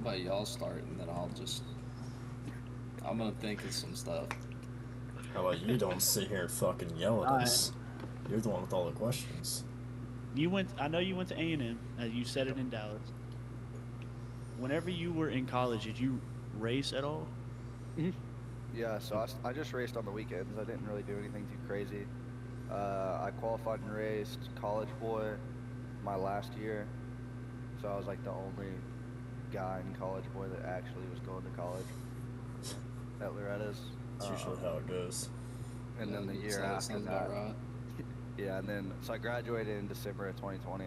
about y'all start, and then I'm gonna think of some stuff. How about you don't sit here and fucking yell at All right. us? You're the one with all the questions. I know you went to A&M, as you said it in Dallas. Whenever you were in college, did you race at all? Yeah, so I just raced on the weekends. I didn't really do anything too crazy. I qualified and raced college boy my last year, so I was like the only guy in college boy that actually was going to college at Loretta's. It's usually how it goes. And then the year after sounds that, about right. yeah, and then so I graduated in December of 2020,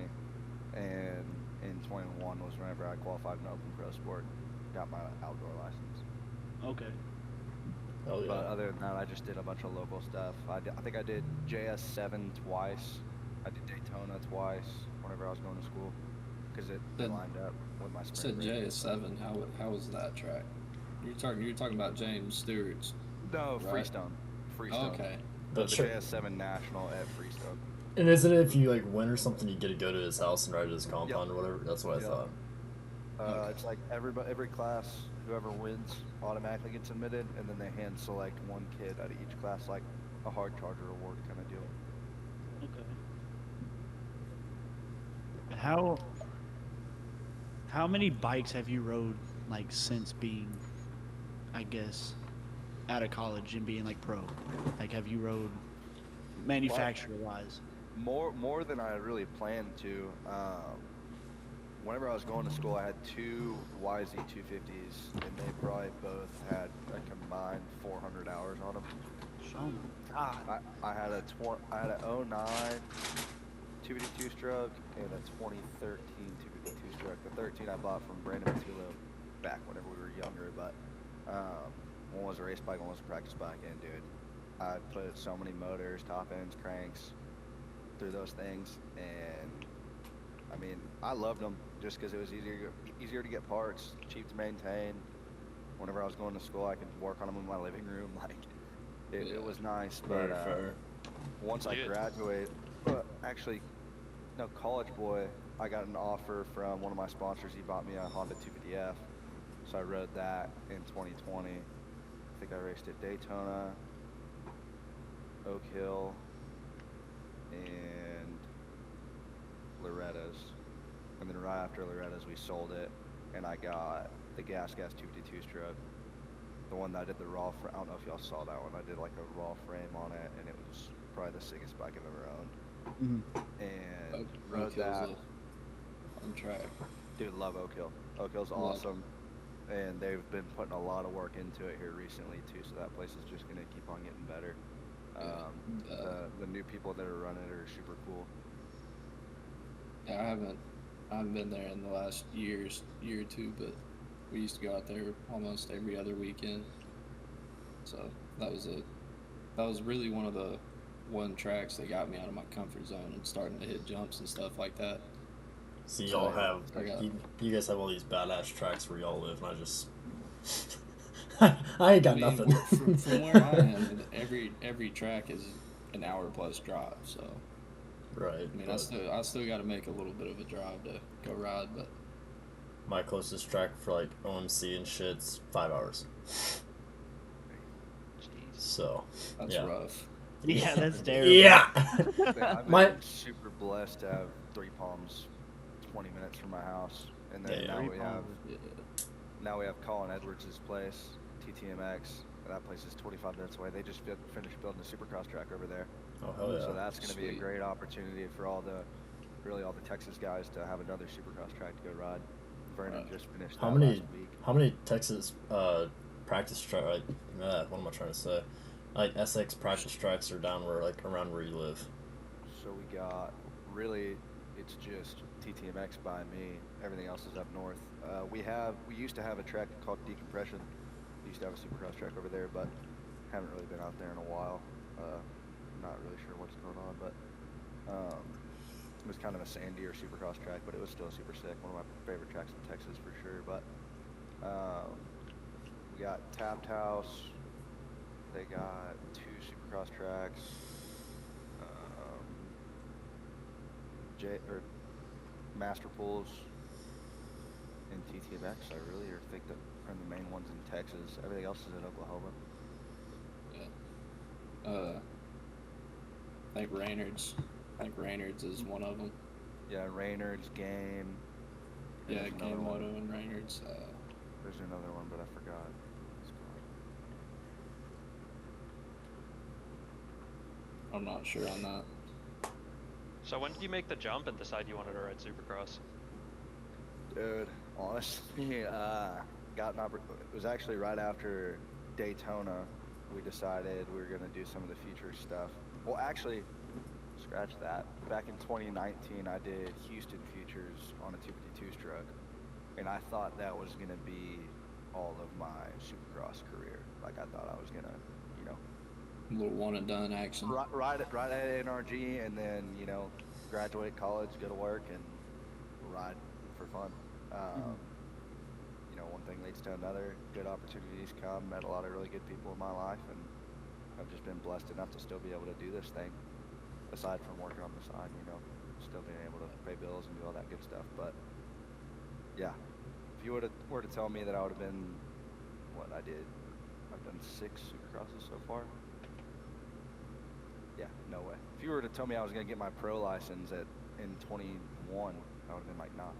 and in 21 was whenever I qualified in Open Pro Sport, got my outdoor license. Okay. Oh yeah. But other than that, I just did a bunch of local stuff. I think I did JS7 twice. I did Daytona twice whenever I was going to school because it lined up with my You sprint said race. JS7. How was that track? You're talking about James Stewart's. No, right? Freestone. Oh, Freestone. okay. The But sure. JS7 National at Freestone. And isn't it if you like win or something, you get to go to his house and ride at his compound Yep. or whatever? That's what I Yep. thought. Okay. It's like every class, whoever wins automatically gets admitted, and then they hand select one kid out of each class, like a hard charger award kind of deal. Okay. How many bikes have you rode like since being, I guess, out of college and being like pro? Like, have you rode manufacturer wise? More than I really planned to. Whenever I was going to school, I had two YZ250s, and they probably both had a combined 400 hours on them. Oh my god. I had a '09 252 stroke and a 2013 252 stroke. The 13 I bought from Brandon Matullo back whenever we were younger, but one was a race bike, one was a practice bike, and dude, I put so many motors, top ends, cranks through those things, and I mean, I loved them just because it was easier to get parts, cheap to maintain. Whenever I was going to school, I could work on them in my living room. Like, it was nice. But Very fair. once I graduated, actually, no, college boy, I got an offer from one of my sponsors. He bought me a Honda 250F, so I rode that in 2020. I think I raced at Daytona, Oak Hill, and Loretta's. And then right after Loretta's, we sold it, and I got the Gas 252 stroke. The one that I did the raw frame. I don't know if y'all saw that one. I did like a raw frame on it, and it was probably the sickest bike I've ever owned. And rode that. On track. Dude, love Oak Hill. Oak Hill's awesome, and they've been putting a lot of work into it here recently too. So that place is just gonna keep on getting better. The new people that are running it are super cool. Yeah, I haven't been there in the last year or two, but we used to go out there almost every other weekend. So that was really one tracks that got me out of my comfort zone and starting to hit jumps and stuff like that. So y'all have you guys have all these badass tracks where y'all live, and I just I ain't got nothing. From where I am, every track is an hour plus drive. So right. I mean, I still got to make a little bit of a drive to go ride, but my closest track for like OMC and shit's 5 hours. So that's rough. Yeah, that's terrible. Yeah. I've been super blessed to have Three Palms 20 minutes from my house, and then now we have Colin Edwards' place, TTMX. That place is 25 minutes away. They just finished building a supercross track over there. Oh hell yeah! So that's going to be a great opportunity for all the Texas guys to have another supercross track to go ride. Vernon just finished that last week. How many Texas practice track? What am I trying to say? Like SX practice tracks are down where around where you live. So we got it's just TTMX by me. Everything else is up north. We used to have a track called Decompression. We used to have a supercross track over there, but haven't really been out there in a while. Not really sure what's going on, but it was kind of a sandier supercross track, but it was still super sick. One of my favorite tracks in Texas for sure. But we got Tapped House. They got 2 supercross tracks. Master Pools. in TTMX. I really think that are the main ones in Texas. Everything else is in Oklahoma. Yeah. I think Raynard's. Is one of them. Yeah, Raynard's Game. and Yeah, there's another Game one. Moto and Raynard's. There's another one, but I forgot. what it's called. I'm not sure on that. So when did you make the jump and decide you wanted to ride Supercross? Dude, honestly, it was actually right after Daytona. We decided we were gonna do some of the future stuff. Well, actually, scratch that. Back in 2019, I did Houston Futures on a 252 stroke, and I thought that was gonna be all of my Supercross career. Like I thought I was gonna, you know, A little one and done action. ride at NRG, and then graduate college, go to work, and ride for fun. One thing leads to another. Good opportunities come. Met a lot of really good people in my life, and I've just been blessed enough to still be able to do this thing. Aside from working on the side, still being able to pay bills and do all that good stuff. But yeah, if you were to tell me that I would have been what I did, I've done 6 Supercrosses so far. Yeah, no way. If you were to tell me I was gonna get my pro license in 21, I would have been like, nah.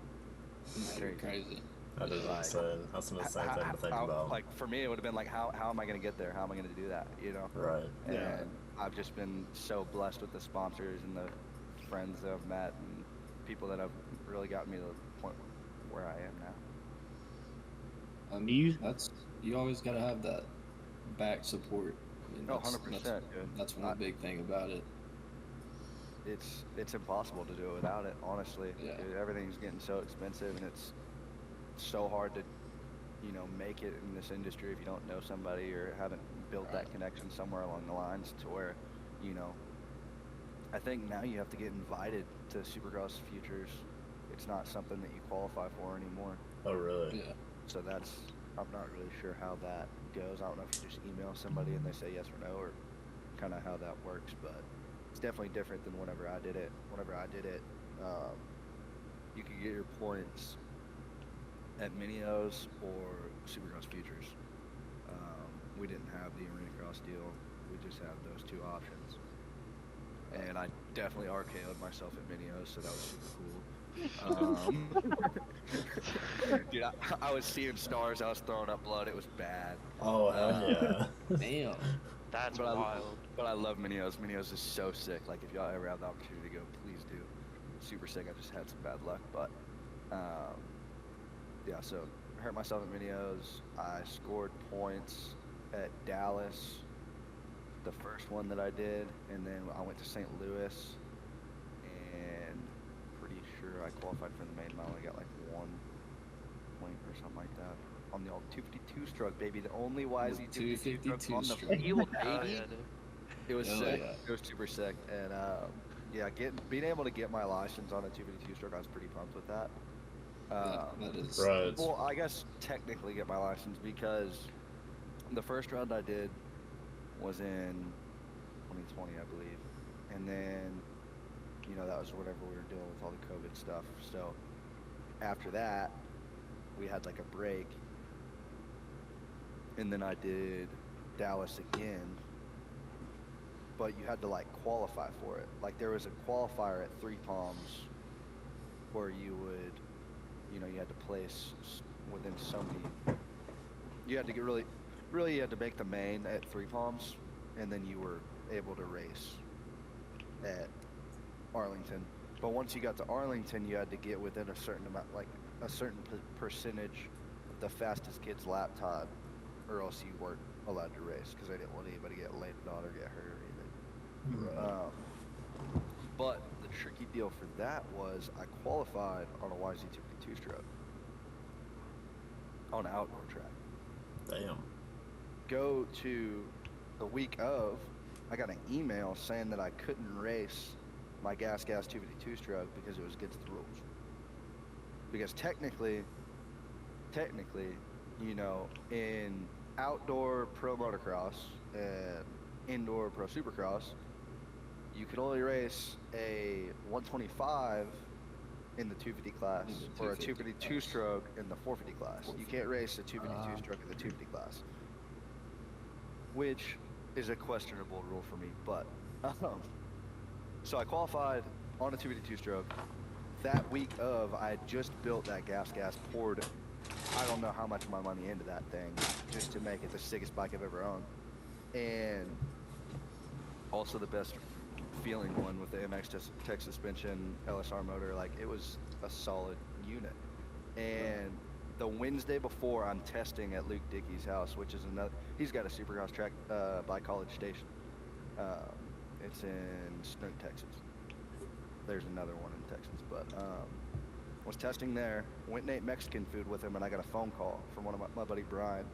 Crazy. That is Like, insane. That's the same thing to think about. Like for me, it would have been like, how am I gonna get there? How am I gonna do that? Right. And Yeah. I've just been so blessed with the sponsors and the friends that I've met and people that have really gotten me to the point where I am now. You always gotta have that back support. I mean, Oh, that's- 100%, dude. That's one big thing about it. It's impossible to do it without it, honestly. Yeah. Dude, everything's getting so expensive, and it's so hard to, make it in this industry if you don't know somebody or haven't built that connection somewhere along the lines to where, I think now you have to get invited to Supercross Futures. It's not something that you qualify for anymore. Oh, really? Yeah. So I'm not really sure how that goes. I don't know if you just email somebody and they say yes or no, or kind of how that works, but it's definitely different than whenever I did it. You could get your points at Mini-O's or Supercross Futures. We didn't have the Arena Cross deal. We just had those 2 options. And I definitely RKO'd myself at Mini-O's, so that was super cool. Dude, I was seeing stars. I was throwing up blood. It was bad. Oh, hell yeah. Damn. That's But wild. But I love Mini-O's. Mini-O's is so sick. Like, if y'all ever have the opportunity to go, please do. Super sick. I just had some bad luck. But, yeah, so I hurt myself at Mini-O's. I scored points at Dallas, the first one that I did. And then I went to St. Louis. And pretty sure I qualified for the main model. I got like 1 point or something like that. On the old 252 stroke, baby. The only YZ 252 stroke on the stroke. field, Hell baby. yeah, dude. It was Hell sick. yeah. It was super sick. And yeah, being able to get my license on a 252 stroke, I was pretty pumped with that. That is. Right. Well, I guess technically get my license because the first round I did was in 2020, I believe. And then, that was whenever we were dealing with all the COVID stuff. So after that, we had like a break. And then I did Dallas again. But you had to like qualify for it. Like there was a qualifier at 3 Palms where you would, you had to place within so many. You had to get really you had to make the main at 3 Palms, and then you were able to race at Arlington. But once you got to Arlington, you had to get within a certain amount, like a certain percentage of the fastest kid's lap time, or else you weren't allowed to race because they didn't want anybody to get landed on or get hurt or anything. Right. But the tricky deal for that was I qualified on a YZ252 stroke on an outdoor track. Damn. Go to the week of, I got an email saying that I couldn't race my gas 252 stroke because it was against the rules. Because technically, in outdoor pro motocross and indoor pro supercross, you could only race a 125 in the 250 class In the or a 250 250 two-stroke in the 450 class. You can't race a 250 two-stroke in the 250 class, which is a questionable rule for me. But so I qualified on a 250 two-stroke. That week of, I had just built that gas, poured I don't know how much of my money into that thing just to make it the sickest bike I've ever owned, and also the best feeling one with the MX tech suspension, LSR motor. Like, it was a solid unit. And the Wednesday before, I'm testing at Luke Dickey's house, which is another, he's got a supercross track by College Station. It's in Snook, Texas. There's another one in Texas, but was testing there, went and ate Mexican food with him, and I got a phone call from one of my buddy Brian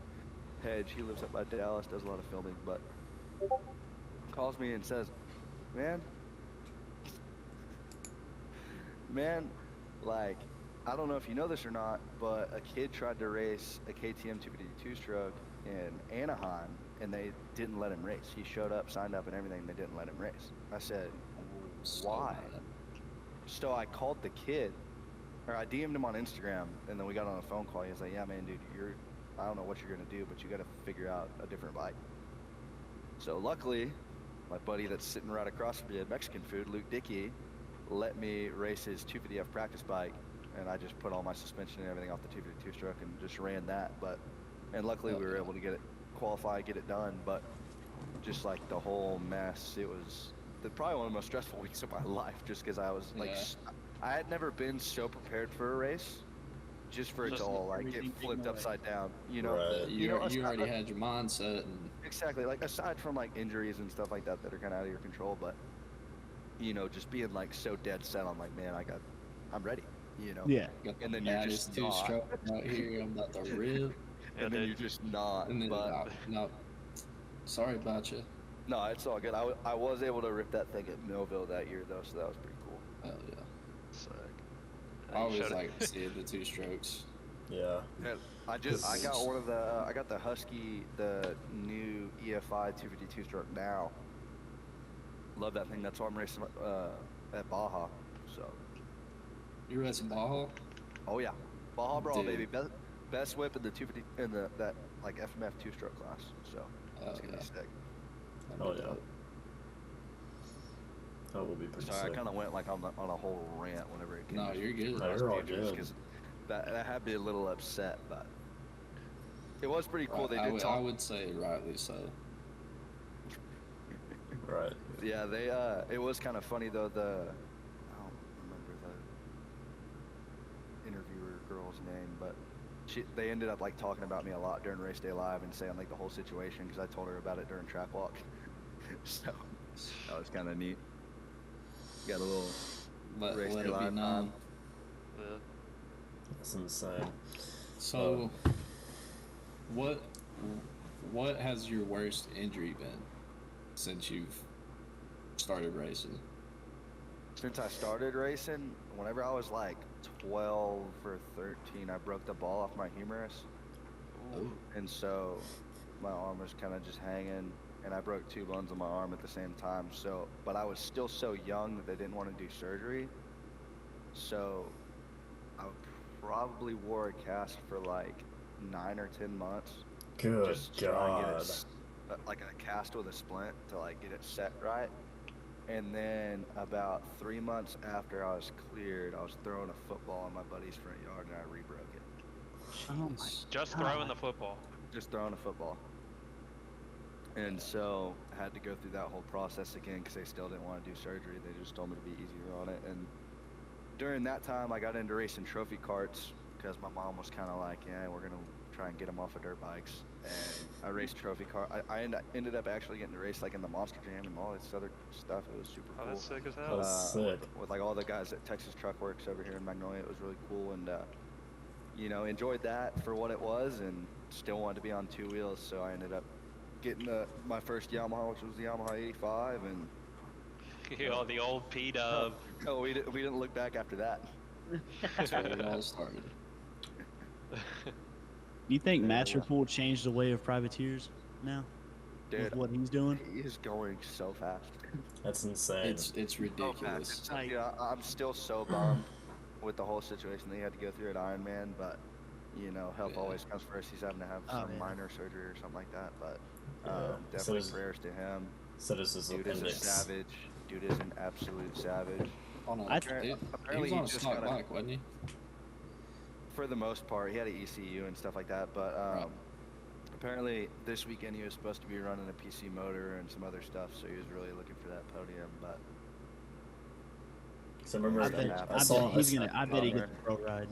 Hedge. He lives up by Dallas, does a lot of filming, but calls me and says, man, like, I don't know if you know this or not, but a kid tried to race a KTM 252 stroke in Anaheim, and they didn't let him race. He showed up, signed up and everything, and they didn't let him race. I said, why? So I called the kid, or I DM'd him on Instagram, and then we got on a phone call. He was like, yeah, man, dude, I don't know what you're going to do, but you got to figure out a different bike. So luckily, my buddy that's sitting right across from me at Mexican food, Luke Dickey, let me race his 250F practice bike, and I just put all my suspension and everything off the 252 stroke and just ran that. And luckily we were able to get it, qualify, get it done, but just like the whole mess, it was probably one of the most stressful weeks of my life, just because I was like, I had never been so prepared for a race, just for it to all like get flipped upside down, you know? Right. You already had your mindset. And exactly, like aside from like injuries and stuff like that that are kind of out of your control, but you know, just being like so dead set on like, man, I'm ready, you know? Yeah. And then you're just not. Stroke out here, I'm about to rip. And then you're just not. And then, but no, sorry about you. no, it's all good. I was able to rip that thing at Millville that year though, so that was pretty cool. Hell yeah. Sick. I always like seeing the two strokes. Yeah. And I got the Husky, the new EFI 252 stroke now. Love that thing. That's why I'm racing at Baja. So. You racing Baja? Oh yeah, Baja Brawl, Dude. baby. Best whip in the 250 in that like FMF two-stroke class. So it's gonna be sick. Oh yeah. That will be pretty Sorry, sick. I kind of went like on a whole rant whenever it came. No, to you're good. No, you're all good. Because that had me a little upset, but it was pretty cool. They did I would say rightly so. Right. Yeah, they it was kind of funny though. I don't remember the interviewer girl's name, but they ended up like talking about me a lot during Race Day Live and saying like the whole situation because I told her about it during track walk. So that was kind of neat. Got a little Let Race Day it be Live known. Yeah. That's insane. So, what has your worst injury been since you've started racing? Since I started racing, whenever I was like 12 or 13, I broke the ball off my humerus. Ooh. And so my arm was kind of just hanging, and I broke 2 bones on my arm at the same time. So, but I was still so young that they didn't want to do surgery. So I probably wore a cast for like 9 or 10 months. Good Just try and God. get it, like a cast with a splint to like get it set right. And then about 3 months after I was cleared, I was throwing a football in my buddy's front yard and I re-broke it. Oh my Just God. throwing the football. Just throwing a football. And so I had to go through that whole process again because they still didn't want to do surgery. They just told me to be easier on it. And during that time, I got into racing trophy carts because my mom was kind of like, yeah, we're going to try and get them off of dirt bikes. And I raced trophy car. I ended up actually getting to race like in the Monster Jam and all this other stuff. It was super Oh, cool. that's sick as That hell. was sick. With like all the guys at Texas Truck Works over here in Magnolia. It was really cool, and you know, enjoyed that for what it was, and still wanted to be on 2 wheels. So I ended up getting my first Yamaha, which was the Yamaha 85, and Oh, the old P-Dub. oh, we didn't look back after that. That's where it all started. You think Matcherpool changed the way of privateers now? Dude, With what he's doing? he is going so fast. That's insane. It's ridiculous. So fast. Yeah, I'm still so bummed with the whole situation that he had to go through at Ironman, but you know, health Yeah. always comes first. He's having to have Oh, some yeah. minor surgery or something like that, but Yeah. So definitely is- prayers to him. So this is Dude is a appendix. savage. Dude is an absolute savage. On a, I- he Apparently was on he a just stock got a, bike, wasn't he? for the most part, he had an ECU and stuff like that, but Right. apparently this weekend he was supposed to be running a PC motor and some other stuff, so he was really looking for that podium, but So remember, I It's bet, gonna happen. I I saw. bet he's I- gonna. I bet he gets a pro ride.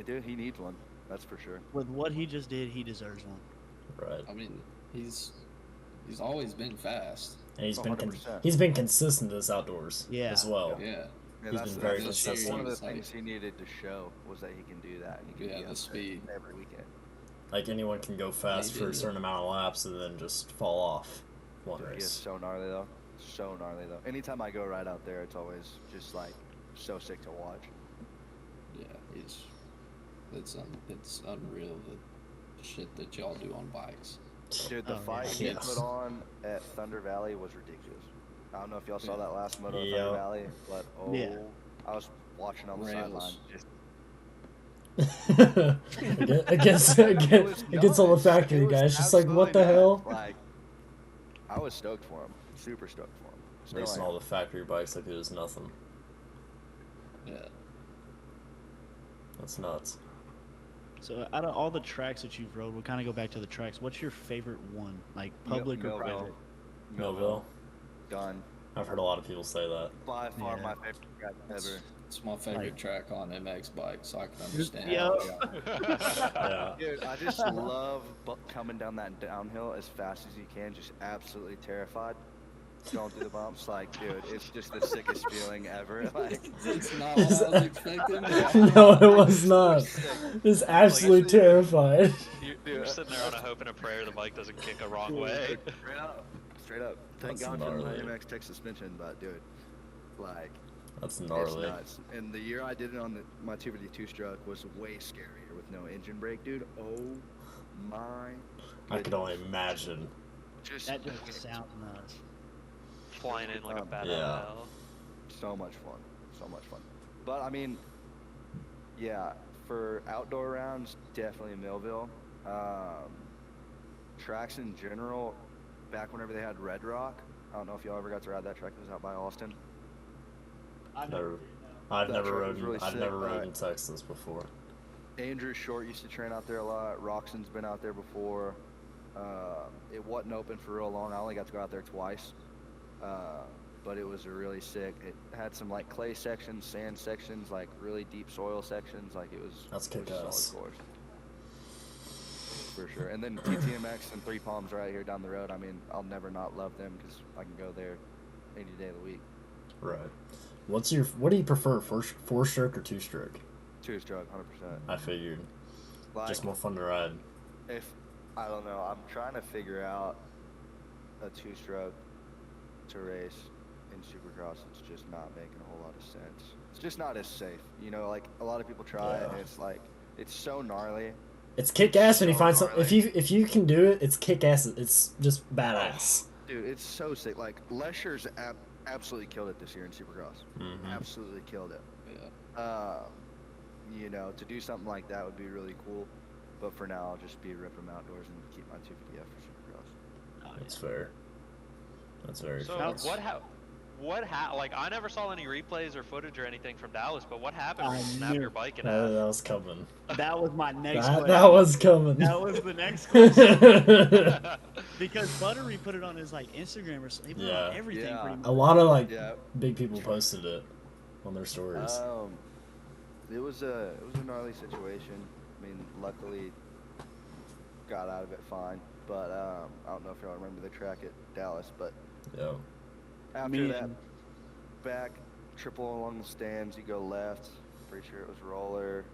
dude, he needs one, that's for sure. With what he just did, he deserves one. Right. I mean, he's always been fast. And he's been 100%. he's been consistent this outdoors Yeah. as well. Yeah. Yeah, He's that's, been very that's consistent. one of the It's like- things he needed to show was that he can do that. He can Yeah, be the up there speed. every weekend. Like anyone can go fast he for a did. certain amount of laps and then just fall off one Dude, he is race. so gnarly though. So gnarly though. Anytime I go right out there, it's always just like so sick to watch. Yeah, it's unreal the shit that y'all do on bikes. Dude, the Oh, fight yeah. he Yes. put on at Thunder Valley was ridiculous. I don't know if y'all saw Yeah. that last moto at Yeah. Thunder Valley, but Yeah. I was watching on the Rails. sideline. Just against It was against all the nuts. factory It was guys, just like what the absolutely hell? nuts. Like, I was stoked for him. Super stoked for him. Still Racing am. all the factory bikes like it was nothing. Yeah. That's nuts. So out of all the tracks that you've rode, we'll kind of go back to the tracks. What's your favorite one, like public or Millville. private? Millville. Done. I've heard a lot of people say that. By far Yeah. my favorite track ever. It's my favorite Like- track on MX bikes, so I can understand. Yeah. Yeah. Dude, I just love coming down that downhill as fast as you can, just absolutely terrified. Going through the bumps, like, dude, it's just the sickest feeling ever. Like, It's not what I was expecting. No, it was not. It's absolutely terrified. You're sitting there on a hope and a prayer the bike doesn't kick a wrong way. straight up, straight up. Thank That's God for my gnarly. MX Tech suspension, but dude, like, That's it's gnarly. nuts. And the year I did it on my 252 stroke was way scarier with no engine brake, dude. Oh my. I could only imagine. Just That just wicked. sounds nuts. Flying in like a bat Yeah. out of hell. So much fun. So much fun. But I mean, yeah, for outdoor rounds, definitely Millville. Tracks in general, back whenever they had Red Rock. I don't know if y'all ever got to ride that track. It was out by Austin. Never, I've That never track rode. was really I've sick, never rode but- in Texas before. Andrew Short used to train out there a lot. Roxon's been out there before. It wasn't open for real long. I only got to go out there twice. But it was really sick. It had some like clay sections, sand sections, like really deep soil sections. Like it was. That's it was a kick-ass. solid course. For sure. And then TTMX and Three Palms right here down the road. I mean, I'll never not love them because I can go there any day of the week. Right. What do you prefer, four stroke or two stroke? Two stroke, 100%. I figured. Like, Just more fun to ride. if I don't know, I'm trying to figure out a two-stroke to race in Supercross. It's just not making a whole lot of sense. It's just not as safe. You know, like a lot of people try it, and Yeah. it's like it's so gnarly. It's kick ass when you So find some. gnarly. If you can do it, it's kick ass. It's just badass. Dude, it's so sick. Like Lesher's absolutely killed it this year in Supercross. Mhm. Absolutely killed it. Yeah. You know, to do something like that would be really cool. But for now, I'll just be ripping outdoors and keep my 250F for Supercross. That's fair. That's very So fair. like I never saw any replays or footage or anything from Dallas, but what happened when I you snapped knew- your bike in That, half? that was coming. That was my next That, question. that was coming. That was the next question. Because Buttery put it on his like Instagram or something. He put it on Yeah. everything Yeah. pretty A much. lot of like Yeah. big people posted it on their stories. It was a gnarly situation. I mean, luckily got out of it fine. But I don't know if y'all remember the track at Dallas, but Yeah. after Me that and- back triple along the stands, you go left. Pretty sure it was roller,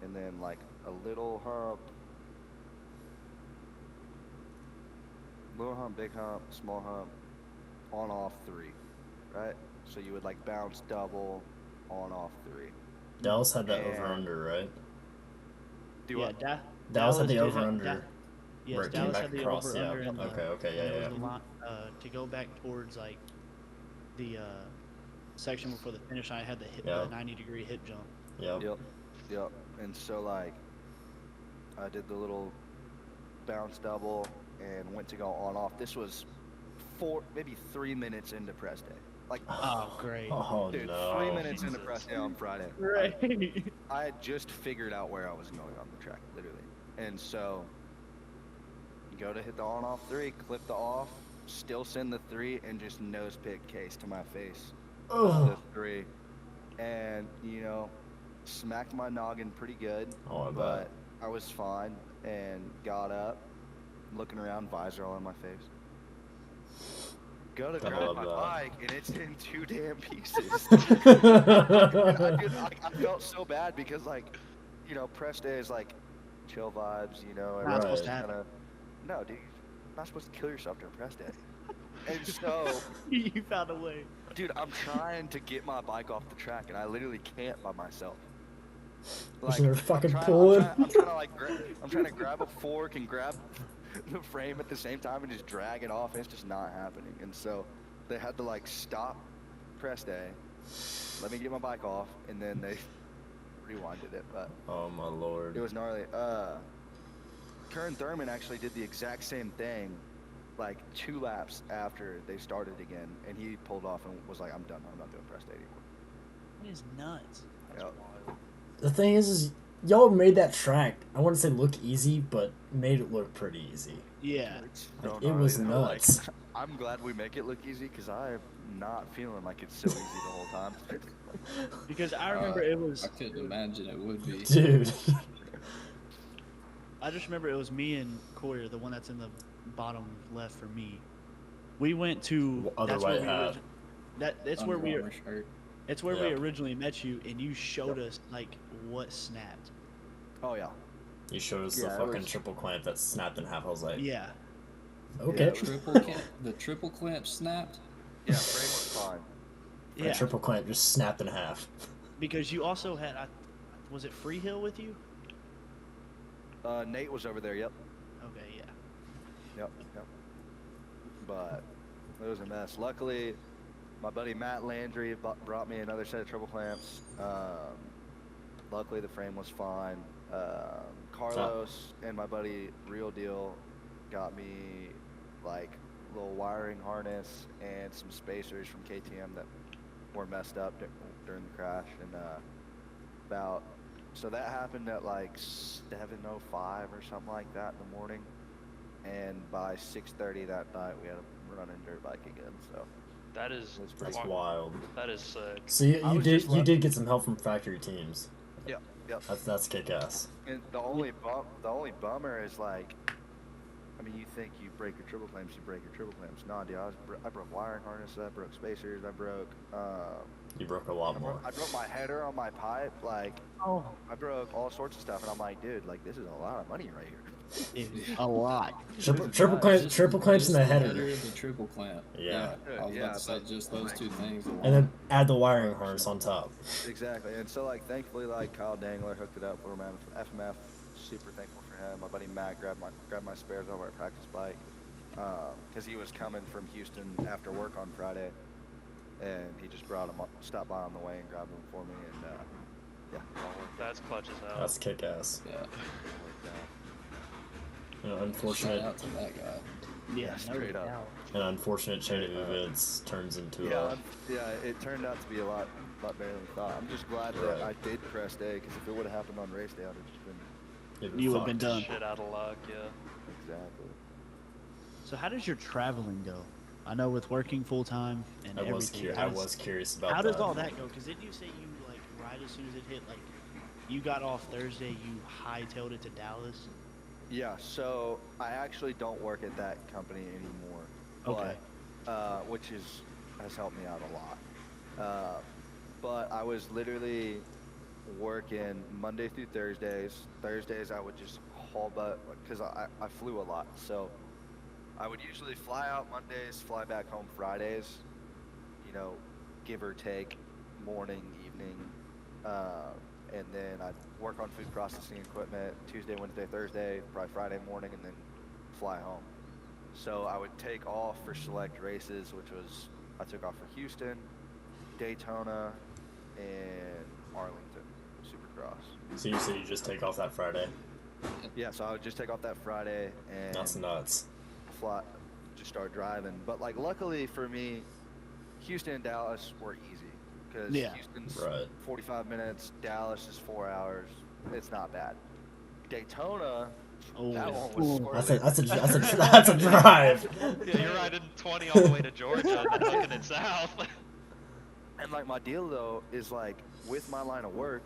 and then like a little hump, big hump, small hump, on off three, right? So you would like bounce double, on off three. Dallas had that And- over under, right? Do Yeah, what? Dallas had the did over have- under. Da- where Yes, it came Dallas back had the across. over Yeah. under Okay. Okay. and Yeah. there Yeah. was a line to go back towards like the section before the finish line had the Yeah. the 90-degree hip jump. Yep. Yep. And so like, I did the little bounce double and went to go on off. This was maybe 3 minutes into press day. Like, Oh, great. Oh dude, no. 3 minutes into Jesus. press day on Friday. Right. I had just figured out where I was going on the track, literally. And so, go to hit the on-off 3, clip the off, still send the 3, and just nose pick Case to my face. Ugh. The 3. And, you know, smacked my noggin pretty good. Oh, I bet. But I was fine and got up, looking around, visor all in my face. Go to Gotta grab love my that. bike, and it's in 2 damn pieces. I felt so bad because, like, you know, press day is like chill vibes, you know. Not supposed to happen. No, dude, you're not supposed to kill yourself during press day. And so, You found a way. dude, I'm trying to get my bike off the track, and I literally can't by myself. They're fucking pulling. I'm trying to like, I'm trying to grab a fork and grab the frame at the same time and just drag it off, and it's just not happening. And so they had to like stop press day, let me get my bike off, and then they rewinded it. But Oh my lord. it was gnarly. Kern Thurman actually did the exact same thing, like 2 laps after they started again, and he pulled off and was like, "I'm done. I'm not doing press day anymore." That is nuts. Yep. The thing is y'all made that track, I wouldn't say look easy, but made it look pretty easy. Yeah. It's Like, so it was gnarly, though. Like, nuts. I'm glad we make it look easy because I'm not feeling like it's so easy the whole time. Because I remember it was. I couldn't imagine it would be. Dude. I just remember it was me and Coyer, the one that's in the bottom left for me. We went to. Other That's white where we hat. that's where Under we. Armour shirt. It's where we Yeah. originally met you, and you showed us like what snapped. Oh yeah. You showed us Yeah, the it fucking was- triple clamp that snapped in half. I was like, Yeah. okay. Yeah, it was- The triple clamp snapped. Yeah, frame was fine. The Yeah. triple clamp just snapped in half. Because you also had, was it Freehill with you? Nate was over there. Yep. Okay, yeah. Yep. But it was a mess. Luckily, my buddy Matt Landry brought me another set of triple clamps. Luckily, the frame was fine. Carlos and my buddy Real Deal got me like a little wiring harness and some spacers from KTM that were messed up during the crash. And so that happened at like 7:05 or something like that in the morning. And by 6:30 that night, we had a running dirt bike again. So That is That's pretty That's fuck- wild. That is sick. So I you was did just you did get some help from factory teams. yep. That's kick ass. And the only bummer is like, I mean, you think you break your triple clamps, you break your triple clamps. Nah, dude, I broke wiring harnesses, I broke spacers, I broke You broke a lot more. I broke my header on my pipe. Like, Oh. I broke all sorts of stuff, and I'm like, dude, like this is a lot of money right here. A lot. Triple clamps in the header. The triple clamp. Yeah. I was Yeah, about to say but- just those 2 things. And then add the wiring harness on top. Exactly. And so like, thankfully, like Kyle Dangler hooked it up for me. FMF, super thankful for him. My buddy Matt grabbed my spares over at practice bike, because he was coming from Houston after work on Friday, and he just stopped by on the way and grabbed them for me, and yeah, it all worked out. That's clutch as hell. That's kick ass. yeah. It worked out. An Shout unfortunate out to that guy. Yeah, straight up. an unfortunate chain of events turns into Yeah, it turned out to be a lot better than we thought. I'm just glad that Right. I did press day, because if it would have happened on race day, I'd have just been You would've been done. Shit out of luck, yeah. exactly. So how does your traveling go? I know with working full time and I was everything. I was curious about How that. does all that go? Because didn't you say you like right as soon as it hit, like you got off Thursday, you hightailed it to Dallas? Yeah, so I actually don't work at that company anymore. Okay. But, which has helped me out a lot. But I was literally working Monday through Thursdays. Thursdays I would just haul butt, because I flew a lot. So I would usually fly out Mondays, fly back home Fridays, you know, give or take, morning, evening. And then I'd work on food processing equipment Tuesday, Wednesday, Thursday, probably Friday morning, and then fly home. So I would take off for select races, which was, I took off for Houston, Daytona, and Arlington Supercross. So you said you just take off that Friday? Yeah, so I would just take off that Friday and That's nuts. fly, just start driving. But like, luckily for me, Houston and Dallas were easy because Yeah. Houston's Right. 45 minutes, Dallas is 4 hours. It's not bad. Daytona, Oh, that yeah. one was Ooh. squirrely. That's a drive. Yeah, you're riding 20 all the way to Georgia and then hooking it south. And like my deal though is like with my line of work,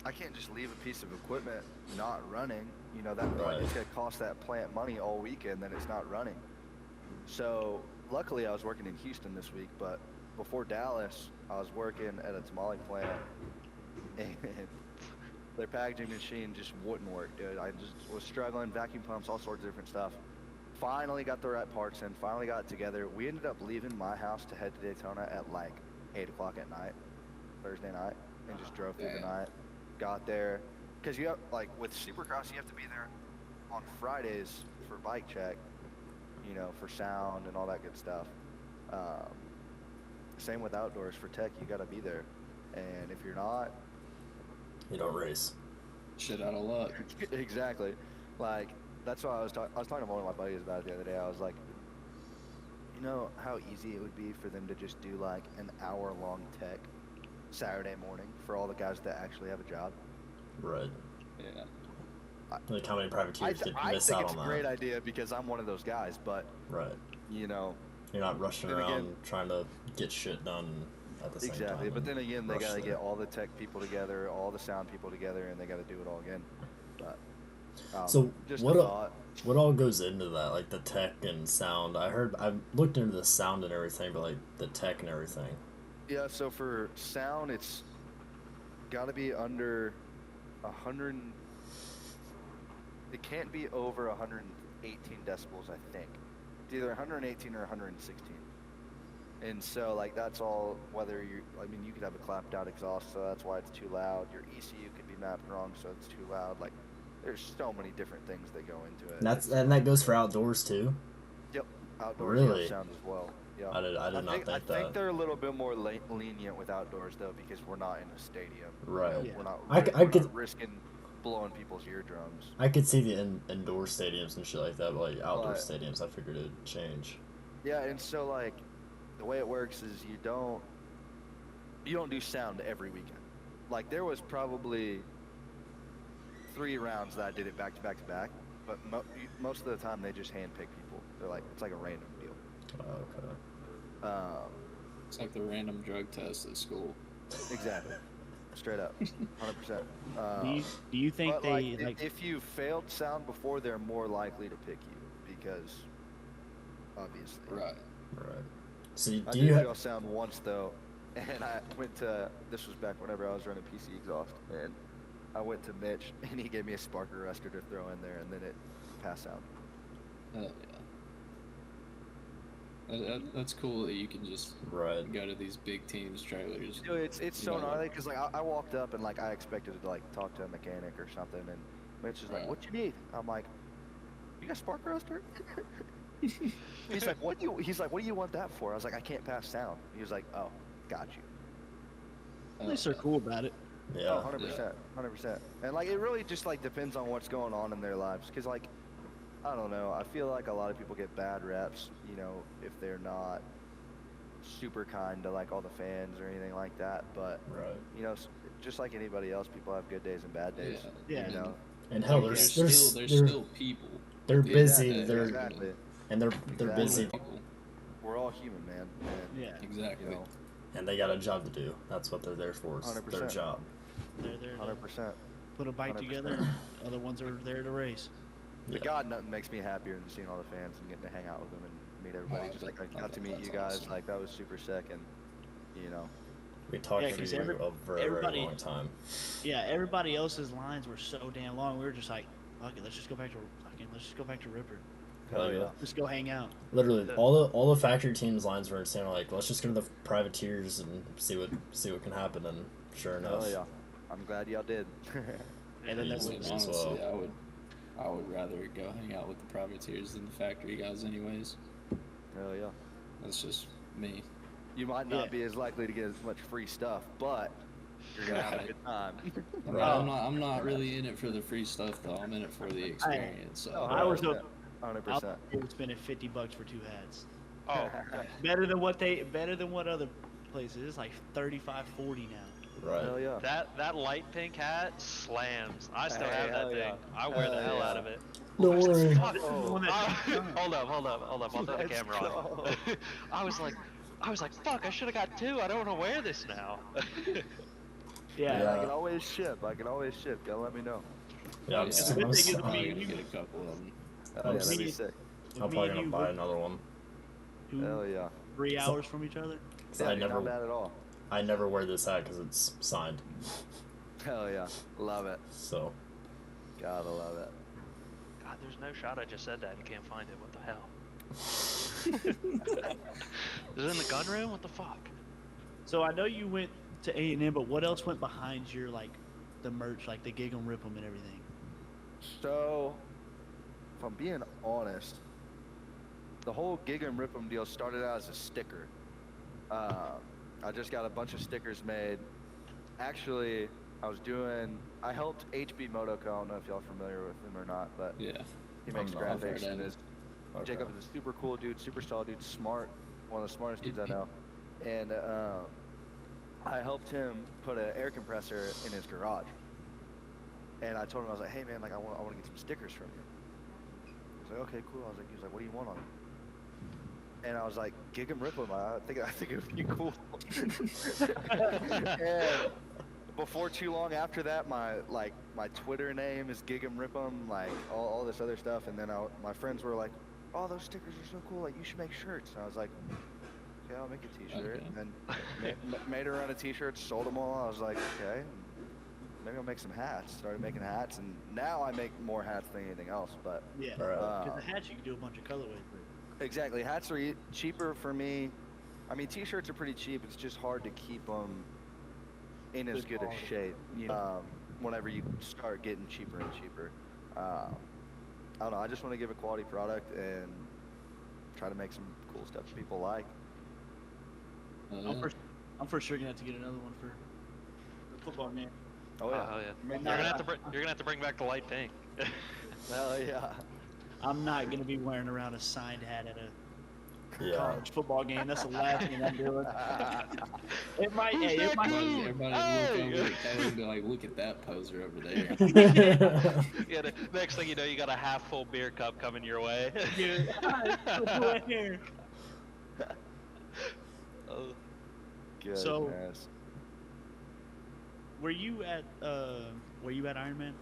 I can't just leave a piece of equipment not running. You know that Right. it's gonna cost that plant money all weekend, then it's not running. So luckily I was working in Houston this week, but before Dallas I was working at a tamale plant, and their packaging machine just wouldn't work, dude. I just was struggling, vacuum pumps, all sorts of different stuff. Finally got the right parts in, finally got it together. We ended up leaving my house to head to Daytona at like 8 o'clock at night, Thursday night, and just drove through the Damn. night. Got there, because you have, like with Supercross, you have to be there on Fridays for bike check, you know, for sound and all that good stuff. Same with outdoors for tech, you got to be there. And if you're not, You don't race. Shit out of luck. exactly. Like, that's why I was talking to one of my buddies about it the other day. I was like, you know how easy it would be for them to just do like an hour-long tech Saturday morning for all the guys that actually have a job? Right. Yeah. Like how many privateers did I miss think out it's on a that? great idea because I'm one of those guys, but, Right. you know, You're not rushing Then around again- trying to get shit done at the same time. exactly. But and then again, they rush got to there. get all the tech people together, all the sound people together, and they got to do it all again. But, So just what a a- thought. What all goes into that? Like the tech and sound. I've looked into the sound and everything, but like the tech and everything. Yeah, so for sound, it's got to be under 100. It can't be over 118 decibels, I think. It's either 118 or 116. And so, like, that's all. Whether you, I mean, you could have a clapped out exhaust, so that's why it's too loud. Your ECU could be mapped wrong, so it's too loud. Like, there's so many different things that go into it. And that goes for outdoors too. Yep, outdoors you have Really? sound as well. Yeah. I did not think I that. think they're a little bit more lenient with outdoors though, because we're not in a stadium. You Right. know, Yeah. We're not. I we're could- not risking blowing people's eardrums. I could see the indoor stadiums and shit like that, but like outdoor But- stadiums, I figured it'd change. Yeah, and so like, the way it works is you don't do sound every weekend. Like there was probably 3 rounds that I did it back to back to back, but most of the time they just handpick people. They're like, it's like a random deal. Okay. It's like the random drug test at school. Exactly. Straight up, 100%. Do you think But they like, if you failed sound before, they're more likely to pick you because, obviously. Right. Right. So I do did you fail sound once though, and I went to. This was back whenever I was running PC exhaust, and I went to Mitch, and he gave me a spark arrestor to throw in there, and then it passed sound. Hell yeah. That's cool that you can just right? go to these big teams trailers. Dude, it's so You know, gnarly because like I walked up and like I expected to like talk to a mechanic or something, and Mitch is like, Right. "What you need?" I'm like, "You got spark arrestor?" He's like, "What do you?" He's like, "What do you want that for?" I was like, "I can't pass sound." He was like, "Oh, got you." at least they're cool about it? Yeah. Oh, 100%, 100%. And like, it really just like depends on what's going on in their lives. Cause like, I don't know. I feel like a lot of people get bad reps, you know, if they're not super kind to like all the fans or anything like that. But Right. you know, just like anybody else, people have good days and bad days. Yeah. You know. And hell, They're there's still people. they're Yeah, busy. exactly, They're Exactly. and they're Exactly. busy, People. We're all human, man. And, Yeah. Exactly. you know, and they got a job to do. That's what they're there for. Is their 100%. job. They're there to 100%. put a bike 100%. together. Other ones are there to race. Yeah. But God, nothing makes me happier than seeing all the fans and getting to hang out with them and meet everybody. Oh, Just like I that- got to meet that's you guys. awesome. Like that was super sick, and you know. We talked Yeah, to 'cause you for a very everybody- long time. Yeah, everybody else's lines were so damn long. We were just like, fuck it, let's just go back to Ripper. Hell yeah. Just go hang out. Literally, all the factory teams lines were saying like, let's just go to the privateers and see what can happen. And sure enough, Oh yeah, I'm glad y'all did. And then that Yes, was as Honestly, well. I would rather go hang out with the privateers than the factory guys anyways. Hell yeah. That's just me. You might not be as likely to get as much free stuff, but you're gonna have a good time. Right, I'm not really in it for the free stuff though. I'm in it for the experience. So. I was 100%. spending $50 for 2 hats. Oh, Better than what other places. It's like 35, 40 now. Right. Hell yeah. that light pink hat slams. I still have that hell thing. yeah. I wear the hell out of it. Don't worry. Fuck. The one that- Hold up. I'll throw the Let's camera on. I was like, fuck, I should have got 2. I don't want to wear this now. Yeah. Yeah. I can always ship. Gotta let me know. Yeah, The good thing is I'm probably me- gonna get a couple of them. Oh, yeah, that'd be me- sick. I'm probably gonna buy another one. Hell yeah. 3 hours from each other. Yeah, I not never, bad at all. I never wear this hat because it's signed. Hell yeah. Love it. So, Gotta love it. God, there's no shot I just said that. You can't find it. What the hell? Is it in the gun room? What the fuck? So I know you went to A&M, but what else went behind your like the merch, like the gig 'em, rip 'em, and everything? So, if I'm being honest, the whole gig and rip 'em deal started out as a sticker. I just got a bunch of stickers made. Actually, I helped HB Motoco. I don't know if y'all are familiar with him or not, but Yeah. he makes I'm not. I've graphics heard and of is okay. Jacob is a super cool dude, super solid dude, smart, one of the smartest dudes I know. And I helped him put an air compressor in his garage. And I told him, I was like, hey man, like I want to get some stickers from you. I was like, okay, cool. He was like, what do you want on it? And I was like, gig 'em, rip 'em. I think it would be cool. And before too long after that, my Twitter name is gig 'em, rip 'em, like all this other stuff. And then my friends were like, oh, those stickers are so cool. Like you should make shirts. And I was like, okay, I'll make a T-shirt. Okay. And then made a run of T-shirts, sold them all. I was like, okay, maybe I'll make some hats. Started making hats, and now I make more hats than anything else. But Yeah. Right. Because the hats you can do a bunch of colorways with. exactly, hats are cheaper for me. I mean, T-shirts are pretty cheap. It's just hard to keep them in as good a shape. Whenever you start getting cheaper and cheaper. I don't know. I just want to give a quality product and try to make some cool stuff people like. I'm for sure gonna have to get another one for the football game. Oh yeah. Hell yeah. Make You're that gonna have to bring back the light pink. Hell yeah. I'm not gonna be wearing around a signed hat at a Yeah. college football game. That's the last thing I'm doing. It might. Who's Hey, that it might. dude? Everybody Hey! look over at Kelly and be like, look at that poser over there. Yeah, the next thing you know, you got a half full beer cup coming your way. Dude, here. Oh, Goodness. So- Were you at Iron Man?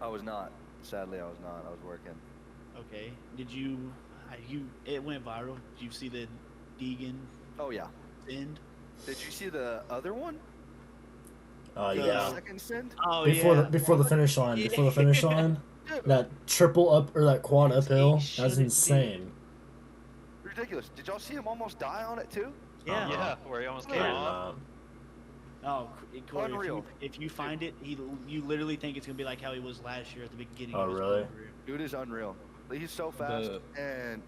I was not. Sadly, I was not. I was working. Okay. Did you? It went viral. Did you see the Deegan Oh yeah. end? Did you see the other one? The Yeah. second send? Oh Before the finish line, Dude, that triple up or that quad uphill, that's shouldn't be. insane. ridiculous. Did y'all see him almost die on it too? Yeah. yeah, where he almost Yeah. came And, off. Oh, Corey, Unreal. if you find it, you literally think it's gonna be like how he was last year at the beginning. Oh, of his really? career. Dude is unreal. He's so fast and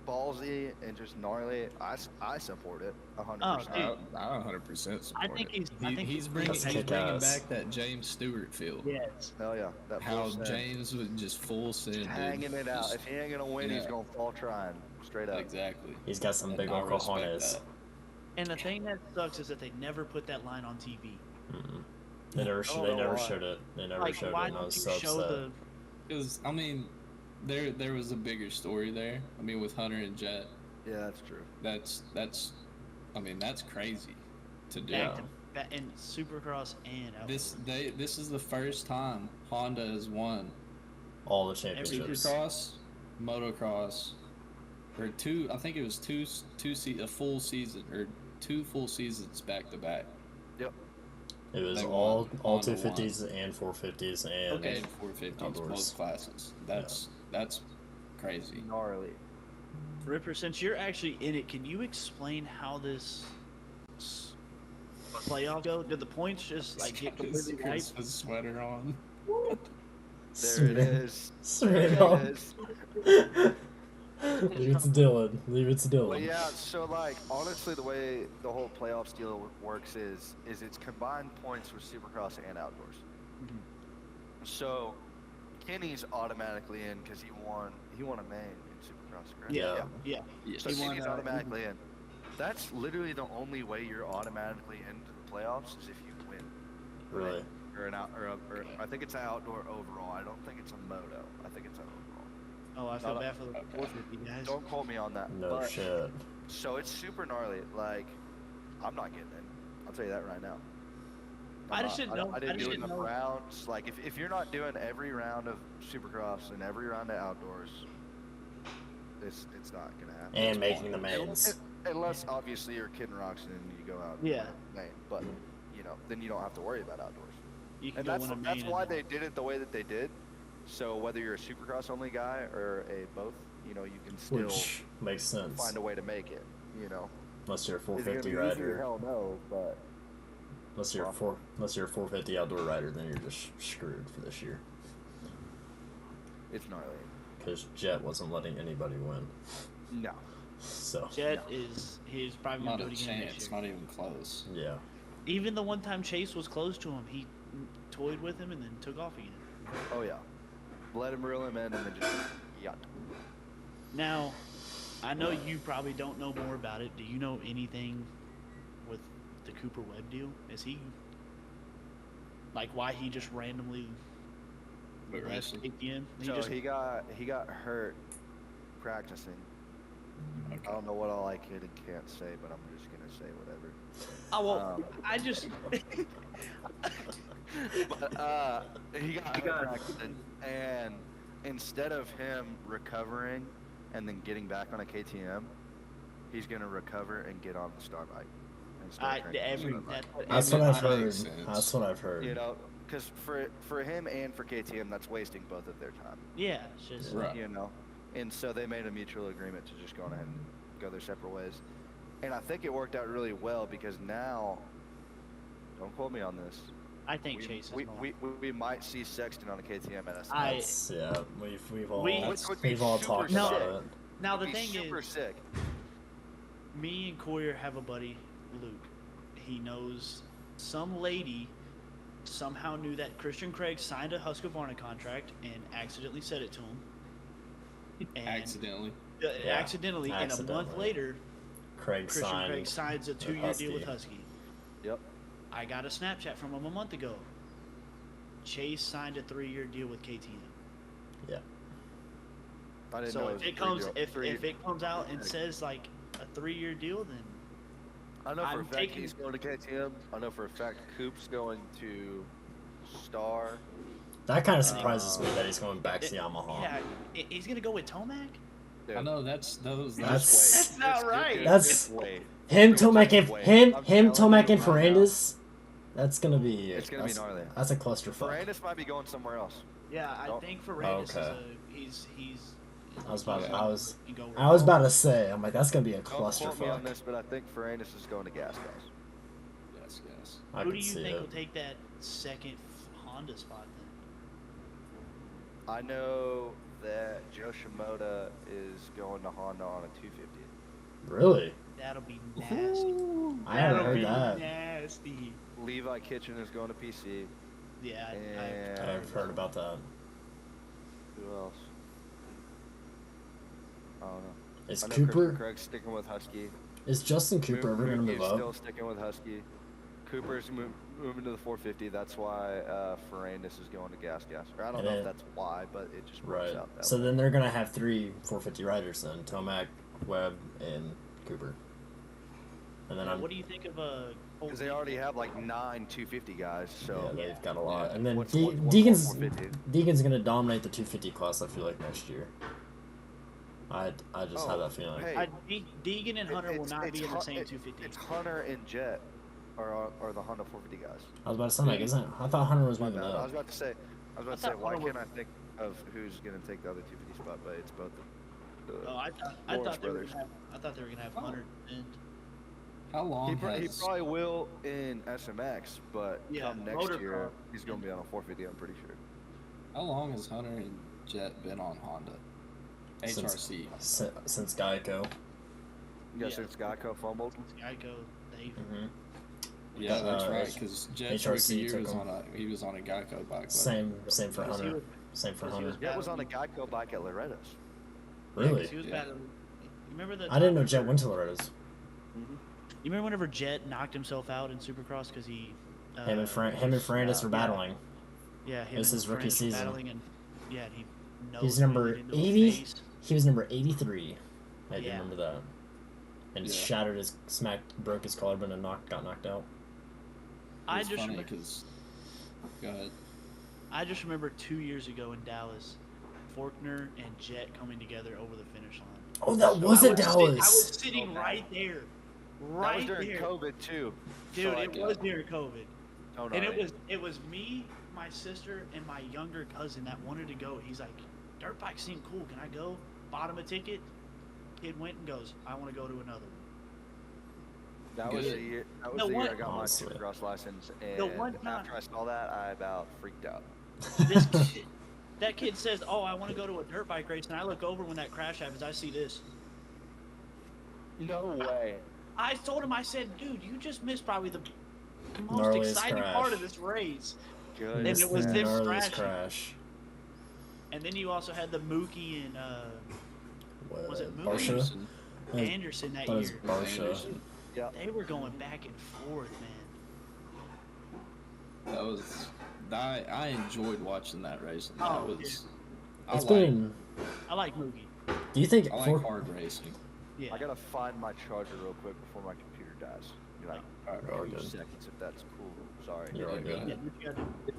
ballsy and just gnarly. I support it 100%. Oh, dude. I 100% support I think it. he's He's bringing That's kick-ass. back that James Stewart feel. Yes. Hell yeah. That How full send. James was just full send, dude. hanging it out. Just- If he ain't gonna win, he's yeah. gonna fall trying. Straight up. Exactly. He's got some And big I old respect cojones. that. And the thing that sucks is that they never put that line on TV. Mm-mm. They never, I don't they know never why. showed it. They never Like, showed why it, and I don't was you so show upset. the? Because I mean, there was a bigger story there. I mean, with Hunter and Jet, Yeah, that's true. that's I mean, that's crazy to do. Yeah. Back in Supercross and This is the first time Honda has won All the championships. Supercross, motocross, or two. I think it was a full season or 2 full seasons back to back. Yep. It was They all won. Honda 250s and 450s and Okay. And 450s, Outdoors. both classes. That's crazy. Gnarly. Ripper, since you're actually in it, can you explain how this playoff go? Did the points just like get His completely wiped? Christmas sweater on. There it is. Straight There up. it is. Leave it to Dylan. Leave it to But Dylan. yeah, so like honestly, the way the whole playoffs deal works is it's combined points for Supercross and outdoors. Mhm. So Kenny's automatically in because he won a main in Supercross, correct? Yeah. Yeah. So He won, Kenny's automatically in. That's literally the only way you're automatically into the playoffs is if you win. Really? Or or I think it's an outdoor overall. I don't think it's a moto. I think it's an overall. Oh, I feel Not a- bad for the 450 guys. Don't quote me on that. No but, shit. So it's super gnarly. Like, I'm not getting in. I'll tell you that right now. I just didn't know. I didn't do it in the know. rounds. Like, if you're not doing every round of Supercross and every round of outdoors, it's not gonna happen. And making the mains. Unless obviously you're Kid Rocks and you go out. Yeah. Main, but then you don't have to worry about outdoors. You can And go that's win a that's main why and they did it the way that they did. So whether you're a Supercross only guy or a both, you can still Which makes sense. find a way to make it. Unless you're a Is it gonna 450 be easier? rider. Hell no, but Unless you're a 450 outdoor rider, then you're just screwed for this year. it's gnarly. Because Jet wasn't letting anybody win. No. So Jet he's probably Not gonna a do it again chance. this year. Not even close. yeah. Even the one time Chase was close to him, he toyed with him and then took off again. Oh yeah. Let him reel him in and then just yacht. Now, I know you probably don't know more about it. Do you know anything with the Cooper Webb deal? Is he like why he just randomly Quit left racing. ATM? So he got hurt practicing. Okay. I don't know what all I can and can't say, but I'm just gonna say whatever. Oh well, I just But he got hurt practicing, and instead of him recovering and then getting back on a KTM, he's gonna recover and get on the Star Bike. And start training on the Star Bike. That's what I've That heard. makes sense. That's what I've heard. Because for him and for KTM, that's wasting both of their time. yeah, it's just Right. And so they made a mutual agreement to just go on ahead and go their separate ways. And I think it worked out really well because now, don't quote me on this. I think Chase is more. We might see Sexton on a KTM at I- That's, yeah, we've all Which would be we've all super talked sick. about it. Now the It'd be thing super is, sick. me and Coyer have a buddy, Luke. He knows some lady somehow knew that Christian Craig signed a Husqvarna contract and accidentally said it to him. And Accidentally. accidentally, and a month accidentally. later, Craig Christian signed. Craig signs a 2-year deal with Husky. Yep. I got a Snapchat from him a month ago. Chase signed a 3-year deal with KTM. Yeah. I didn't So know if was it a comes, three-year- if it comes out and says like a 3-year deal, then I know for a I'm fact taking- he's going to KTM. I know for a fact Coop's going to Star. That kind of surprises me that he's going back to Yamaha. yeah, he's gonna go with Tomac. Dude, I know that's those. That's- That's not right. That's- Just wait. Him, Just Tomac, and wait. him, I'm him, telling Tomac, you and right now. Ferrandis. That's gonna be. It's gonna be that's- gnarly. That's a clusterfuck. Ferrandis might be going somewhere else. Yeah, I Don't- think Ferrandis Okay. is he's. I was about. Yeah. I was. he go I was about to say. I'm like, that's gonna be a Don't quote me on clusterfuck. this, but I think Ferrandis is going to Gas Guys. Yes, yes. I Who can do you see think it. will take that second Honda spot then? I know that Joe Shimoda is going to Honda on a 250. Really? That'll be nasty. I haven't That'll heard be that. nasty. Levi Kitchen is going to PC. Yeah, And I've heard about that. who else? I don't know. Is I know Christian Cooper? Craig's sticking with Husky. Is Justin Cooper ever gonna move Mookie's up? still sticking with Husky. Cooper's moving to the 450. That's why Ferrandis is going to Gas Gas. Or I don't And know then- if that's why, but it just works Right. out that So way. then they're gonna have 3 450 riders then: Tomac, Webb, and Cooper. And then I'm. what do you think of Because they already have like 9 250 guys, so Yeah, they've got a lot. Yeah. And then What's Deegan's 450? Deegan's gonna dominate the 250 class. I feel like next year. I just have Oh, that feeling. hey. Deegan and Hunter will It's- not it's be in the Hun- same it- 250. It's Hunter and Jet are the Honda 450 guys. I was about to say, like, isn't I thought Hunter was My moving bad. I up. was about to say, I why thought can't I think of who's gonna take the other 250 spot? But it's both. Oh, I Lawrence thought they were brothers. gonna have. I thought they were gonna have Hunter and How long He has probably will in SMX, but Yeah, come next motocross. year he's gonna be on a 450. I'm pretty sure. how long has Hunter and Jet been on Honda? HRC. since Geico. Yeah, since Geico fumbled. Geico, they Yeah, that's Uh, right. Because Jet's HRC rookie year took was him. on a Geico bike. Same for because he Hunter. was- Same for because he Hunter. Jet was on a Geico bike at Loretta's. Really? He was Yeah. battling. You remember the? I didn't time know Jet whenever- went to Loretta's. You remember whenever Jet knocked himself out in Supercross because he? Him and Ferrandis were battling. Yeah, him It was and his rookie Ferrandis were season. battling and, yeah, and he. He's nosebleeded number into his 80. face. He was number 83. I do Yeah. remember that. And Yeah. shattered his broke his collarbone and got knocked out. I It's just funny remember, because. Go ahead. I just remember 2 years ago in Dallas, Faulkner and Jet coming together over the finish line. Oh, that was I at Dallas. I was sitting Okay. right there, That right was during there, COVID too. dude. So It was during COVID, Oh, no, and it was me, my sister, and my younger cousin that wanted to go. He's like, "Dirt bikes seem cool. Can I go?" Bought him a ticket. Kid went and goes, "I want to go to another one." That was Good. the year. That was The the year one- I got my Honestly. Supercross license, and The one time- after I saw that, I about freaked out. This kid, that kid says, "Oh, I want to go to a dirt bike race," and I look over when that crash happens. I see this. No way. I told him, I said, "Dude, you just missed probably the most Gnarliest exciting crash. part of this race." Good. And it was The them gnarliest crashing. crash. And then you also had the Mookie and Was it Moody? Barsha? Anderson. Anderson that That was year. Barsha. Anderson. Yeah. They were going back and forth, man. That was. I enjoyed watching that race. And that Oh, was. It's I like, been. I like Mookie. Do you think I like Fork- hard racing. Yeah. I gotta find my charger real quick before my computer dies. Be like, Oh, 2 good. seconds if that's cool. Sorry. You're all Yeah, good. go ahead. Yeah, what you gotta do.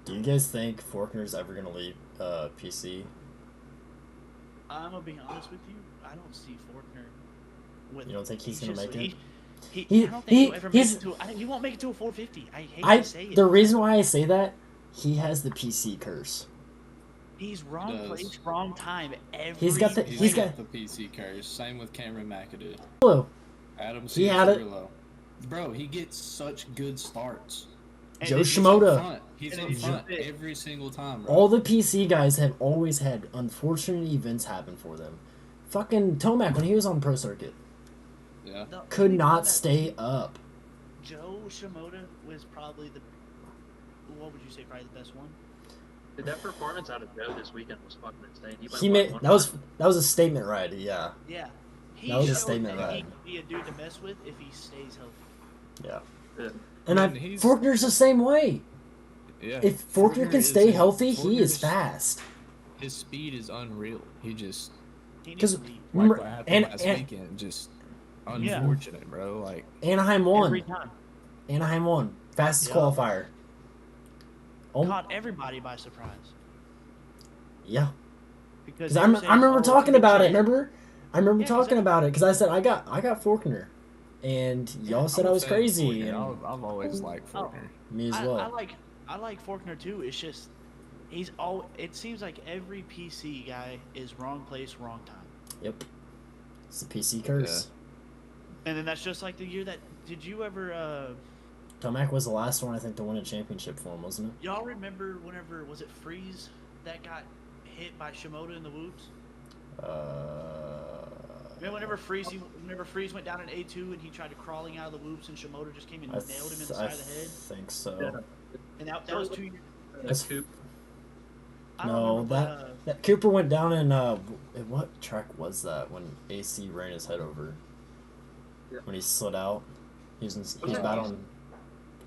Do you guys think Faulkner's ever gonna leave PC? I'm gonna be honest with you. I don't see Faulkner with. You don't think he's gonna just- make it? I don't think he'll ever make he's- it to. He won't make it to a 450. I hate I to say it. the reason why I say that, he has the PC curse. He's wrong Does. place, wrong time. Every He's got the- He's got- got the PC curse. Same with Cameron McAdoo. Hello. Adam He had it. Cianciarulo. Bro, he gets such good starts. And Joe then- He's up Shimoda. front. He's And up he's front fit. every single time, bro. All the PC guys have always had unfortunate events happen for them. Fucking Tomac when he was on pro circuit Yeah. the could only one not that- stay up. Joe Shimoda was probably the. What would you say? Probably the best one. Dude, that performance out of Joe this weekend was fucking insane. Went He what, made one that was lap? a statement ride. Yeah, Yeah. He That was a showed statement, that right? he could be a dude to mess with if he stays healthy. yeah. Yeah. And Man, he's- Faulkner's the same way. Yeah. If Faulkner can is stay a- healthy, he is Faulkner's- fast. His speed is unreal. He just He needs 'Cause- to be like Remember- what happened and- last and- weekend. Just unfortunate, bro. Like Anaheim won. every time. Anaheim won. Fastest Yeah. qualifier. Oh, Caught everybody by surprise. yeah. Because 'Cause they I were saying, remember "Oh, talking it's about it. Jet." Remember? I remember Yeah, talking exactly. about it because I said I got Faulkner, and y'all said I'm I a was fan of crazy. Faulkner. And I've always liked Faulkner. me as I well. like Faulkner too. It's just he's all. It seems like every PC guy is wrong place, wrong time. Yep. It's the PC curse. And then that's just like the year that. Did you ever? Tomac was the last one I think to win a championship for him, wasn't it? Y'all remember whenever was it Freeze that got hit by Shimoda in the whoops? Remember whenever Freeze went down in A2 and he tried to crawling out of the whoops and Shimoda just came and I nailed him in the I side of the head? think so. Yeah. And that was 2 years. That's- Coop. I don't No, remember, that Cooper went down in what track was that when AC ran his head over? Yeah. When he slid out, he was Yeah. battling.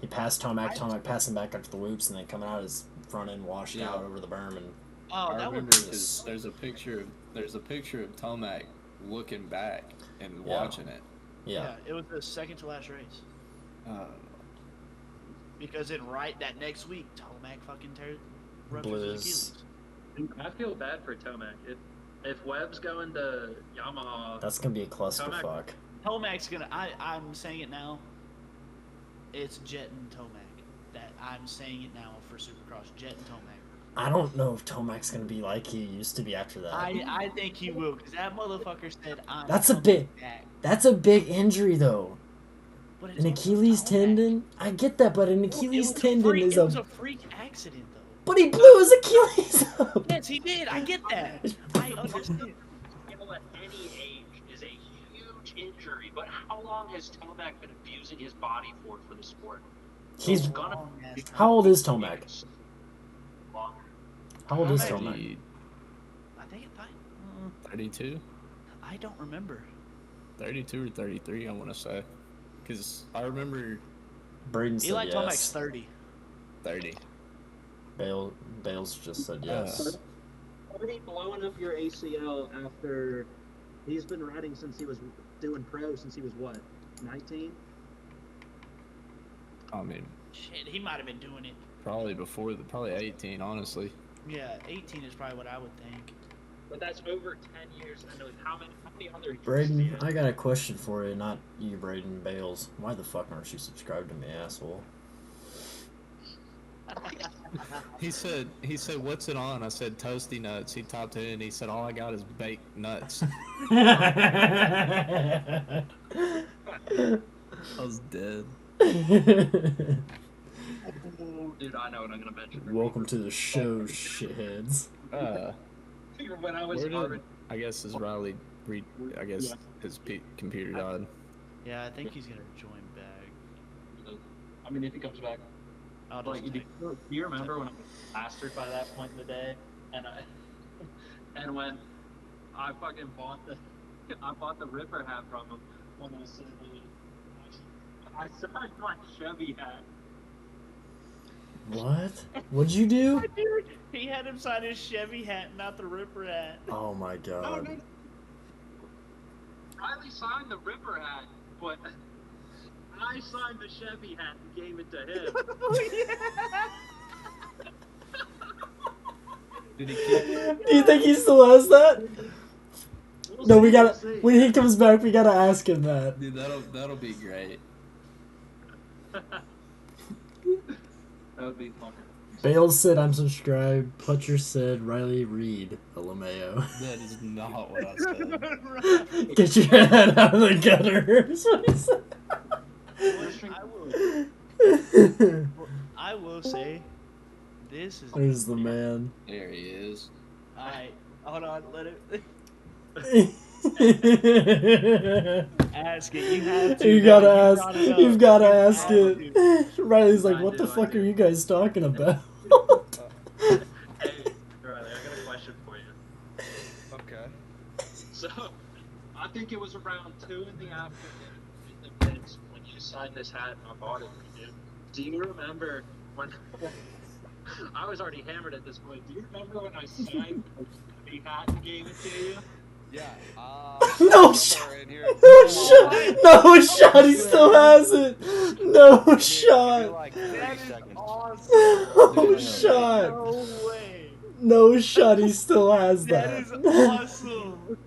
He passed Tomac. Tomac passed him back after the whoops, and then coming out his front end washed Yeah. out over the berm, and oh, I that remember was because there's a picture of Tomac looking back and Yeah. watching it. yeah. it was the second to last race. Uh, Because then that next week, Tomac fucking ruptured Blew his his- Achilles. Dude, I feel bad for Tomac. If Webb's going to Yamaha, That's gonna be a clusterfuck. Tomac's gonna. I'm saying it now. It's Jet and Tomac. That I'm saying it now for Supercross. Jet and Tomac. I don't know if Tomac's gonna be like he used to be after that. I think he will because that motherfucker said I'm. That's a coming bit- back. That's a big injury though. But it's An also Achilles Tomac. tendon. I get that, but an It Achilles was a tendon freak- is It was a freak accident though. But he blew his Achilles up. Yes, he did. I get that. I understand. Skill at any age is a huge injury, but how long has Tomac been abusing his body for the sport? He's gonna. how old is Tomac? Longer. How old is Tomac? Tomac? I think it's 32? I don't remember. 32 or 33, I want to say. Because I remember Braden said Eli yes. Tomac's 30. 30. Bales just said yes. Already blowing up your ACL after he's been riding since he was doing pro since he was what, 19? I mean, Shit, he might have been doing it. probably probably 18, honestly. Yeah, 18 is probably what I would think. But that's over 10 years. And I know how many other Braden, I got a question for you, not you, Braden Bales. Why the fuck aren't you subscribed to me, asshole? He said, what's it on? I said, toasty nuts. He typed it in. He said, all I got is baked nuts. I was dead. Dude, I know what I'm gonna mention. Welcome to the show, shitheads. When I was I guess his Riley, his computer died. Yeah, I think he's gonna join back. I mean, if he comes back. I'll Like, just do you remember when I was plastered by that point in the day, and when I fucking bought the Ripper hat from him when I was sitting there, I signed my Chevy hat. What? What'd you do? Dude, he had him sign his Chevy hat, not the Ripper hat. Oh my god. No. Riley signed the Ripper hat, but I signed the Chevy hat and gave it to him. Did he keep it? Do you think he still has that? We'll No, see, we gotta. we'll see. When he comes back, we gotta ask him that. Dude, that'll be great. That would be fun. Bales said I'm subscribed. Putcher said Riley Reed, LMAO. That is not what I said. Get your head out of the gutter. That's what he said. I will say, this is. There's the man. There he is. Alright, hold on, let it. Ask it. You have to. You gotta man. ask. know. You've gotta You ask have it. to. Riley's like, I what the do, I fuck do. are you guys talking about? Hey, Riley, I got a question for you. Okay. So, I think it was around 2 in the afternoon in the pits when you signed this hat and I bought it for you. Do you remember when I was already hammered at this point? Do you remember when I signed the hat and gave it to you? Yeah. No somewhere in here. No shot! No shot! He still has it! No Give me shot! like 30 That is seconds. awesome. No shot! No way. No shot! He still has That that. is awesome.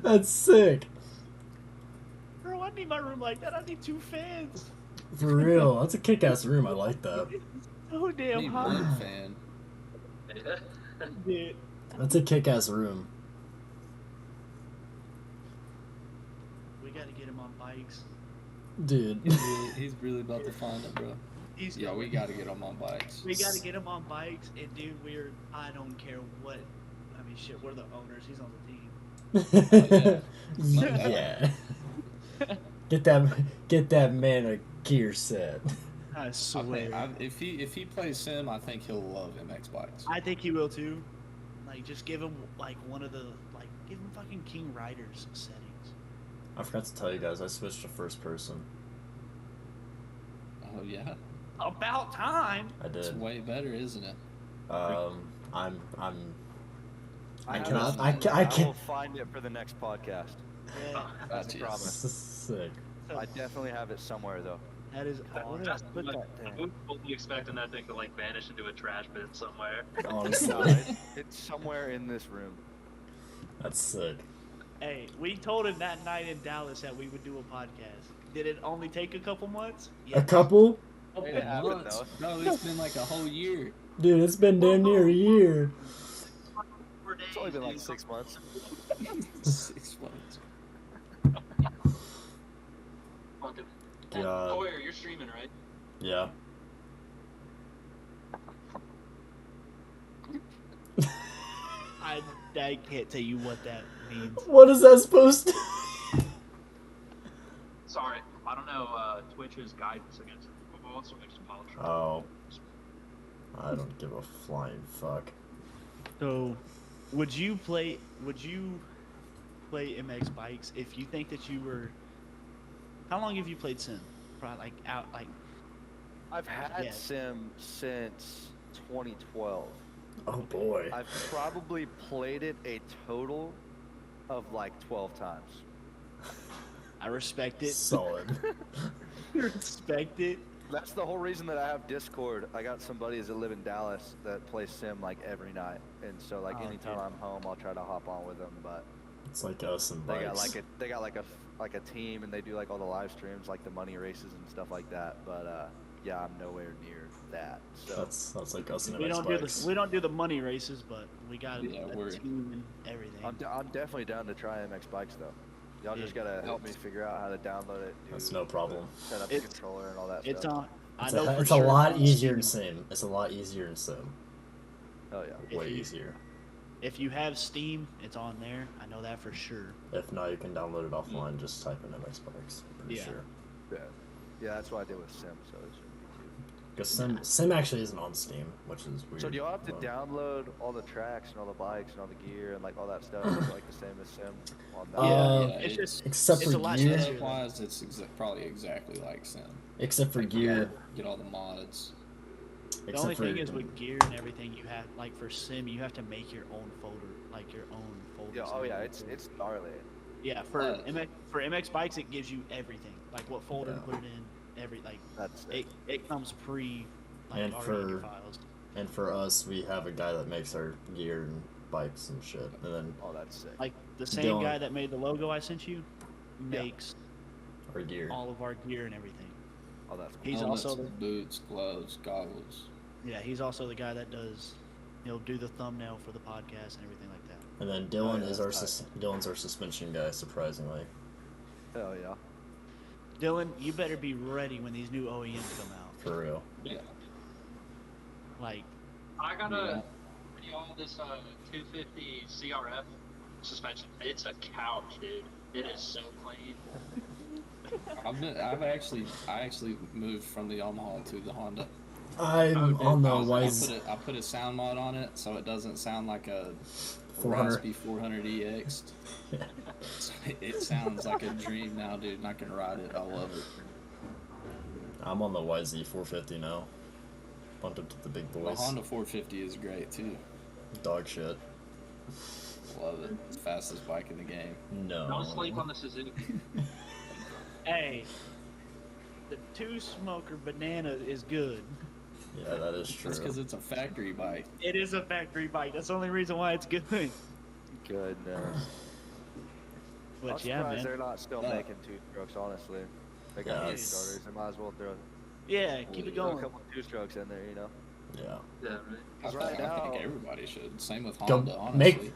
That's sick. Bro, I need my room like that. I need 2 fans. For real. That's a kick-ass room. I like that. So I damn need hot. one fan. Dude. That's a kick-ass room. We gotta get him on bikes. Dude. He's really about to find it, bro. Yeah, we gotta get him on bikes. We gotta get him on bikes, and dude, I don't care what. I mean, shit, we're the owners. He's on the team. Yeah. Get that man a gear set. I I swear. think, if he plays Sim, I think he'll love MX bikes. I think he will too. Like, just give him like one of the give him fucking King Riders settings. I forgot to tell you guys, I switched to first person. Oh yeah, About time. I it's did. way better, isn't it? I have cannot. it. I I can. will find it for the next podcast. Yeah, Gotcha. promise. Sick. I definitely have it somewhere though. that is awesome. That's Put like, that I there. was totally expecting that thing to like vanish into a trash bin somewhere. No, Honestly, it's somewhere in this room. that's sick. Hey, we told him that night in Dallas that we would do a podcast. Did it only take a couple months? A couple? It happened Months. though. No, it's been like a whole year. Dude, it's been damn near a year. 4 days. It's only been like dude. 6 months. 6 months. Fucking. God. Hoyer, you're streaming, right? Yeah. I can't tell you what that means. What is that supposed to? Sorry, I don't know Twitch's guidance against football, so I just apologize. Oh. I don't give a flying fuck. So, would you play MX bikes if you think that you were? How long have you played Sim? Probably I've had Yes. Sim since 2012. Oh boy. I've probably played it a total of like 12 times. I respect it. Solid. Respect it. That's the whole reason that I have Discord. I got some buddies that live in Dallas that play Sim like every night, and so like Oh, anytime dude. I'm home, I'll try to hop on with them. But It's like us and they bikes. got like a team, and they do like all the live streams, like the money races and stuff like that. But yeah, I'm nowhere near that. So That's like us and We MX don't do bikes. the the money races, but we got Yeah, a we're- team and everything. I'm definitely down to try MX bikes though. Y'all just Yeah. gotta help me figure out how to download it. That's no problem. Set up the It's- controller and all that It's stuff. on. I It's, know a, for it's a sure lot on easier in Steam. Sim. It's a lot easier in Sim. Oh yeah. Way you- easier. If you have Steam, it's on there. I know that for sure. If not, you can download it offline. Just type in MX bikes. I'm pretty Yeah. sure. Yeah, that's what I did with Sim, so it shouldn't be too. Because Sim actually isn't on Steam, which is weird. So do y'all have to Well, download all the tracks and all the bikes and all the gear and like all that stuff like the same as Sim on that? Yeah, yeah, it's just except it's for a lot gear. easier. Wise, it's probably exactly like Sim. Except for Like, gear. Get all the mods. The Except only for thing is with gear and everything, you have like for Sim, you have to make your own folder, like your own folder. Yeah, oh yeah, it's gnarly. Yeah, for Uh, MX bikes, it gives you everything, like what folder to Yeah. put it in, That's it comes pre, like And already in your for- files. And for us, we have a guy that makes our gear and bikes and shit. And then oh that's sick. Like the same Dylan. guy that made the logo I sent you makes our gear. all of our gear and everything. Oh that's cool. He's Helmets, also the, boots, gloves, goggles. yeah, he's also the guy that does, he'll do the thumbnail for the podcast and everything like that. And then Dylan yeah, is our that's Dylan's our suspension guy, surprisingly. Hell yeah. Dylan, you better be ready when these new OEMs come out. For real. Yeah. Like, I got Yeah. y'all this 250 CRF suspension. It's a couch, dude. It is so clean. I actually moved from the Yamaha to the Honda. I'm Okay. on the I put a sound mod on it so it doesn't sound like a 400. Raspy 400EX. It sounds like a dream now, dude, and I can ride it. I love it. I'm on the YZ 450 now. Bumped up to the big The boys. Honda 450 is great too. Dog shit. Love it. It's the fastest bike in the game. No. Don't sleep on the Suzuki. hey, the two smoker banana is good. Yeah, that is true. That's because it's a factory bike. It is a factory bike. That's the only reason why it's good. Goodness. But I'm yeah, surprised man. they're not still Yeah. making two strokes, honestly. They Yeah, got two it's- starters. They might as well throw Yeah, keep it throw a going. couple two strokes in there, you know. Yeah. Yeah, right. I Right think now- everybody should. Same with Go- Honda, honestly. make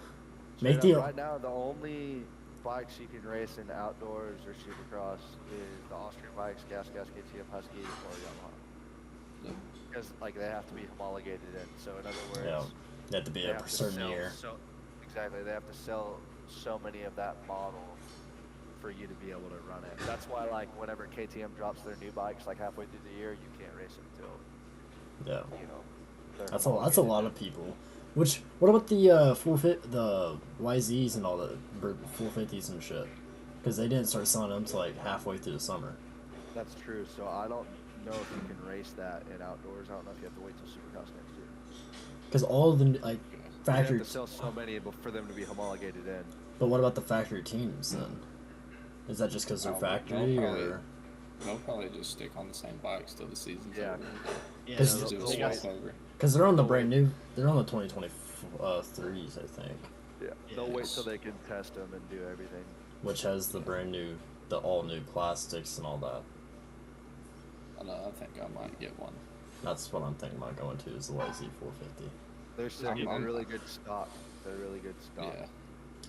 Straight the up, right now, the only bikes you can race in outdoors or supercross is the Austrian bikes, Gas KTM Husky, or Yamaha. Yeah. Because like they have to be homologated in. So in other words, Yeah. You have to be they a have to certain sell year. So, exactly, they have to sell so many of that model for you to be able to run it. That's why like whenever KTM drops their new bikes like halfway through the year, you can't race them until Yeah. you know. they're That's a homologated. lot of people. Which what about the 450 the YZs and all the 450s and shit? Because they didn't start selling them till like halfway through the summer. That's true. So I don't know if you can race that in outdoors. I don't know if you have to wait till Supercross next year. Because all of the like They have factory. to sell so many for them to be homologated in. But what about the factory teams then? Is that just because they're Oh, factory no, probably. or? They'll probably just stick on the same bikes till the season's Yeah. over. Yeah, Because Just do a they got- swap over. Because they're on the brand new. They're on the 2023s, I think, Yeah. They'll wait Yes. till they can test them and do everything. which has the brand new, the all new plastics and all that. I know, I think I might get one. That's what I'm thinking about going to is the YZ 450. They're sick. I'm- They're really good stock. They're really good stock. Yeah.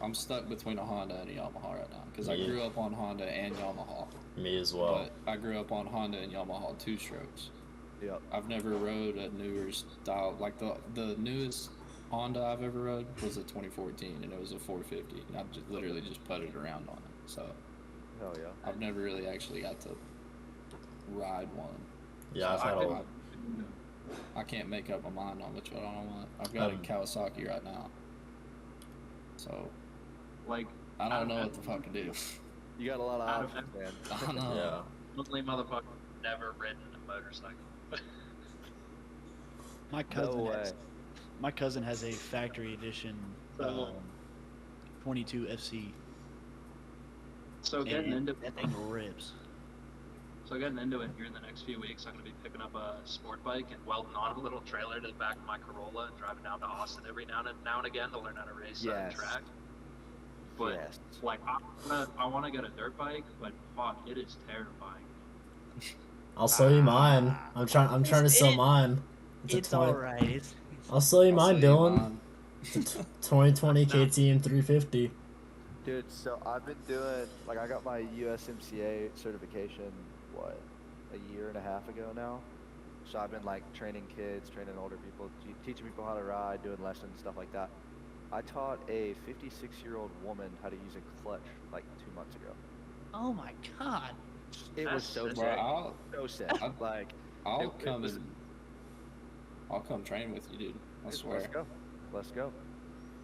I'm stuck between a Honda and a Yamaha right now because I Yeah. grew up on Honda and Yamaha. Me as well. But I grew up on Honda and Yamaha two strokes. Yep. I've never rode a newer style like the newest Honda I've ever rode was a 2014, and it was a 450. And I've just literally just putted around on it. So Hell yeah. I've never really actually got to ride one. Yeah, I've So had a. I can't make up my mind on which one I want. I've got a Kawasaki right now. So Like, I don't know what the fuck to do. You got a lot of Out of options, man. I don't know. Yeah. only motherfucker never ridden a motorcycle. My cousin No has, way. my cousin has a factory edition So- 22 FC. So getting and into that thing rips. So getting into it here in the next few weeks, I'm going to be picking up a sport bike and welding on a little trailer to the back of my Corolla and driving down to Austin every now and again to learn how to race on Yes. track. But Yes. like, I want to get a dirt bike, but fuck, it is terrifying. I'll sell you mine. I'm trying to sell mine. It's a 20 alright. I'll sell you mine, Dylan. Mine. It's a 2020 KTM 350. Dude, so I've been doing, like, I got my USMCA certification, what, a year and a half ago now? So I've been, like, training kids, training older people, teaching people how to ride, doing lessons, stuff like that. I taught a 56-year-old woman how to use a clutch, like, 2 months ago. Oh my god. It was That's so sick. Bro, sick. So sick. Like, I'll it come was- and I'll come train with you, dude. I let's swear. go. Let's go.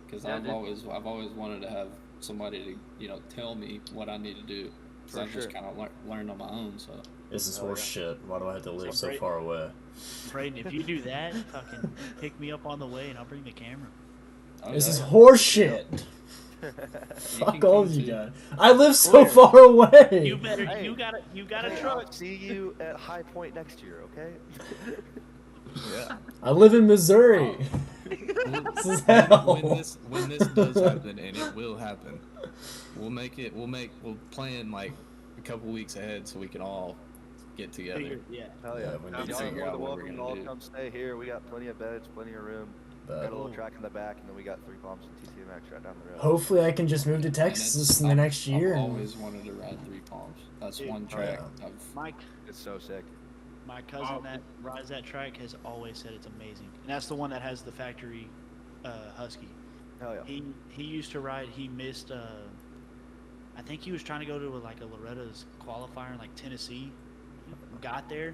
Because Yeah, I've dude. always wanted to have somebody to tell me what I need to do. Because For I've just sure. kind of learned on my own. So This is Oh, horse yeah. shit. Why do I have to live so great. far away? Braden, if you do that, fucking pick me up on the way and I'll bring the camera. This is yeah. horse shit. You Fuck can all come of you too. guys. I live so Where? far away. You better Hey. you got a Hey, truck. I'll see you at High Point next year, okay? Yeah. I live in Missouri. Well, This is hell. when this does happen, and it will happen, we'll plan like a couple weeks ahead so we can all get together. Yeah. Hell Yeah, yeah. we Y'all need to are figure more out than what we're welcome to gonna all do. come stay here. We got plenty of beds, plenty of room. But Got a little track in the back, and then we got 3 Palms and TTMX right down the road. hopefully I can just move to And Texas in the next year. I've and- always wanted to ride 3 Palms. That's Dude, one oh, track yeah. Mike, It's so sick. my cousin Oh. that rides that track has always said it's amazing. And that's the one that has the factory Husky. Hell yeah. He used to ride. He missed. I think he was trying to go to like a Loretta's qualifier in like Tennessee. Got there,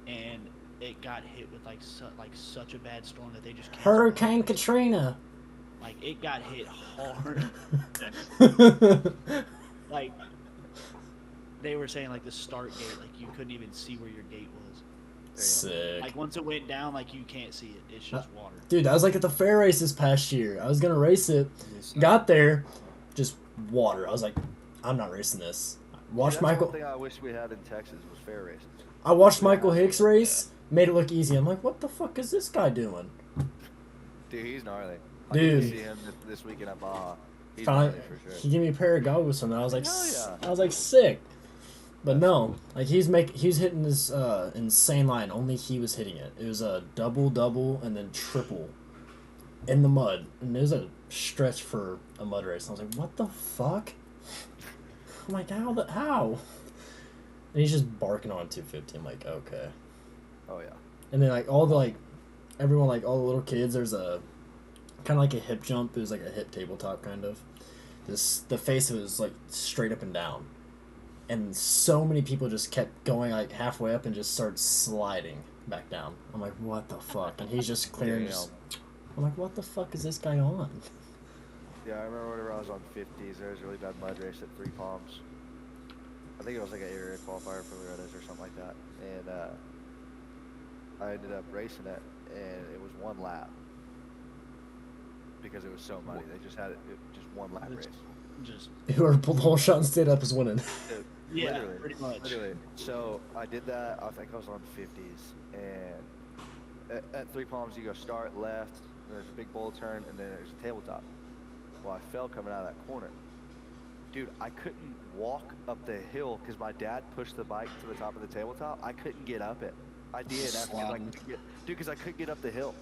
and it got hit with like such a bad storm that they just canceled the Hurricane race. Katrina. Like it got hit hard. Like they were saying like the start gate, like you couldn't even see where your gate was. Sick. Like once it went down, like you can't see it. It's just water. Dude, I was like at the fair race this past year. I was gonna race it. Got there, just water. I was like, I'm not racing this. Watched That's Michael. one thing I wish we had in Texas was fair races. I watched Michael Hicks race. Made it look easy. I'm like, what the fuck is this guy doing? Dude, he's gnarly. I Dude. get to see him this weekend at Baja. He's Finally, gnarly for sure. he gave me a pair of goggles from that. I was like, Hell yeah. I was like, sick. But no, like he's hitting this insane line. Only he was hitting it. It was a double, and then triple in the mud. And it was a stretch for a mud race. And I was like, what the fuck? I'm like, how? And he's just barking on 250. I'm like, okay. Oh yeah. And then like all the everyone, like all the little kids, there's a kind of like a hip jump. It was like a hip tabletop kind of. The face was like straight up and down. And so many people just kept going like halfway up and just started sliding back down. I'm like, what the fuck? And he's just clearing. Damn. I'm like, what the fuck is this guy on? Yeah, I remember whenever I was on 50s, there was a really bad mud race at 3 Palms. I think it was like an area qualifier for Loretta's or something like that. And I ended up racing it, and it was 1 lap. Because it was so muddy. They just had it just 1 lap race. Just Whoever pulled the whole shot and stayed up is winning. Dude, yeah, literally, pretty much. literally. So I did that, I think I was on 50s. And at 3 Palms, you go start left, there's a big bowl turn, and then there's a tabletop. Well, I fell coming out of that corner. Dude, I couldn't walk up the hill because my dad pushed the bike to the top of the tabletop. I couldn't get up it. I did after I Sliding. couldn't get, dude, because I couldn't get up the hill.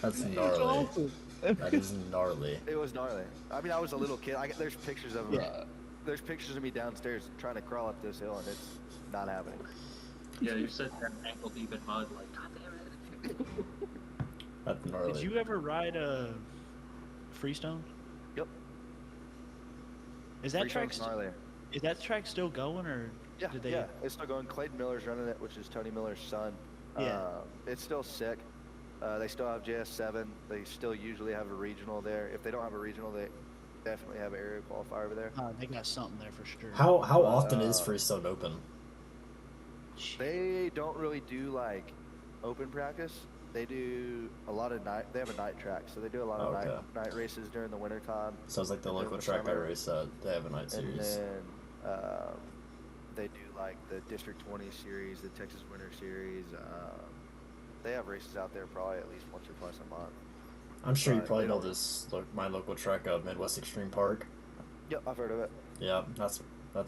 That's gnarly. That is gnarly. It was gnarly. I mean, I was a little kid. There's pictures of me. Bruh. There's pictures of me downstairs trying to crawl up this hill, and it's not happening. Yeah, you're sitting there ankle deep in mud, like, God damn it. That's gnarly. Did you ever ride a Freestone? Yep. Is that Freestone's track gnarly. is that track still going, or Yeah, did they? yeah. It's still going. Clayton Miller's running it, which is Tony Miller's son. Yeah. It's still sick. They still have JS7. They still usually have a regional there. If they don't have a regional, they definitely have an area qualifier over there. They got something there for sure. How But, often is Freestone open? They don't really do like open practice. They do a lot of night. They have a night track, so they do a lot of Okay. night races during the winter time. Sounds like the And local the track I summer. race at. They have a night And series. then they do like the District 20 series, the Texas Winter Series. They have races out there probably at least once or twice a month. I'm sure you but probably they know don't- this. My local track, Midwest Extreme Park. Yep, I've heard of it. Yeah, that's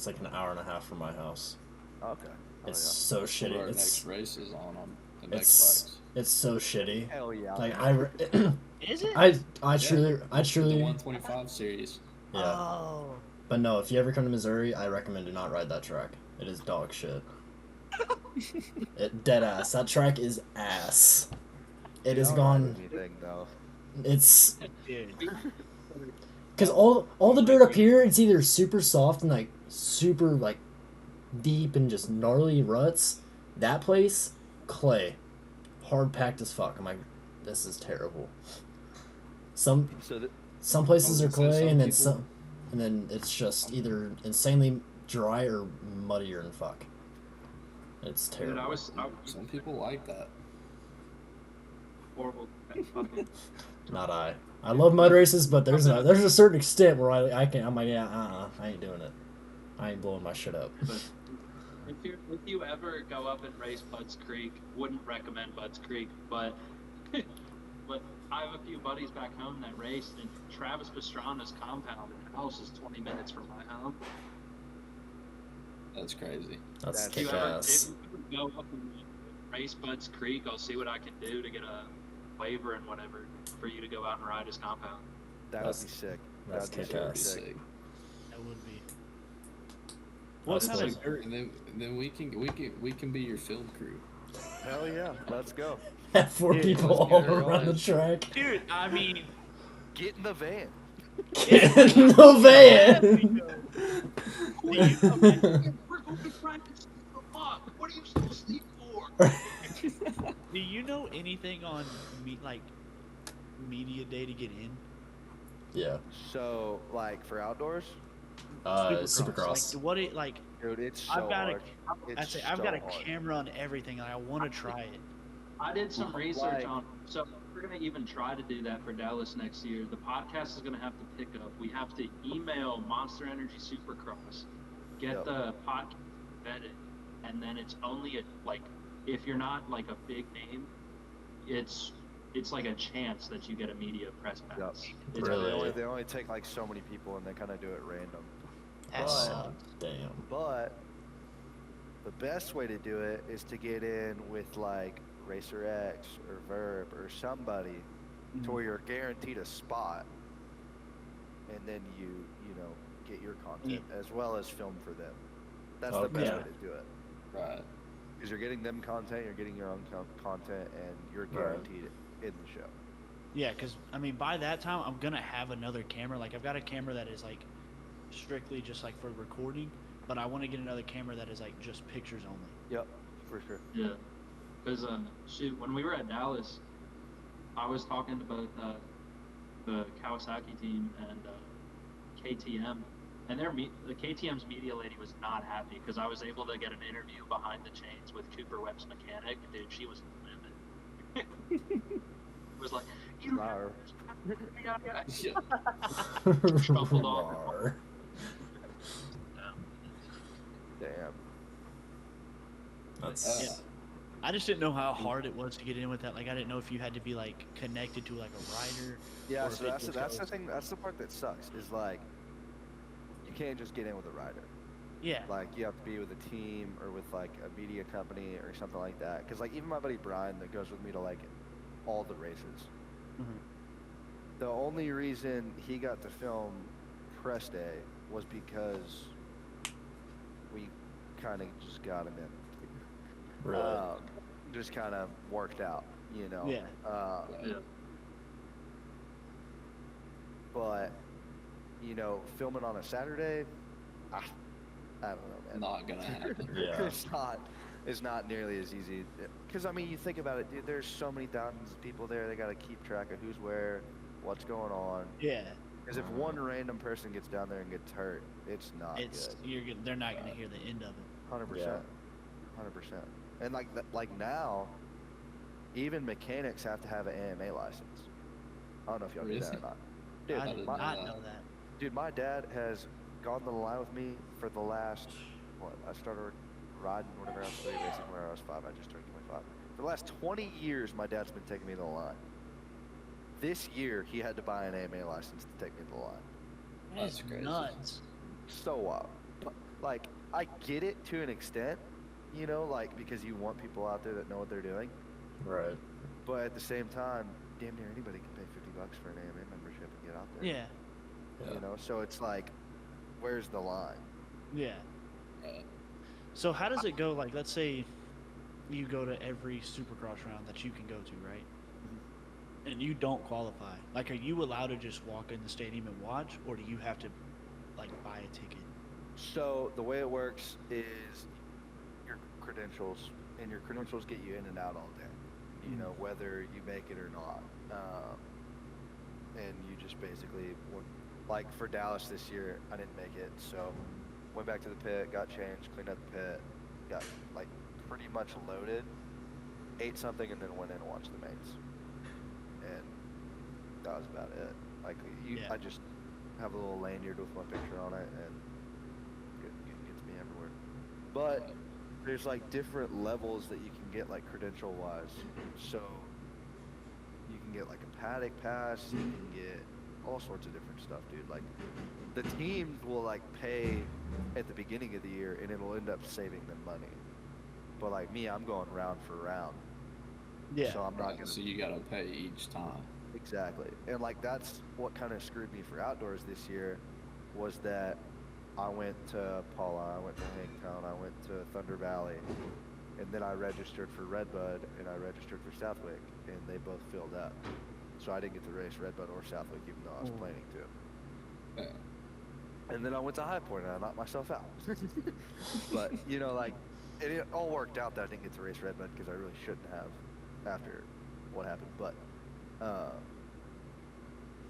like an hour and a half from my house. Okay. Oh, It's so Our shitty. next It's race is on them. The it's next it's so shitty. yeah. Hell yeah. Like Is it? I truly bikes. The 125 series. yeah. Oh. But no, if you ever come to Missouri, I recommend do not ride that track. It is dog shit. Dead ass. That track is ass. It has Don't ride gone. anything though. It's Dude. because all the dirt up here, it's either super soft and like super like deep and just gnarly ruts. That place, clay, hard packed as fuck. I'm like, this is terrible. Some So places are I was gonna say, clay, some and then people- some, and then it's just either insanely dry or muddier than fuck. It's Dude, terrible. I was Some people like that. horrible. That fucking- Not I. I love mud races, but there's a certain extent where I'm like, yeah, I ain't doing it. I ain't blowing my shit up. But if you ever go up and race Bud's Creek, wouldn't recommend Bud's Creek, but but I have a few buddies back home that raced, and Travis Pastrana's compound and house is 20 minutes from my home. That's crazy. That's If If you kick ever ass. go up and race Bud's Creek, I'll see what I can do to get a waiver and whatever for you to go out and ride his compound. that would That's- be sick. that's That'd be kick super ass. sick. That would be. What What kind kind of of So, and then we can be your field crew. Hell yeah, let's go. Have 4 Dude, people let's all get her around the on. track. Dude, I mean, Get in the van. No van. We're going to practice. Fuck, what are you still asleep for? do you know anything on media day to get in? Yeah. So like for outdoors, Supercross. Like, what it like? dude, it's so I've got hard. It's I've got a so hard. camera on everything, and I want to try it. I did some research Like- on. So if we're gonna even try to do that for Dallas next year. The podcast is gonna have to pick up. We have to email Monster Energy Supercross, get Yep. the podcast vetted, and then it's only if you're not like a big name, it's like a chance that you get a media press pass. Yep. It's Really? They only take like so many people and they kind of do it random. That But- sucks. Damn. But the best way to do it is to get in with like Racer X or Verb or somebody to where you're guaranteed a spot, and then you get your content as well as film for them. That's the best Okay. way to do it. Right. Because you're getting them content, you're getting your own content, and you're Right. guaranteed in the show. Yeah, because I mean, by that time, I'm gonna have another camera. Like, I've got a camera that is like strictly just like for recording, but I want to get another camera that is like just pictures only. Yep, for sure. Yeah, because shoot, when we were at Dallas, I was talking to both the Kawasaki team and KTM, and the KTM's media lady was not happy because I was able to get an interview behind the chains with Cooper Webb's mechanic. Dude, she was livid. It was like, you don't have Rawr. yeah. Shuffled off. Rawr. Damn. That's Yeah. I just didn't know how hard it was to get in with that. Like, I didn't know if you had to be like connected to like a rider. Yeah, Or so if it that's just the goes- thing. That's the part that sucks. Is like you can't just get in with a rider. Yeah. Like you have to be with a team or with like a media company or something like that. Because like even my buddy Brian that goes with me to like all the races. Mhm. The only reason he got to film press day was because we kind of just got him in. really. Just kind of worked out. you know. Yeah. Yeah. But you know, filming on a Saturday, I don't know, man. Not gonna happen. Yeah. It's not nearly as easy. Because I mean, you think about it, dude. There's so many thousands of people there. They got to keep track of who's where, what's going on. Yeah. Because if one random person gets down there and gets hurt, it's not It's good. they're not gonna hear the end of it. 100%. Yeah. 100%. And like now, even mechanics have to have an AMA license. I don't know if y'all knew that or Really? not. Dude, I did did not not know know that. dude, my dad has gone to the line with me for the last, I started riding whenever I was 3, racing when I was 5. I just turned 25. For the last 20 years, my dad's been taking me to the line. This year, he had to buy an AMA license to take me to the line. That's That's crazy. nuts. So wild. But, like, I get it to an extent, you know, like, because you want people out there that know what they're doing. Right. But at the same time, damn near anybody can pay $50 for an AMA membership and get out there. Yeah. Yeah. You know, so it's like, where's the line? Yeah. Yeah. So how does it go? Like, let's say you go to every Supercross round that you can go to, right? And you don't qualify. Like, are you allowed to just walk in the stadium and watch, or do you have to, like, buy a ticket? So the way it works is your credentials, and your credentials get you in and out all day. You know, whether you make it or not. And you just basically, like for Dallas this year, I didn't make it, so went back to the pit, got changed, cleaned up the pit, got like pretty much loaded, ate something, and then went in and watched the mains. And that was about it. Like Yeah. I just have a little lanyard with my picture on it, and it gets me everywhere. But there's like different levels that you can get, like credential wise. So you can get like a paddock pass, you can get all sorts of different stuff, dude. Like the teams will like pay at the beginning of the year, and it'll end up saving them money. But like me, I'm going round for round. Yeah. So I'm not Right, gonna. so you gotta pay each time. Exactly. And like that's what kind of screwed me for outdoors this year, was that I went to Paula, I went to Hangtown, I went to Thunder Valley, and then I registered for Redbud and I registered for Southwick, and they both filled up. So I didn't get to race Redbud or Southwick, even though I was planning to. Yeah. And then I went to High Point and I knocked myself out. But you know, like it all worked out that I didn't get to race Redbud because I really shouldn't have after what happened. But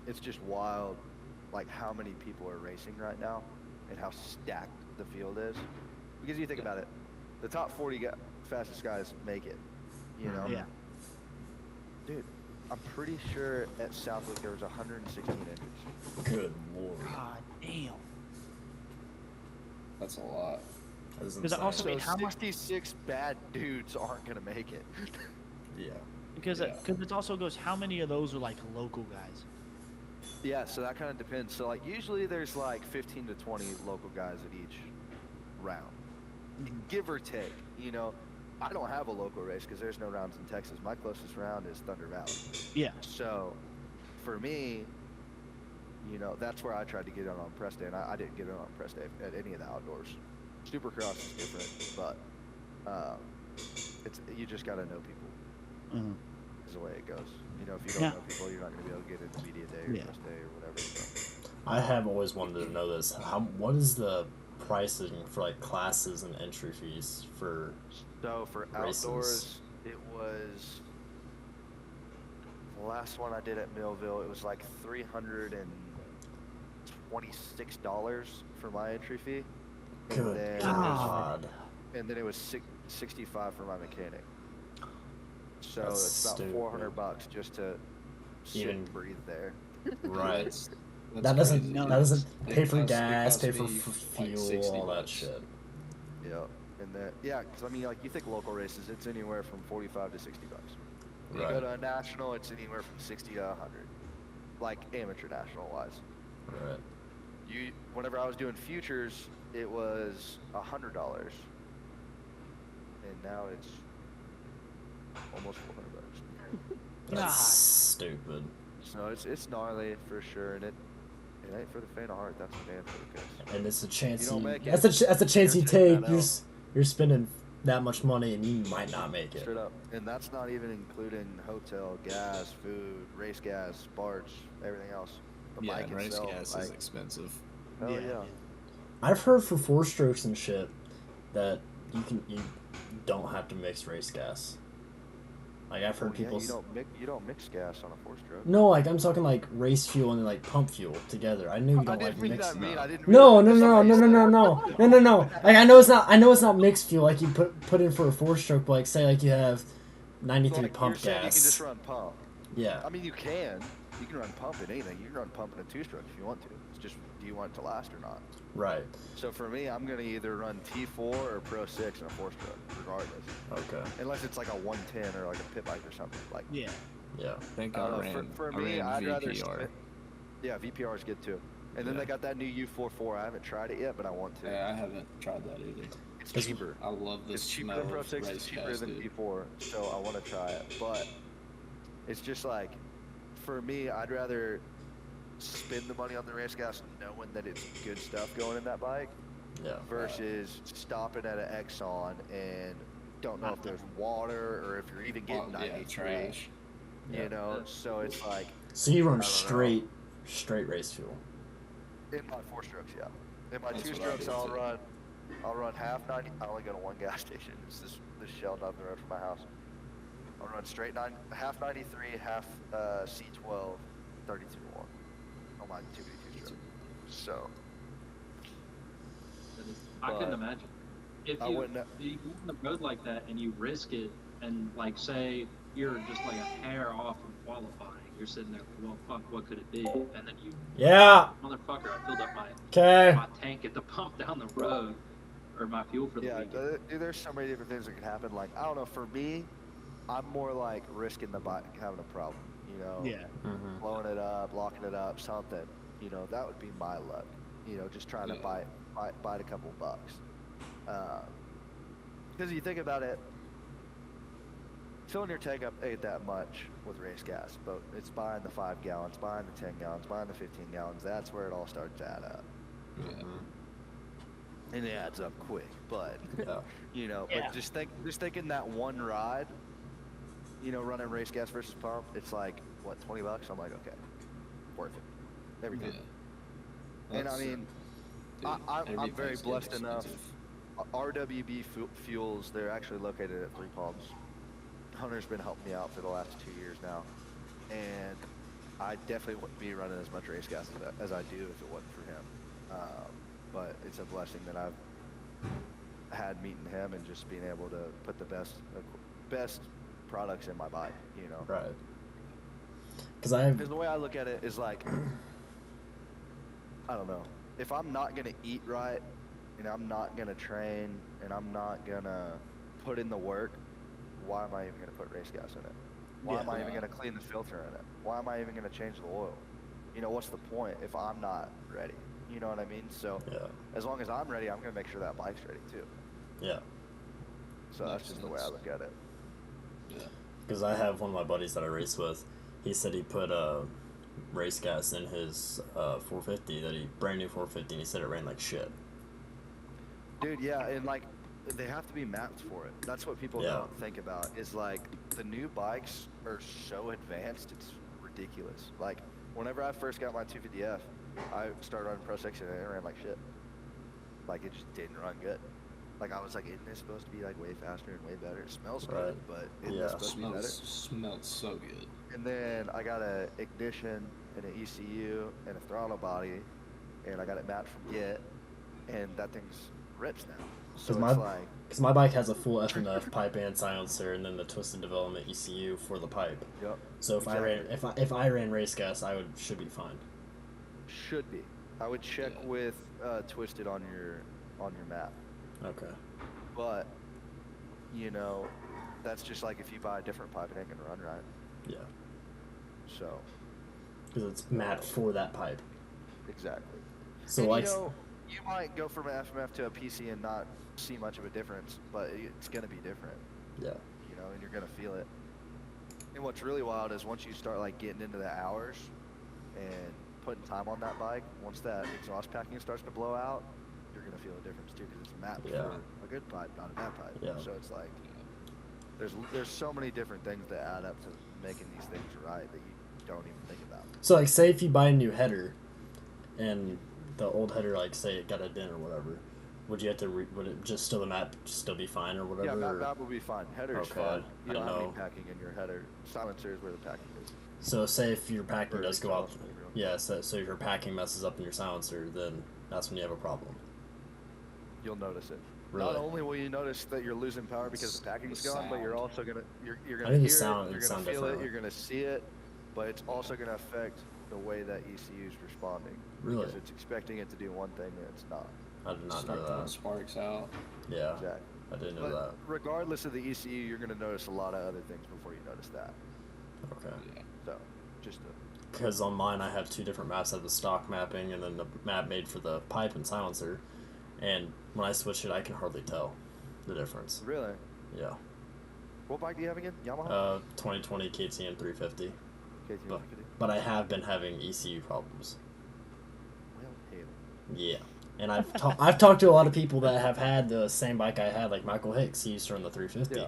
it's just wild, like how many people are racing right now and how stacked the field is. Because you think about it, the top 40 fastest guys make it. You know. Yeah. Dude, I'm pretty sure at Southwick there was 116 entries. Good lord. God damn. That's a lot. That's Because I insane. also- So mean, how much- 66 bad dudes aren't gonna make it. Yeah. Because Yeah. it also goes, how many of those are like local guys? Yeah, so that kind of depends. So like usually there's like 15 to 20 local guys at each round, give or take. You know, I don't have a local race because there's no rounds in Texas. My closest round is Thunder Valley. Yeah. So for me, you know, that's where I tried to get in on press day, and I didn't get in on press day at any of the outdoors. Supercross is different, but you just gotta know people. Mhm. Is the way it goes. You know, if you don't know people, you're not gonna be able to get into media day or Yeah. press day or whatever. So. I have always wanted to know this. What is the pricing for like classes and entry fees for So for races? outdoors, it was the last one I did at Millville. It was like $326 for my entry fee. Good then, God. And then it was $65 for my mechanic. So That's it's about stupid. $400 just to sit Even- and breathe there. Right. That's That doesn't crazy. that doesn't It pay for costs- it gas, costs pay for me, like, fuel, 60 all that bucks. shit. Yeah, and that because I mean, like you think local races, it's anywhere from $45 to $60. You go Right. to a national, it's anywhere from 60 to 100, like amateur national wise. Right. Whenever I was doing futures, it was $100, and now it's almost $400. That's God. stupid. So it's gnarly for sure, and it ain't for the faint of heart. That's for damn sure. 'Cause And it's a chance You don't make it, that's a chance you're you taking take. that L. You're spending that much money and you might not make it. Straight up. And that's not even including hotel, gas, food, race gas, parts, everything else. The Yeah, bike and race itself, gas like, is expensive. hell yeah. I've heard for 4-strokes and shit that you don't have to mix race gas. Like I've heard people. You don't mix gas on a 4-stroke. No, like I'm talking like race fuel and like pump fuel together. I knew you don't like mix. No. Like I know it's not mixed fuel like you put in for a 4-stroke, but like say like you have 93 like, pump you're saying gas. You can just run pump. Yeah. I mean, you can. You can run pump in anything. You can run pump in a 2-stroke if you want to. It's just, do you want it to last or not? Right. So for me, I'm gonna either run T4 or Pro 6 in a 4-stroke, regardless. Okay. Unless it's like a 110 or like a pit bike or something. Like, Yeah. Yeah. I think I ran. For I me, ran I'd rather. VPR. Yeah, VPR is good too. And then Yeah. they got that new U44. I haven't tried it yet, but I want to. Yeah, I haven't tried that either. It's cheaper. I love the It's cheaper smell than Pro of 6. race It's cheaper gas, than dude. V4. So I want to try it, but it's just like, for me, I'd rather spend the money on the race gas knowing that it's good stuff going in that bike Yeah. versus stopping at an Exxon and don't know if there's water or if you're even getting Yeah, 93. trash. You know, so it's like, So you run I don't straight race fuel. in my 4-strokes, yeah. In my That's what I 2-strokes, do, too. I'll run half 90. I only go to one gas station. It's this Shell down the road from my house. I'll run straight half 93, half C12, 32 to 1 on my 2v2 stroke. So I couldn't But imagine. If I you, wouldn't. you go on the road like that and you risk it, and like say you're just like a hair off from qualifying, you're sitting there, well, fuck, what could it be? And then you, Yeah. motherfucker, I filled up Okay. my tank at the pump down the road, or my fuel for the yeah, weekend. dude, there's so many different things that can happen. Like, I don't know. For me, I'm more like risking the bike having a problem. You know, Yeah. Mm-hmm. blowing it up, locking it up, something. You know, that would be my luck. You know, just trying to Yeah. bite a couple bucks. Because you think about it, filling your tank up ain't that much with race gas, but it's buying the 5 gallons, buying the 10 gallons, buying the 15 gallons. That's where it all starts to add up. Yeah. And it adds up quick, but Yeah. you know, Yeah. but just thinking that one ride, you know, running race gas versus pump, it's like what, $20? I'm like, okay, worth it every time. Yeah. And I mean, dude, I'm very everything's blessed getting enough. expensive. RWB Fuels, they're actually located at Three Palms. Hunter's been helping me out for the last 2 years now, and I definitely wouldn't be running as much race gas as I do if it wasn't for him. But it's a blessing that I've had meeting him and just being able to put the best products in my bike, you know. Right. Because the way I look at it is like, I don't know, if I'm not gonna eat right, and I'm not gonna train, and I'm not gonna put in the work, why am I even gonna put race gas in it? Why am I even gonna clean the filter in it? Why am I even gonna change the oil? You know, what's the point if I'm not ready? You know what I mean? So Yeah. as long as I'm ready, I'm gonna make sure that bike's ready too. Yeah. So that's just the way I look at it. Yeah. Because I have one of my buddies that I race with. He said he put race gas in his 450, brand new 450, and he said it ran like shit. Dude, yeah, and like, they have to be mapped for it. That's what people Yeah. don't think about, is like, the new bikes are so advanced, it's ridiculous. Like, whenever I first got my 250F, I started running Pro 6 and it ran like shit. Like, it just didn't run good. Like, I was like, isn't this supposed to be like way faster and way better? It smells good, Right. but isn't Yeah. this supposed to be better? Smells so good. And then I got a ignition and an ECU and a throttle body, and I got it mapped from Git, and that thing's rips now. So it's like, Because my bike has a full F&F pipe and silencer, and then the twisted development ECU for the pipe. yep, So if I ran race gas, should be fine. should be. I would check Yeah. with Twisted on your map. Okay. But, you know, that's just like if you buy a different pipe, it ain't gonna run right. Yeah. So, Because it's mapped for that pipe. exactly. So And, like, you know, you might go from an FMF to a PC and not see much of a difference, but it's gonna be different, yeah. you know, and you're gonna feel it. And what's really wild is once you start like getting into the hours and putting time on that bike, once that exhaust packing starts to blow out, you're gonna feel a difference too because it's mapped Yeah. for a good pipe, not a bad pipe. Yeah. So it's like there's so many different things that add up to making these things right that you don't even think about. So like, say if you buy a new header, and the old header, like, say it got a dent or whatever, would you have to? Would it just still the map still be fine or whatever? Yeah, or- map will be fine. Header's Okay, fine. You I don't have any know. packing in your header. Silencer is where the packing is. So say if your packing Or does go out, exhaust, whatever. yeah. So if your packing messes up in your silencer, then that's when you have a problem. You'll notice it. Really? Not only will you notice that you're losing power because the packing's The gone, but you're sound. also gonna you're I gonna think hear the sound it, you're would gonna sound feel it, differently. you're gonna see it, but it's also gonna affect the way that ECU is responding. Really? Because it's expecting it to do one thing and it's not. I did not Start know throwing that. sparks out. Yeah, Exactly. I didn't know But that. regardless of the ECU, you're gonna notice a lot of other things before you notice that. Okay. Yeah. So just Because on mine I have two different maps. I have the stock mapping and then the map made for the pipe and silencer. And when I switch it, I can hardly tell the difference. really. Yeah. What bike do you have again? Yamaha? 2020 KTM 350. KTM But, 50? but I have been having ECU problems. Well, hell. Yeah. And I've talked to a lot of people that have had the same bike I had, like Michael Hicks. He used to run the 350. Yeah.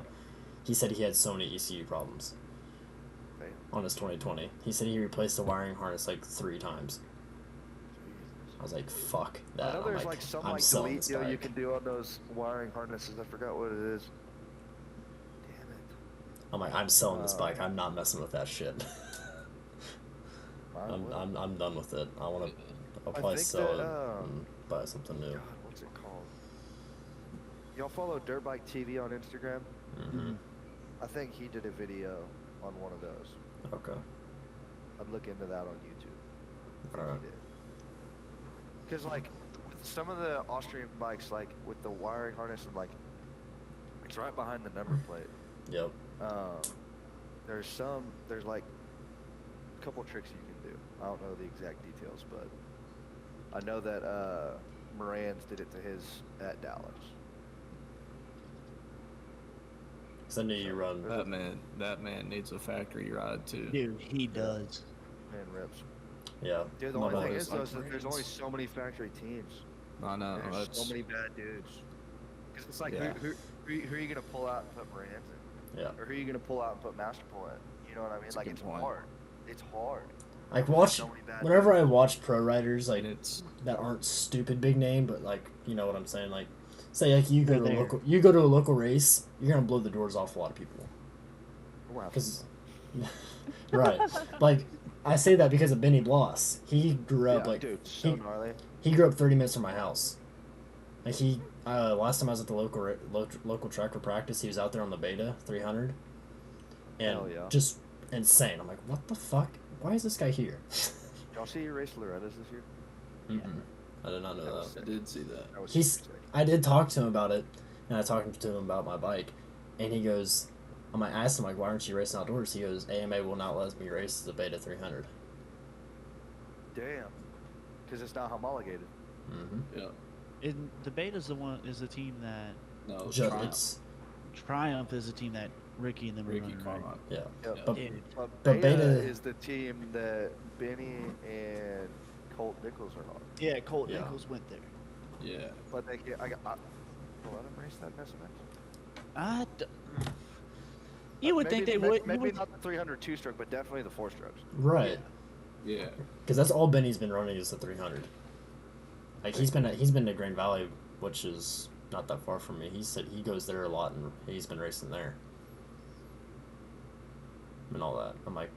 He said he had so many ECU problems Damn. on his 2020. He said he replaced the wiring harness like 3 times. I was like, fuck that. I know I'm there's like some I'm like selling delete this deal you bike. can do on those wiring harnesses. I forgot what it is. Damn it. I'm like, I'm selling this Uh, bike. I'm not messing with that shit. I will. I'm done with it. I'll I probably think sell that, it and buy something new. God, what's it called? Y'all follow Dirt Bike TV on Instagram? Hmm. I think he did a video on one of those. Okay. I'd look into that on YouTube. I think Alright. he did. Because like with some of the Austrian bikes, like with the wiring harness and like it's right behind the number plate. Yep. There's like a couple tricks you can do. I don't know the exact details, but I know that Moran's did it to his at Dallas. Because I knew you run. That man needs a factory ride too. Dude, he does. Man rips. Yeah. Dude, the My only thing brother's is though, like is that there's Moran's. only so many factory teams. I know. There's That's so many bad dudes. Because it's like, Yeah. who are you gonna pull out and put Moran's in? Yeah. Or who are you gonna pull out and put Masterpool in? You know what I mean? That's a Like good it's point. hard. It's hard. Like There's watch so many bad whenever I dudes. watch pro riders like and it's that aren't stupid big name, but like you know what I'm saying. Like say like you go They're to a there. you go to a local race, you're gonna blow the doors off a lot of people. Wow. Because right, like I say that because of Benny Bloss. He grew up Yeah, like dude, so he, gnarly. he grew up 30 minutes from my house. Like he last time I was at the local track for practice, he was out there on the Beta 300, and Hell yeah. just insane. I'm like, what the fuck? Why is this guy here? Y'all see you race Loretta's this year? Mm-mm. I did not know That was that. I did see that. That was He's- super sick. I did talk to him about it, and I talked to him about my bike, and he goes, I asked him like, why aren't you racing outdoors? He goes, AMA will not let me race the Beta 300. Damn. Because it's not homologated. Mm-hmm. Yeah. And the Beta's the team that No. Just, Triumph. it's Triumph is the team that Ricky and them are Ricky running, right? Carmichael. yeah, Yeah. Yeah. but Dude, But But Beta, Beta- is the team that Benny and Colt Nichols are on. yeah, Colt Yeah. Nichols went there. Yeah. But they get, will let them race that SMX? You would think they would. you Maybe would- not the 300 two-stroke, but definitely the four-strokes. right, Yeah. because that's all Benny's been running is the 300. Like he's been to Grand Valley, which is not that far from me. He said he goes there a lot, and he's been racing there and all that. I'm like,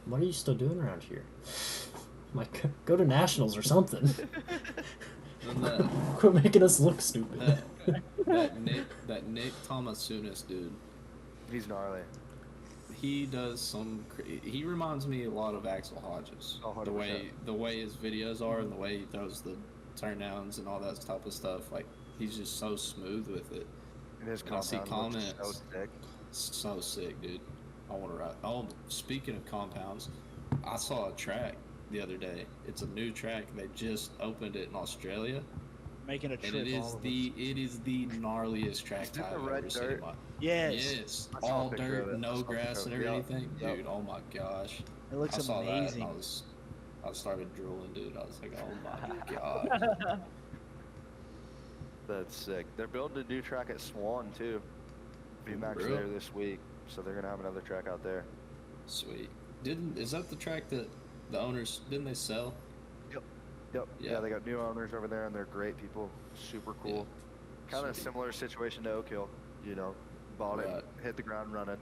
what are you still doing around here? I'm like, go to nationals or something. And that Quit making us look stupid. that Nick Thomasounis dude, He's gnarly. he does some. He reminds me a lot of Axel Hodges. Oh, the 100%. way his videos are and the way he throws the turndowns and all that type of stuff. Like he's just so smooth with it. And his And I see compound looks so comments. sick. So sick, dude. I want to ride. Oh, speaking of compounds, I saw a track the other day. It's a new track. They just opened it in Australia, making a and trip. it is all of the us. gnarliest track Is it the I've red ever seen. dirt? In my, Yes. yes, I saw a all picture of dirt, it. I no saw a grass picture and of it. everything, Yep. dude. Oh my gosh! It looks I saw amazing. that. And I started drooling, dude. I was like, oh my god. That's sick. They're building a new track at Swan too. VMAX Really? there this week, so they're gonna have another track out there. Sweet. Is that the track that the owners didn't they sell? Yep. Yeah. Yeah, they got new owners over there, and they're great people. Super cool. Kind of Sweet. similar situation to Oak Hill, you know. Bought Right. it, hit the ground running.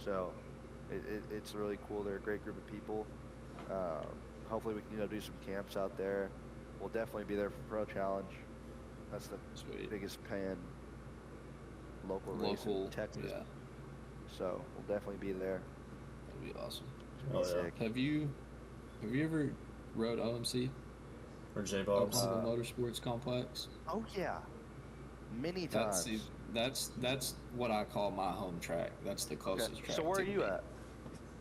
So it's really cool. They're a great group of people. Hopefully we can do some camps out there. We'll definitely be there for Pro Challenge. That's the Sweet. biggest paying local race in Texas. Yeah, So we'll definitely be there. that'd be awesome. Oh, yeah. Sick. Have you ever rode OMC? Or J-Bobs. Oklahoma Motorsports Complex? Oh yeah, many times. That's what I call my home track. That's the closest Okay. track. So where to are you me. at?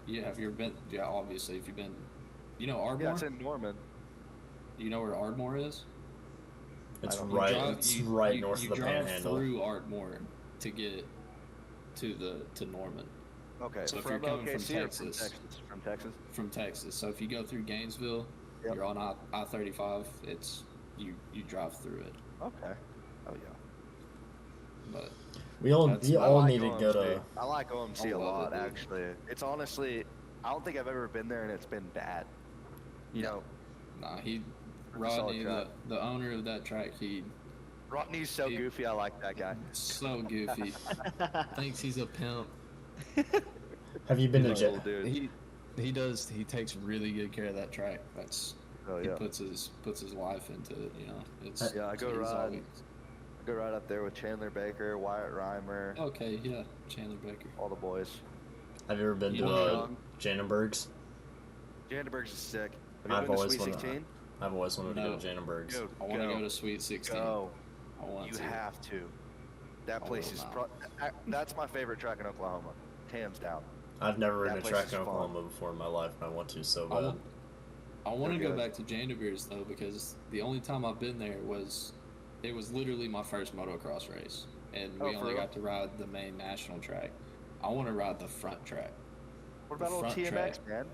Yeah, have you ever been? Yeah, obviously, if you've been, Ardmore. Yeah, it's in Norman. You know where Ardmore is? It's I don't- right. You drive- It's you- right you- north you of the drive Panhandle. through Ardmore to get to Norman Okay, So if from you're coming from OKC or Texas. From Texas. from Texas. So if you go through Gainesville, Yep. you're on I-35. It's you drive through it, Okay. Oh yeah. but We all That's- we I all like need to go OMC. to. I like OMC I a love lot, it, dude. actually. It's honestly, I don't think I've ever been there and it's been bad. You know, nah, solid Rodney, track. the owner of that track, Rodney's so He- goofy. I like that guy. so goofy. Thinks he's a pimp. Have you been to But Cool dude. He does. He takes really good care of that track. That's Oh he yeah. puts his life into it. It's Yeah, I go he's ride. always- Go right up there with Chandler Baker, Wyatt Reimer, Okay, yeah, Chandler Baker. all the boys. Have you ever been You to know, Janenberg's? Jandenberg's is sick. Have you I've been to always Sweet wanted. 16? I've always wanted to No. go to Janenberg's. Dude, I want to go to Sweet 16. Go. I want You to. have to. That I place will is not. that's my favorite track in Oklahoma, hands down. I've never ridden That a place track is in fun. Oklahoma before in my life, and I want to so I bad. want, I want to They're go good. back to Janderbeers though because the only time I've been there was literally my first motocross race, and we Oh, for only real? got to ride the main national track. I want to ride the front track. What about The old front TMX, track. man?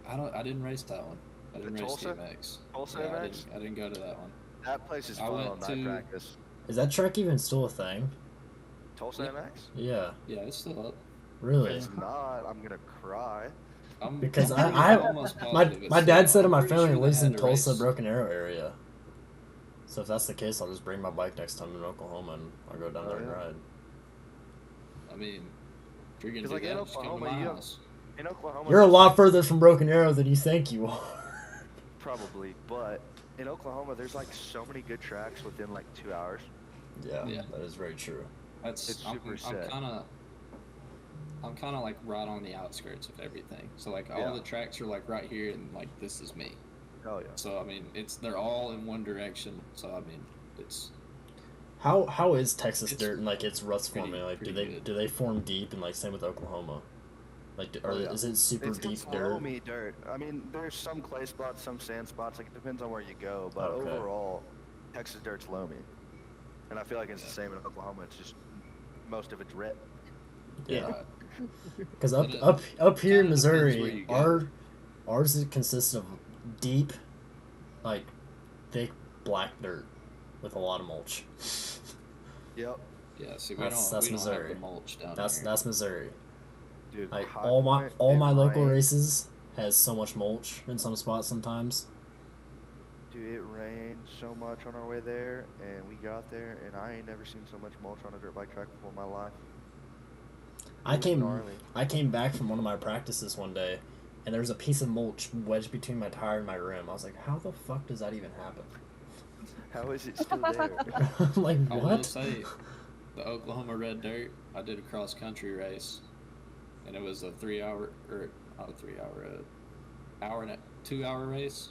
I didn't race that one. I The didn't race Tulsa? TMX. Tulsa Yeah, MX? I didn't go to that one. That place is I fun went on night to- practice. Is that track even still a thing? Tulsa Yeah. MX? Yeah, Yeah, it's still up. really. It's not. I'm gonna cry. Because I'm I almost my positive it's my still dad up. said I'm my pretty family sure they lives in had a Tulsa, race. Broken Arrow area. So if that's the case, I'll just bring my bike next time in Oklahoma and I'll go down Oh, there and yeah. ride. I mean, if you're gonna 'Cause, do like, in that, just come to Oklahoma, my you don't- house. In Oklahoma, You're a lot further from Broken Arrow than you think you are. probably, but in Oklahoma, there's like so many good tracks within like 2 hours. Yeah, Yeah. that is very true. That's It's I'm super sick. I'm kind of like right on the outskirts of everything. So like Yeah. all the tracks are like right here, and like this is me. Oh yeah. So I mean, they're all in one direction. So I mean, it's How is Texas It's dirt and like its ruts pretty- forming? Like, pretty good. do they form deep and like same with Oklahoma? Like, Oh, yeah. is it super It's deep it's dirt? loamy dirt. I mean, there's some clay spots, some sand spots. Like it depends on where you go, but Okay. overall, Texas dirt's loamy. And I feel like it's the same in Oklahoma. It's just most of it's red. Yeah, right. because But it up here in kinda depends where Missouri, you go. ours it consists of deep, like thick black dirt with a lot of mulch. Yep, Yeah. See, we That's don't Missouri. have the mulch down That's here. that's Missouri. dude. Like High all my Point, all it my local rained- races has so much mulch in some spots sometimes. Dude, it rained so much on our way there, and we got there, and I ain't never seen so much mulch on a dirt bike track before in my life. I was came gnarly. I came back from one of my practices one day, and there was a piece of mulch wedged between my tire and my rim. I was like, how the fuck does that even happen? How is it still there? I'm like, I will what? say, the Oklahoma Red Dirt. I did a cross country race, and it was a 3 hour or not a 3 hour, hour and a 2 hour race.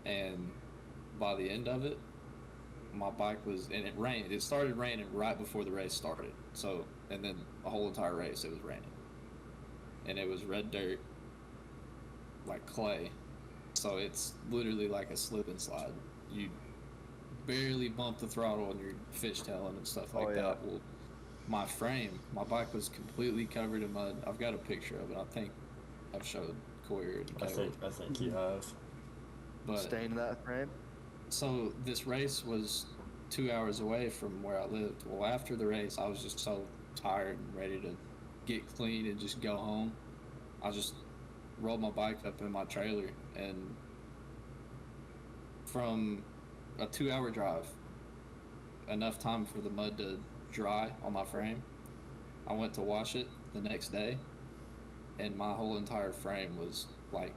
And by the end of it, my bike was, and it rained. It started raining right before the race started. So, and then the whole entire race, it was raining. And it was red dirt, like clay. So it's literally like a slip and slide. You barely bump the throttle and you're fishtailing and stuff like Oh, yeah. that. Well, my bike was completely covered in mud. I've got a picture of it. I think I've showed Coyer and I Caleb. think you have. But Stain that frame? So this race was 2 hours away from where I lived. Well, after the race, I was just so tired and ready to get clean and just go home. I just rolled my bike up in my trailer, and from a 2 hour drive, enough time for the mud to dry on my frame, I went to wash it the next day, and my whole entire frame was like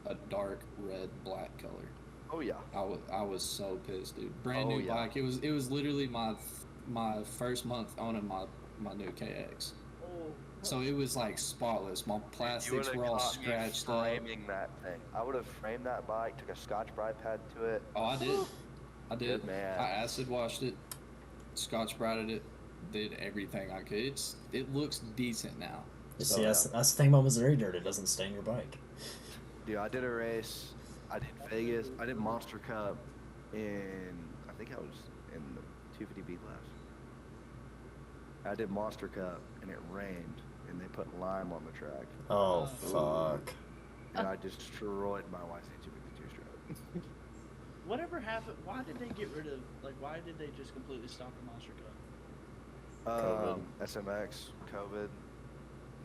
a dark red black color. Oh yeah. I was so pissed, dude. Brand Oh, new yeah. bike. It was literally my first month owning my new KX. Oh, So it was like spotless. My plastics would've were all caught me scratched up. framing that thing. I would have framed that bike, took a Scotch-Brite pad to it. Oh, I did. I did. Good man. I acid washed it, Scotch brighted it, did everything I could. It looks decent now. You So, see, that's the thing about Missouri dirt. It doesn't stain your bike. Dude, I did a race. I did Vegas. I did Monster Cup I think I was in the 250B class. I did Monster Cup, and it rained, and they put lime on the track. Oh, fuck. And I destroyed my YC252 stroke. whatever happened? Why did they get rid of? Why did they just completely stop the Monster Cup? SMX, COVID,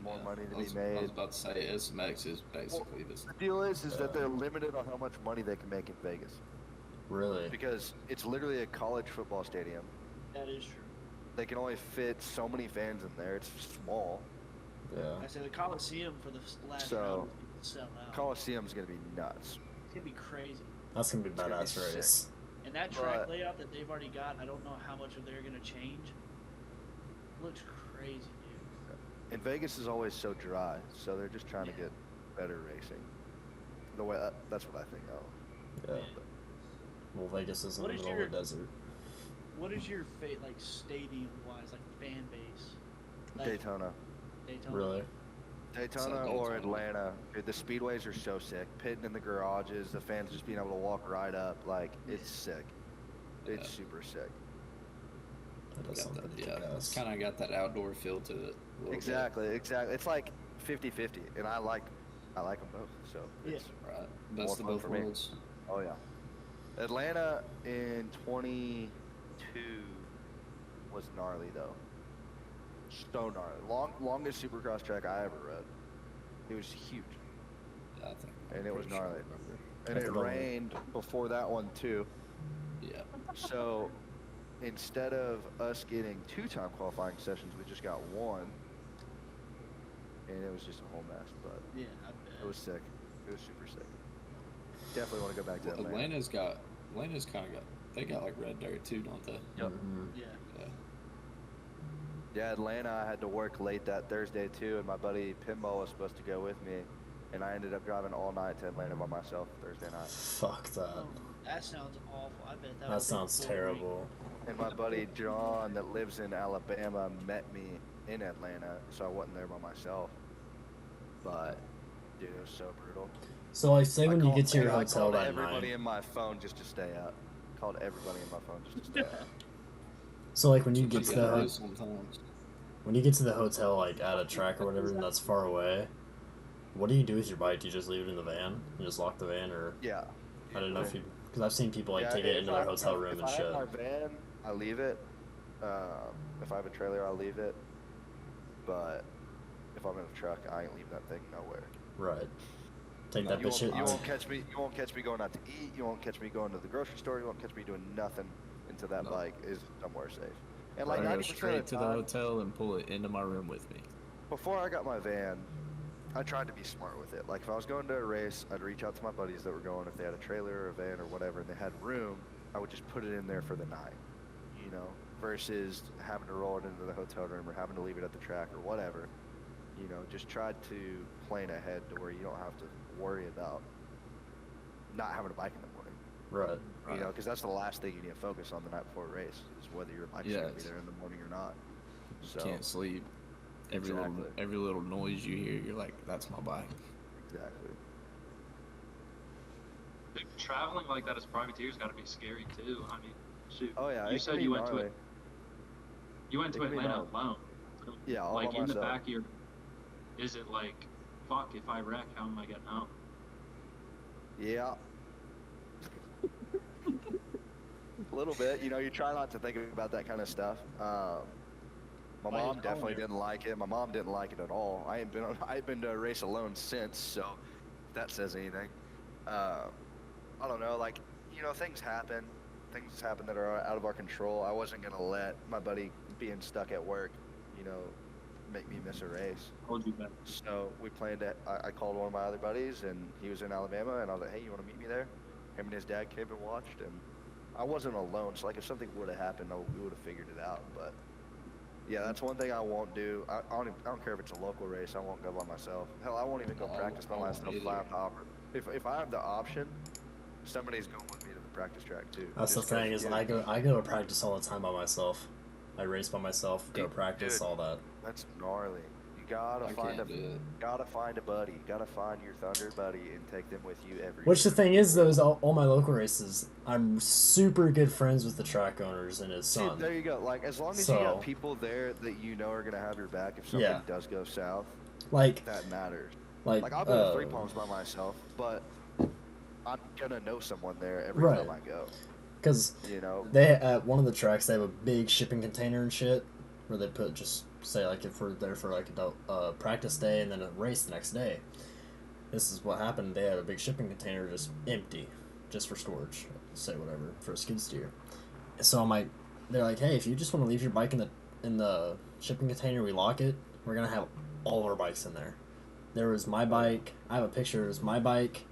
more Yeah, money to I be was made. about to say SMX is basically this. The deal is that they're limited on how much money they can make in Vegas. Really? Because it's literally a college football stadium. That is true. They can only fit so many fans in there. It's small. Yeah. I say the Coliseum for the last So, round is gonna sell out. Coliseum's gonna be nuts. It's gonna be crazy. That's gonna be gonna be badass sick. race. And that track But- layout that they've already got, I don't know how much of they're gonna change. Looks crazy, dude. And Vegas is always so dry, so they're just trying to get better racing. The way that's what I think. Yeah. Man. Well, Vegas is in What the is middle your- of the desert. What is your stadium wise, fan base? Daytona. Daytona. Really? Daytona So or Daytona. Atlanta. Dude, the speedways are so sick. Pitting in the garages, the fans just being able to walk right up. It's sick. It's Yeah. super sick. That does sound pretty Yeah, it's kick-ass. kind of got that outdoor feel to it. a little Exactly. It's like 50-50, and I like them both. So it's bit. Right. Best of fun both for me. worlds. Oh yeah. Atlanta in 22 was gnarly though. So gnarly. Longest Supercross track I ever rode. It was huge, Yeah, I think. and it was pretty sure I gnarly. remember. And I it could only- rained before that one too. Yeah. So instead of us getting 2-time qualifying sessions, we just got one, and it was just a whole mess. But Yeah, I bet. it was sick. It was super sick. Definitely want to go back to Well, Atlanta. Atlanta's kind of they got like red dirt too, don't they? Yep. Mhm. Yeah. Yeah. Yeah, Atlanta, I had to work late that Thursday too, and my buddy Pinball was supposed to go with me, and I ended up driving all night to Atlanta by myself Thursday night. Fuck that. Oh, that sounds awful. I bet that. That would be sounds boring. terrible. And my buddy John, that lives in Alabama, met me in Atlanta, so I wasn't there by myself. But, dude, it was so brutal. So, say when you get to your I hotel called that everybody night. in my phone just to stay up. Called everybody in my phone just to stay up. So, when you That's get what to you the gotta do sometimes. when you get to the hotel, at a track or whatever, and that's far away, what do you do with your bike? Do you just leave it in the van? You just lock the van, or Yeah. I don't know if you, because I've seen people Yeah, take it if into their I- hotel room if and I shit. have my van, I leave it. If I have a trailer, I'll leave it. But if I'm in a truck, I ain't leaving that thing nowhere. Right. Take No, that You bitch won't, in. you won't catch me. You won't catch me going out to eat. You won't catch me going to the grocery store. You won't catch me doing nothing until that No. bike is somewhere safe. And I like go 90% straight of to the the time, hotel and pull it into my room with me. before I got my van, I tried to be smart with it. Like if I was going to a race, I'd reach out to my buddies that were going. If they had a trailer or a van or whatever, and they had room, I would just put it in there for the night. You know, versus having to roll it into the hotel room or having to leave it at the track or whatever. You know, just try to plan ahead to where you don't have to worry about not having a bike in the morning. Right. You know, because that's the last thing you need to focus on the night before a race is whether your bike's Yeah, going to be it's- there in the morning or not. So Can't sleep. Exactly. Every little noise you hear, you're like, that's my bike. exactly. Dude, traveling like that as privateer's got to be scary too. I mean, shoot. Oh yeah, You it said can be you went to gnarly. it. You went It to can be Atlanta gnarly. alone. Yeah, all like by in the myself. back of your. Is it like, fuck? If I wreck, how am I getting out? Yeah. A little bit. You know, you try not to think about that kind of stuff. My Why mom is definitely home didn't like it. My mom didn't like it at all. I ain't been to a race alone since, so if that says anything. I don't know, like, you know, things happen. Things happen that are out of our control. I wasn't gonna let my buddy being stuck at work, you know, make me miss a race. Hold you back. So we planned it. I called one of my other buddies, and he was in Alabama, and I was like, hey, you want to meet me there? Him and his dad came and watched, and I wasn't alone. So, like, if something would have happened, we would have figured it out. But, yeah, that's one thing I won't do. I don't care if it's a local race. I won't go by myself. Hell, I won't even go practice by I won't myself if I have the option, somebody's going with me to the practice track, too. That's the Just 'cause, thing is yeah, I go to practice all the time by myself. I race by myself, go Dude, practice, dude. all that. That's gnarly. You I can't do it. gotta find a buddy. You gotta find your Thunder buddy and take them with you everywhere. Which the thing is, though, is all my local races, I'm super good friends with the track owners and his See, son. there you go. Like, as long as you So- got people there that you know are gonna have your back if something Yeah. does go south, Like, that matters. like, Like, I'll go to Three Palms by myself, but I'm gonna know someone there every Right. time I go. because You know, they at one of the tracks they have a big shipping container and shit where they put just say like if we're there for like a practice day and then a race the next day. This is what happened. They had a big shipping container just empty, just for storage. Say whatever for a skid steer. So I'm like, they're like, hey, if you just want to leave your bike in the shipping container, we lock it. We're gonna have all of our bikes in there. There was my bike. I have a picture. It was my bike,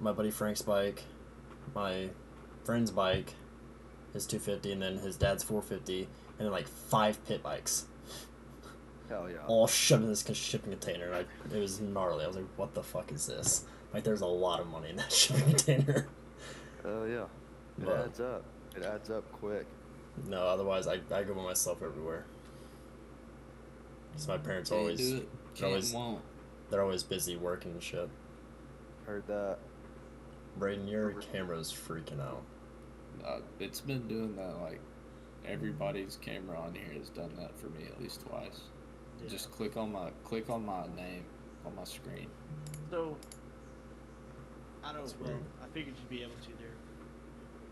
my buddy Frank's bike, my friend's bike, his 250, and then his dad's 450, and then like 5 pit bikes, hell yeah. all shoved in this shipping container. Like, it was gnarly. I was like, what the fuck is this? Like, there's a lot of money in that shipping container. Hell yeah. It But- adds up. It adds up quick. No, otherwise I go by myself everywhere. Because my parents Can't always do it. Can't, always- won't. they're always busy working and shit. Heard that. Braden, your camera's freaking out. It's been doing that. Like everybody's camera on here has done that for me at least twice. Yeah. Just click on my name on my screen. So, I don't. That's Well, weird. I figured you'd be able to. There.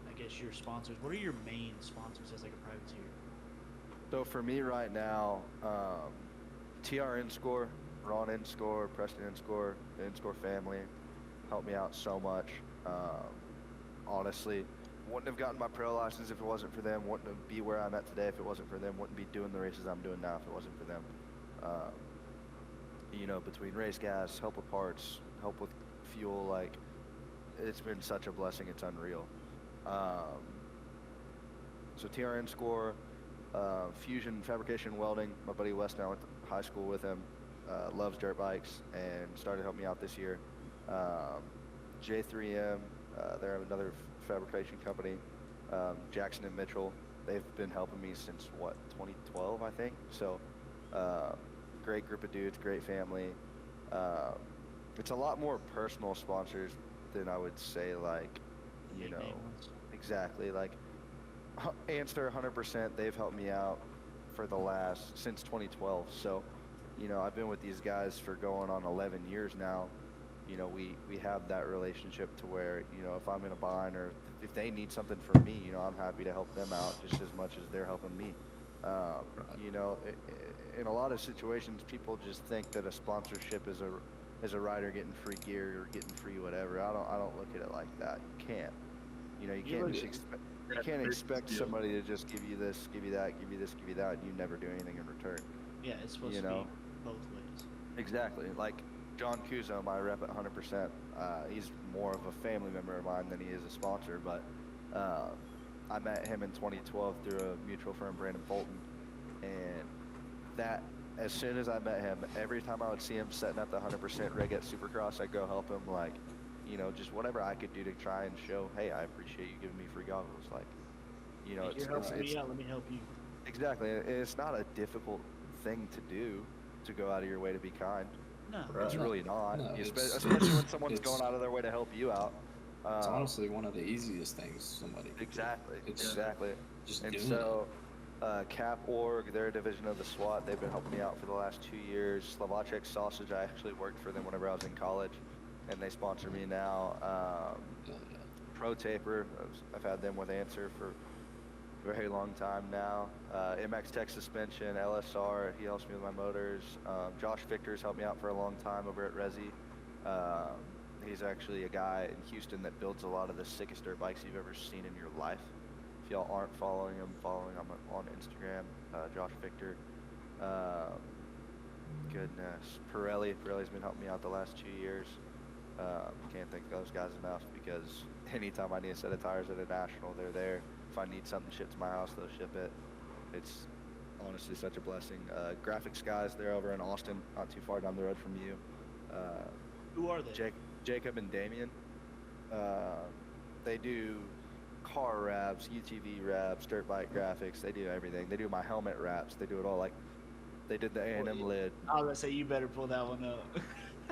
I guess your sponsors. What are your main sponsors as like a privateer? So for me right now, TRN Score, Ron N Score, Preston N Score, the N Score family helped me out so much. Honestly, wouldn't have gotten my pro license if it wasn't for them. Wouldn't have be where I'm at today if it wasn't for them. Wouldn't be doing the races I'm doing now if it wasn't for them. You know, between race gas, help with parts, help with fuel, like it's been such a blessing. It's unreal. So TRN Score. Fusion Fabrication Welding. My buddy Wes, now went to high school with him, loves dirt bikes and started helping me out this year. J3M, they're another fabrication company. Jackson and Mitchell, they've been helping me since what, 2012, I think. So, great group of dudes, great family. It's a lot more personal sponsors than I would say, like, you Big know, name ones. exactly, like. Answer 100%. They've helped me out for since 2012. So, you know, I've been with these guys for going on 11 years now. You know, we have that relationship to where, you know, if I'm in a bind or if they need something from me, you know, I'm happy to help them out just as much as they're helping me. You know, in a lot of situations, people just think that a sponsorship is a rider getting free gear or getting free whatever. I don't look at it like that. You can't. You know, you can't just expect. You can't expect somebody to just give you this, give you that, give you this, give you that, and you never do anything in return. Yeah, it's supposed You to know? be both ways. Exactly. Like John Kuzo, my rep at 100%. He's more of a family member of mine than he is a sponsor, but I met him in 2012 through a mutual friend, Brandon Fulton, and that, as soon as I met him, every time I would see him setting up the 100% rig at Supercross, I'd go help him, like, you know, just whatever I could do to try and show, hey, I appreciate you giving me free goggles. Like, you know, If you're helping me out, let me help you. exactly. It's not a difficult thing to do, to go out of your way to be kind. No. Right. It's really not, No, especially when someone's going out of their way to help you out. It's honestly one of the easiest things somebody could do. Exactly, It's exactly. just And doing so, Cap Org, they're a division of the SWAT. They've been helping me out for the last 2 years. Slovacek Sausage, I actually worked for them whenever I was in college, and they sponsor me now. it. Yeah. Pro No Taper. I've had them with Answer for a very long time now. MX Tech Suspension, LSR, he helps me with my motors. Josh Victor's helped me out for a long time over at Resi. He's actually a guy in Houston that builds a lot of the sickest dirt bikes you've ever seen in your life. If y'all aren't following him, on Instagram. Josh Victor. Goodness. Pirelli's been helping me out the last 2 years. Can't thank those guys enough because anytime I need a set of tires at a national, they're there. If I need something shipped to my house, they'll ship it. It's honestly such a blessing. Graphics guys, they're over in Austin, not too far down the road from you. Who are they? Jacob and Damien. They do car wraps, UTV wraps, dirt bike graphics. They do everything. They do my helmet wraps. They do it all. Like they did the A&M lid. I was gonna say you better pull that one up.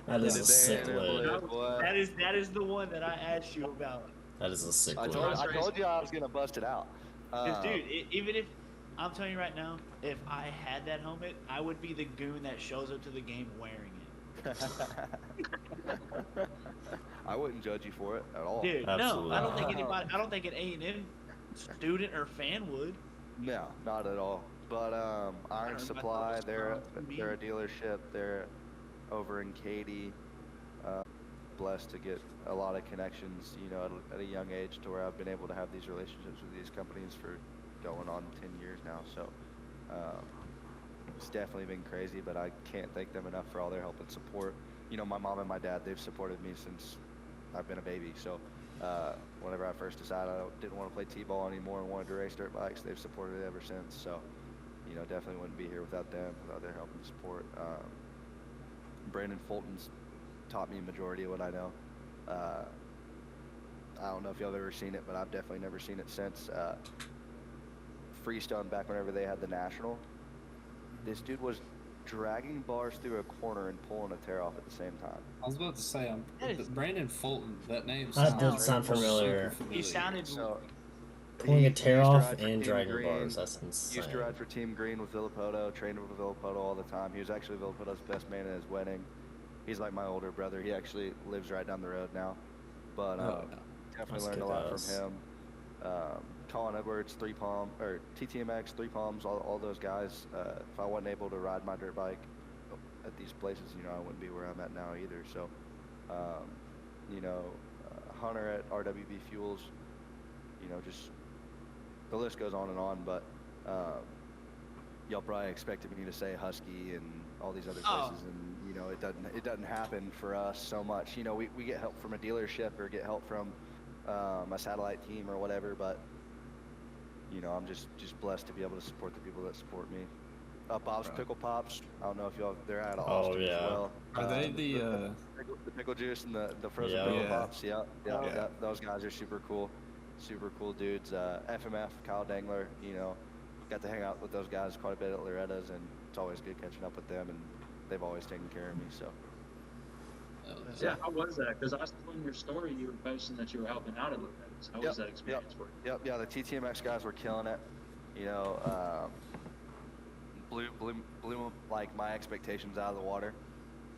That is a sick A&M lid. boy. that is the one that I asked you about. That is a sick I lid. told you I was gonna bust it out. 'Cause, dude, even if I'm telling you right now, if I had that helmet, I would be the goon that shows up to the game wearing it. I wouldn't judge you for it at all. Dude, Absolutely. no, I don't think an A&M student or fan would. No, not at all. But Iron know, Supply, but they're me. a dealership. They're over in Katy. Blessed to get a lot of connections, you know, at a young age to where I've been able to have these relationships with these companies for going on 10 years now. So it's definitely been crazy, but I can't thank them enough for all their help and support. You know, my mom and my dad, they've supported me since I've been a baby. So whenever I first decided I didn't want to play T-ball anymore and wanted to race dirt bikes, they've supported it ever since. So, you know, definitely wouldn't be here without them, without their help and support. Brandon Fulton's taught me a majority of what I know. I don't know if y'all have ever seen it, but I've definitely never seen it since Freestone, back whenever they had the national. This dude was dragging bars through a corner and pulling a tear off at the same time. I was about to say, Brandon Fulton. That name That did sounds sound familiar. super He sounded. So Pulling a tear used to off ride for and Team dragging Green. bars. That's insane. Used to ride for Team Green with Villapoto, trained with Villapoto all the time. He was actually Villapoto's best man at his wedding. He's like my older brother. He actually lives right down the road now. But definitely That's learned a lot kick-ass. from him. Colin Edwards, TTMX, 3Palms, all those guys. If I wasn't able to ride my dirt bike at these places, you know, I wouldn't be where I'm at now either. So, you know, Hunter at RWB Fuels, you know, just the list goes on and on, but y'all probably expected me to say Husky and all these other places, and you know, it doesn't happen for us so much. You know, we get help from a dealership or get help from a satellite team or whatever, but you know, I'm just blessed to be able to support the people that support me. Bob's Pickle Pops, I don't know if y'all, they're out of Austin as well. Are they the pickle juice and the frozen Yeah. pickle Yeah. pops? Yeah. Yeah. Those guys are super cool dudes. FMF, Kyle Dangler, you know, got to hang out with those guys quite a bit at Loretta's, and it's always good catching up with them, and they've always taken care of me. So Yeah, how was that? Because I saw in your story you were posting that you were helping out at Loretta's. How was that experience for you? yeah, the TTMX guys were killing it. You know, blew like my expectations out of the water.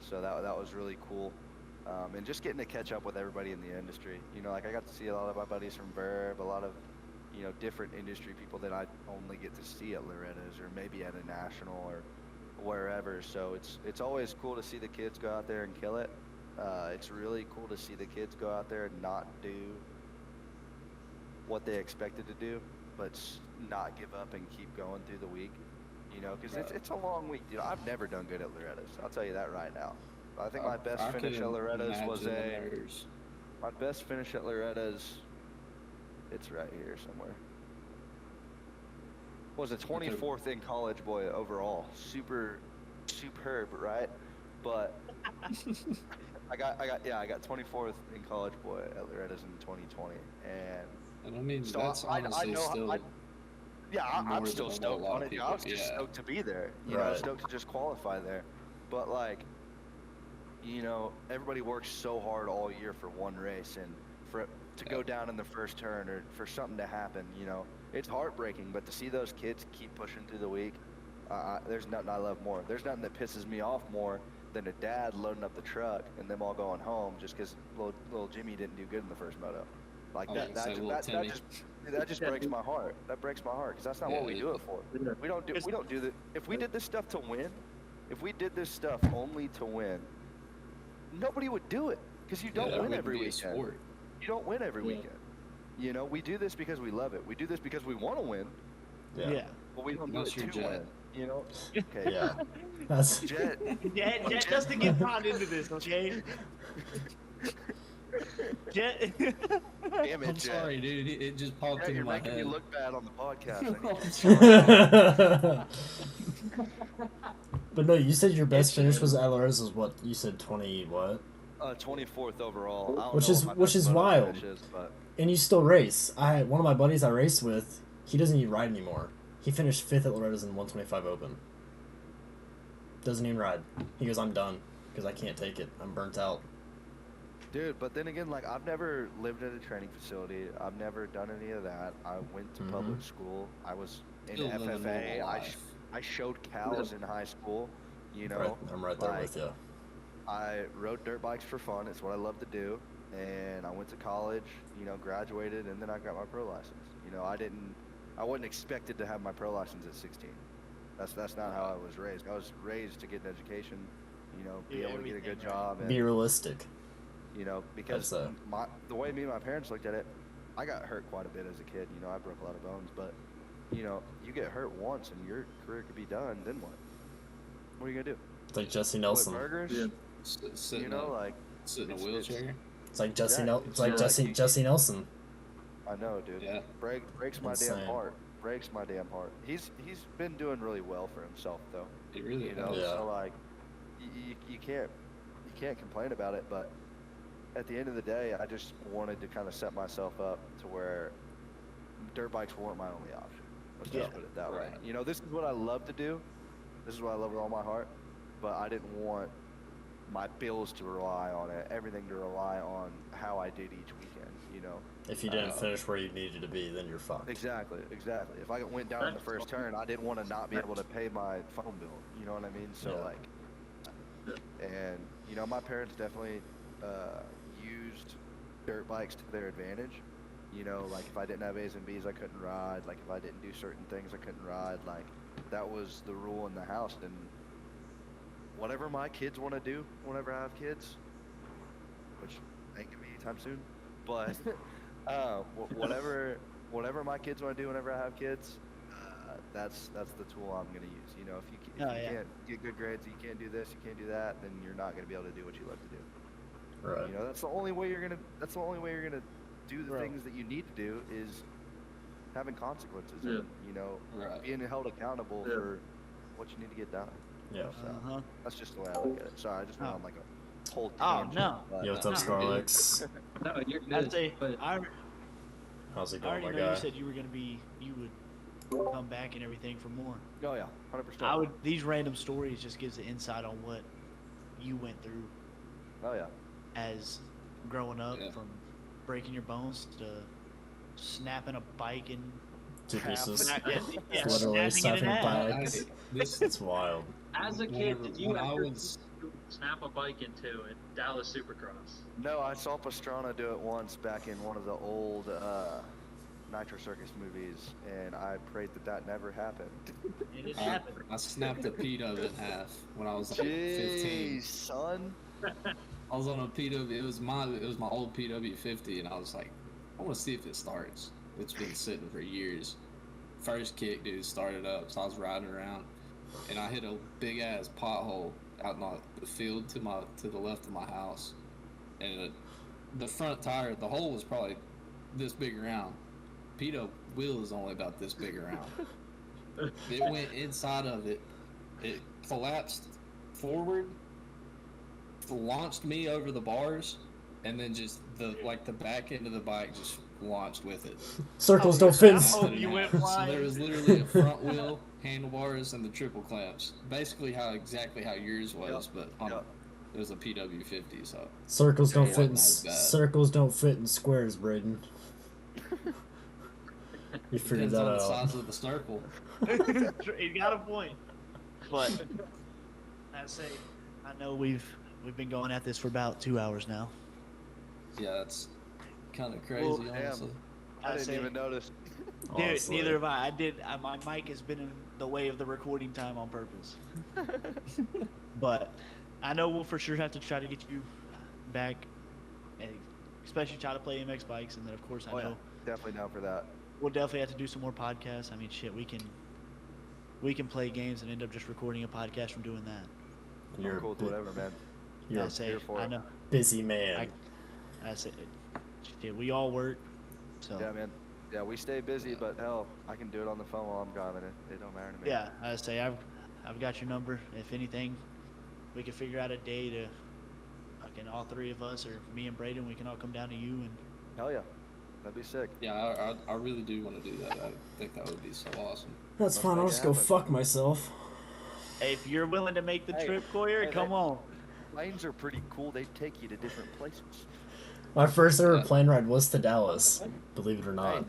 So that was really cool. And just getting to catch up with everybody in the industry. You know, like I got to see a lot of my buddies from Verb, a lot of, you know, different industry people that I only get to see at Loretta's or maybe at a national or wherever. So it's always cool to see the kids go out there and kill it. It's really cool to see the kids go out there and not do what they expected to do, but not give up and keep going through the week. You know, because it's a long week. You know, I've never done good at Loretta's. I'll tell you that right now. I think my best finish at Loretta's was my best finish at Loretta's. It's right here somewhere. Was a 24th in college boy overall. Superb, right? But I got 24th in college boy at Loretta's in 2020, and I mean, so that's honestly still. I'm still than stoked a lot on of it. people, I was just stoked to be there. You know, Right. stoked to just qualify there. But like, you know, everybody works so hard all year for one race, and to go down in the first turn or for something to happen, you know, it's heartbreaking. But to see those kids keep pushing through the week, there's nothing I love more. There's nothing that pisses me off more than a dad loading up the truck and them all going home just because little Jimmy didn't do good in the first moto. Like I was that. gonna say That, little that, Timmy. that just breaks my heart. That breaks my heart because that's not what we Yeah. do it for. We don't do that. If we did this stuff to win, if we did this stuff only to win, nobody would do it because you don't Yeah, that win wouldn't every be a weekend. sport. You don't win every Yeah. weekend. You know, we do this because we love it. We do this because we want to win, Yeah. but we don't do Unless it you're to Jet. win. You know? Okay. Yeah. That's Jet. Jet doesn't get drawn into this, okay? Jet. Damn it, I'm Jet. sorry, dude. It just popped Jet, into you're my making head. me look bad on the podcast. I need But no, you said your best finish was at Loretta's was what? You said 20 what? 24th overall. I don't Which know is- what my which best is photo wild. finish is, but And you still race. One of my buddies I raced with, he doesn't even ride anymore. He finished 5th at Loretta's in 125 Open. Doesn't even ride. He goes, I'm done because I can't take it. I'm burnt out. dude, but then again, like I've never lived at a training facility. I've never done any of that. I went to public school. I was in Still living FFA. normal I life. I showed cows in high school. You know, Right, I'm right there like, with you. I rode dirt bikes for fun. It's what I love to do. And I went to college, you know, graduated, and then I got my pro license. You know, I wasn't expected to have my pro license at 16. That's not how I was raised. I was raised to get an education, you know, be Yeah, able to get a good everything, job, and Be realistic. you know, because That's, the way me and my parents looked at it, I got hurt quite a bit as a kid. You know, I broke a lot of bones, but you know, you get hurt once and your career could be done. Then what? What are you gonna do? It's like Jesse Flip Nelson. burgers? Yeah. Sit You know, like sit in a it's- wheelchair. It's like Jesse. Exactly. It's like So, Jesse. like, Jesse Nelson. I know, dude. Yeah. Breaks my Insane. damn heart. Breaks my damn heart. He's been doing really well for himself though. It really You know, is. Yeah. so like you can't complain about it, but at the end of the day, I just wanted to kind of set myself up to where dirt bikes weren't my only option. Let's just put it that way. Right. You know, this is what I love to do. This is what I love with all my heart, but I didn't want my bills to rely on it, everything to rely on how I did each weekend, you know. If you didn't finish where you needed to be, then you're fucked. Exactly. If I went down in the first turn, I didn't want to not be able to pay my phone bill. You know what I mean? So Yeah. like, and you know, my parents definitely used dirt bikes to their advantage. You know, like if I didn't have A's and B's, I couldn't ride. Like if I didn't do certain things, I couldn't ride. Like that was the rule in the house. And whatever my kids want to do, whenever I have kids, which ain't gonna be anytime soon, but whatever my kids want to do whenever I have kids, that's the tool I'm gonna use. You know, if you can't get good grades, you can't do this, you can't do that, then you're not gonna be able to do what you love to do. Right. You know, that's the only way you're gonna do the things that you need to do is having consequences. Yeah. And, you know, Right. being held accountable for what you need to get done. Yeah. Uh-huh. That's just the way I look at it. Sorry, I just went on like a whole Oh, tangent. no. but- Yo, what's up, No. Scarlex? No, you're good. I'd say but How's it I going, already my know guy? you said you would come back and everything for more. Oh yeah, 100%. I would. These random stories just gives the insight on what you went through Oh yeah. as growing up, Yeah. from breaking your bones to snapping a bike and Two pieces. yeah, Literally snapping it in snapping half. bike. This It's wild. as a kid, did you when I ever was snap a bike into at Dallas Supercross? No, I saw Pastrana do it once back in one of the old Nitro Circus movies, and I prayed that never happened. And it happened. I snapped a P-dub in half when I was like 15. Jeez, son. I was on a PW. It was my old PW50, and I was like, I want to see if it starts. It's been sitting for years. First kick, dude, started up. So I was riding around, and I hit a big ass pothole out in the field to the left of my house, and the front tire, the hole was probably this big around. PW wheel is only about this big around. It went inside of it. It collapsed forward, launched me over the bars, and then just the back end of the bike just launched with it. Circles don't fit. Oh, In... you went So flying. there was literally a front wheel, handlebars, and the triple clamps. Basically exactly how yours was, but it was a PW50. So Circles don't Yeah, fit. In, wasn't as bad. circles don't fit in squares, Braden. You figured depends that on the out. size of the circle. He's got a point. But I say, I know we've been going at this for about 2 hours now. Yeah, that's kind of crazy, Well, damn. honestly. I didn't say- even notice. Dude, Honestly. neither have I. My mic has been in the way of the recording time on purpose. But I know we'll for sure have to try to get you back, and especially try to play MX bikes, and then of course I Oh know yeah, definitely down for that. we'll definitely have to do some more podcasts. I mean, shit, we can play games and end up just recording a podcast from doing that. You're I'm cool with bu- whatever, man. You're I a say, here for I it. know. busy man. I say, shit, we all work, so Yeah, man. Yeah, we stay busy, but hell, I can do it on the phone while I'm driving. It don't matter to me. yeah. I say I've got your number. If anything, we can figure out a day to fucking all three of us, or me and Braden, we can all come down to you and. Hell yeah, that'd be sick. Yeah, I really do want to do that. I think that would be so awesome. That's Let's fine. I'll make it just go happen. fuck myself. If you're willing to make the Hey, trip, Coyer, hey, come hey. on. Planes are pretty cool. They take you to different places. My first ever Yeah. plane ride was to Dallas. Believe it or not.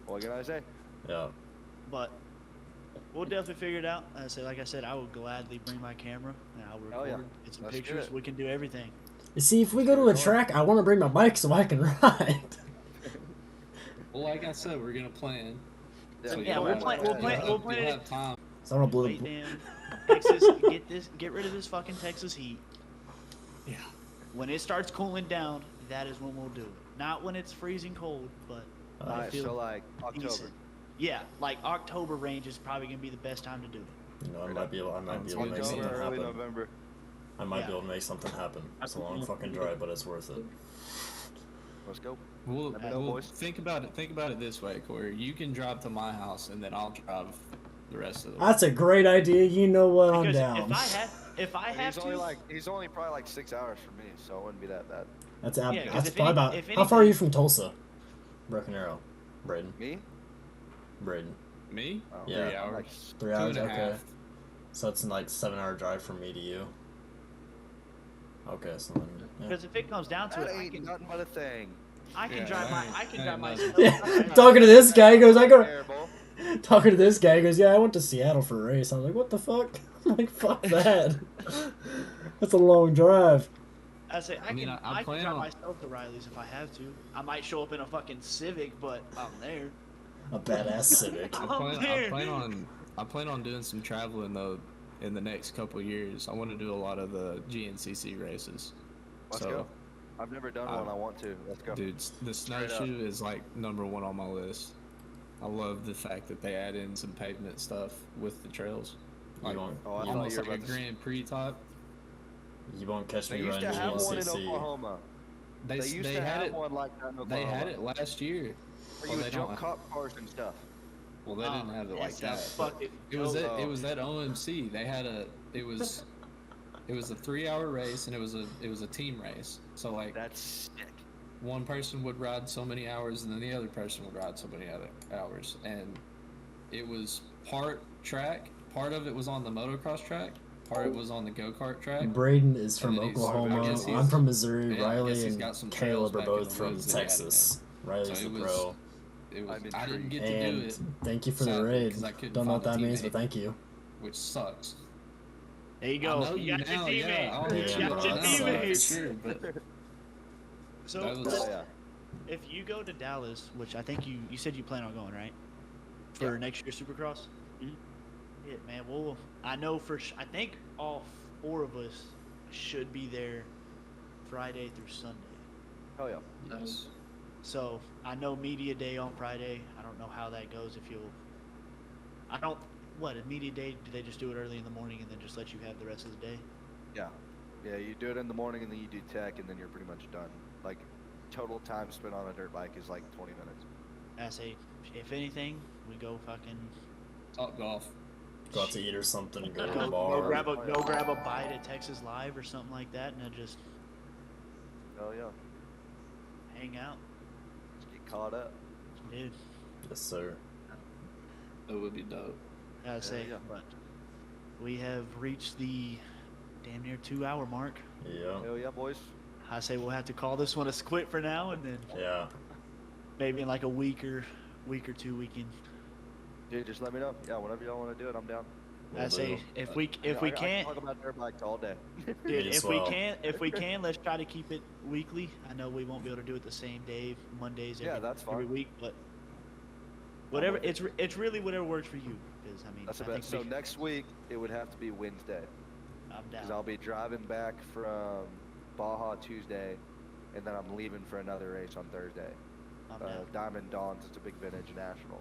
What can I say? Yeah. But we'll definitely figure it out. Like I said, I will gladly bring my camera and I'll Hell record, yeah. get some Let's do pictures. it. We can do everything. You see, if we go to a track, I want to bring my bike so I can ride. Well, like I said, we're gonna plan. Yeah, Yeah, you we'll know plan- what? we'll plan- You'll we'll have- plan you'll it. have time. So I'm gonna blow Wait, the. damn. Texas, get rid of this fucking Texas heat. Yeah. When it starts cooling down, that is when we'll do it. Not when it's freezing cold, but I Alright, feel so like October. decent. Yeah, like October range is probably gonna be the best time to do it. You know, I might be able to make October, something early happen. November. I might Yeah. be able to make something happen. It's a long fucking drive, but it's worth it. Let's go. We'll, Let me know, we'll boys. think about it. Think about it this way, Corey. You can drive to my house, and then I'll drive the rest of the way. That's a great idea. You know what? I'm Because down. if I And have he's only probably like 6 hours from me, so it wouldn't be that bad. That's Yeah, 'cause that's if probably any- about. if How far are you anything- from Tulsa? Broken Arrow, Braden. Me? Braden. Me? Oh, Yeah. 3 I'm hours. like 3 2 hours. and a Okay. half. So it's like 7-hour drive from me to you. Okay, so then. Yeah. because if it comes down to that it, I ain't can nothing but a thing. Yeah, drive that ain't- I can that drive ain't myself. nothing. Talking to this guy, he goes, I go. Terrible. Talking to this guy, he goes, yeah, I went to Seattle for a race. I was like, what the fuck? I'm like, fuck that. That's a long drive. I say I mean, can I I can plan drive on- myself to Riley's if I have to. I might show up in a fucking Civic, but I'm there. A badass Civic. I plan on doing some traveling though in the next couple years. I want to do a lot of the GNCC races. Let's so, go. I've never done one. I want to. Let's go. dude, the Straight up. snowshoe is like #1 on my list. I love the fact that they add in some pavement stuff with the trails, like won't- Oh, I thought almost you were like a about to. Grand Prix type. You won't catch They me used running to have one in GNCC. Oklahoma. They used they to had have it. one like that in Oklahoma. They had it last year. Where Well, you they would jump don't- cop cars and stuff. Well, they didn't have it like that. Fuck it. It was Oh. it was that OMC. They had a it was a 3-hour race, and it was a team race. So like That's sick. one person would ride so many hours, and then the other person would ride so many other hours, and it was part track. Part of it was on the motocross track. Part of it was on the go-kart track. Braden is from And then he's- Oklahoma. I guess he's- I'm from Missouri. yeah, I guess Riley he's and got some Caleb trails are back in both the from woods that he had in Texas. Riley's So the it was- pro. It was, I'm I didn't get to do And it, thank you for the sadly, raid. 'cause I couldn't Don't know what find that a means, but teammate. thank you. which sucks. There you I go. know You you got your now, teammate. yeah. I'll Yeah, hit you you got up your now, teammate. for sure, but So that was- Oh, yeah. if you go to Dallas, which I think you said you plan on going, right? For Yeah. next year's Supercross? Mhm. Yeah, man. Well, I know I think all 4 of us should be there Friday through Sunday. Hell yeah. yes. So I know media day on Friday. I don't know how that goes. What, a media day? Do they just do it early in the morning and then just let you have the rest of the day? Yeah. Yeah, you do it in the morning and then you do tech and then you're pretty much done. Like, total time spent on a dirt bike is like 20 minutes. I say, if anything, we go fucking Top golf. Go out to eat or something, go to go, a bar. go grab a bite at Texas Live or something like that, and then just Hell yeah. hang out, Just get caught up. dude. Yes, sir. That would be dope. I say, yeah. but we have reached the damn near 2-hour mark. Yeah. Hell yeah, boys. I say we'll have to call this one a quit for now, and then Yeah. maybe in like a week or 2 we can. Dude, just let me know. Yeah, whenever y'all want to do it, I'm down. I say if we I can can't, talk about dirt bikes all day. dude, as if well. we can, let's try to keep it weekly. I know we won't be able to do it the same day, Mondays Yeah, that's every fine. week, but whatever. with It's really whatever works for you. Because I mean, That's I about think so next week it would have to be Wednesday I'm because down. I'll be driving back from Baja Tuesday, and then I'm leaving for another race on Thursday. I'm down. Diamond Dawns. It's a big vintage national.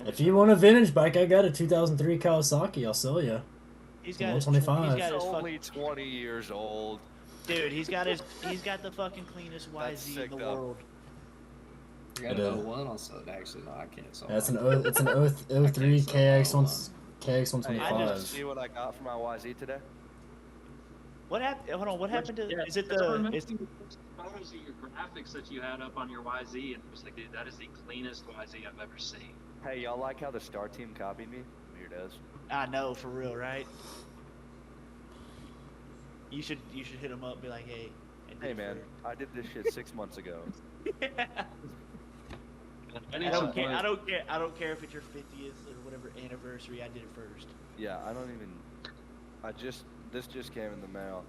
If you want a vintage bike, I got a 2003 Kawasaki. I'll sell you. He's It's got his 125. He's got It's his only 20 years old. dude. He's got the fucking cleanest That's YZ sick, in the though. world. I got It an is. 01 also. Actually, no, I can't sell It's an mine. it's an 03 sell KX mine. KX Hey, I 125. just- see what I got for my YZ today? What happened? Hold on. What happened to? Yeah, Is it I the? remember It's, seeing photos of your graphics that you had up on your YZ, and it was like, dude, that is the cleanest YZ I've ever seen. Hey, y'all like how the Star Team copied me? Weirdos. I know for real, right? You should hit him up. And be like, hey. I did Hey it man, for- I did this shit 6 months ago. I I need don't some care. like- I don't care. I don't care if it's your 50th or whatever anniversary. I did it first. Yeah, I don't even. This just came in the mail.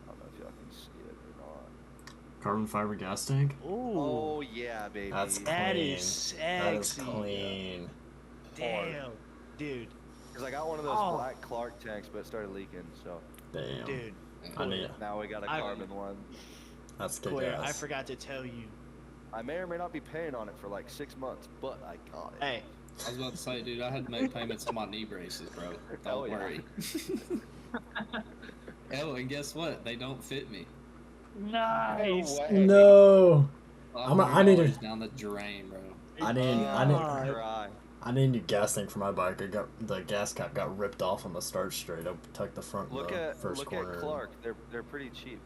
I don't know if y'all can see it or not. Carbon fiber gas tank. Ooh, Oh yeah, baby. That's that clean. is sexy. That is clean. Damn, dude, Because I got one of those Oh. black Clark tanks, but it started leaking. So Damn. dude. I need. now we got a I- carbon one. That's good Claire, I gas. forgot to tell you. I may or may not be paying on it for like 6 months, but I got it. Hey, I was about to say, dude, I had to make payments on my knee braces, bro. Oh, Don't yeah. worry. Oh, and guess what? They don't fit me. nice. way. No. I need $100 to- down the drain, bro. I God. need a new gas tank for my bike. The gas cap got ripped off on the start straight. I took the front Look the at first corner. Clark. They're pretty cheap.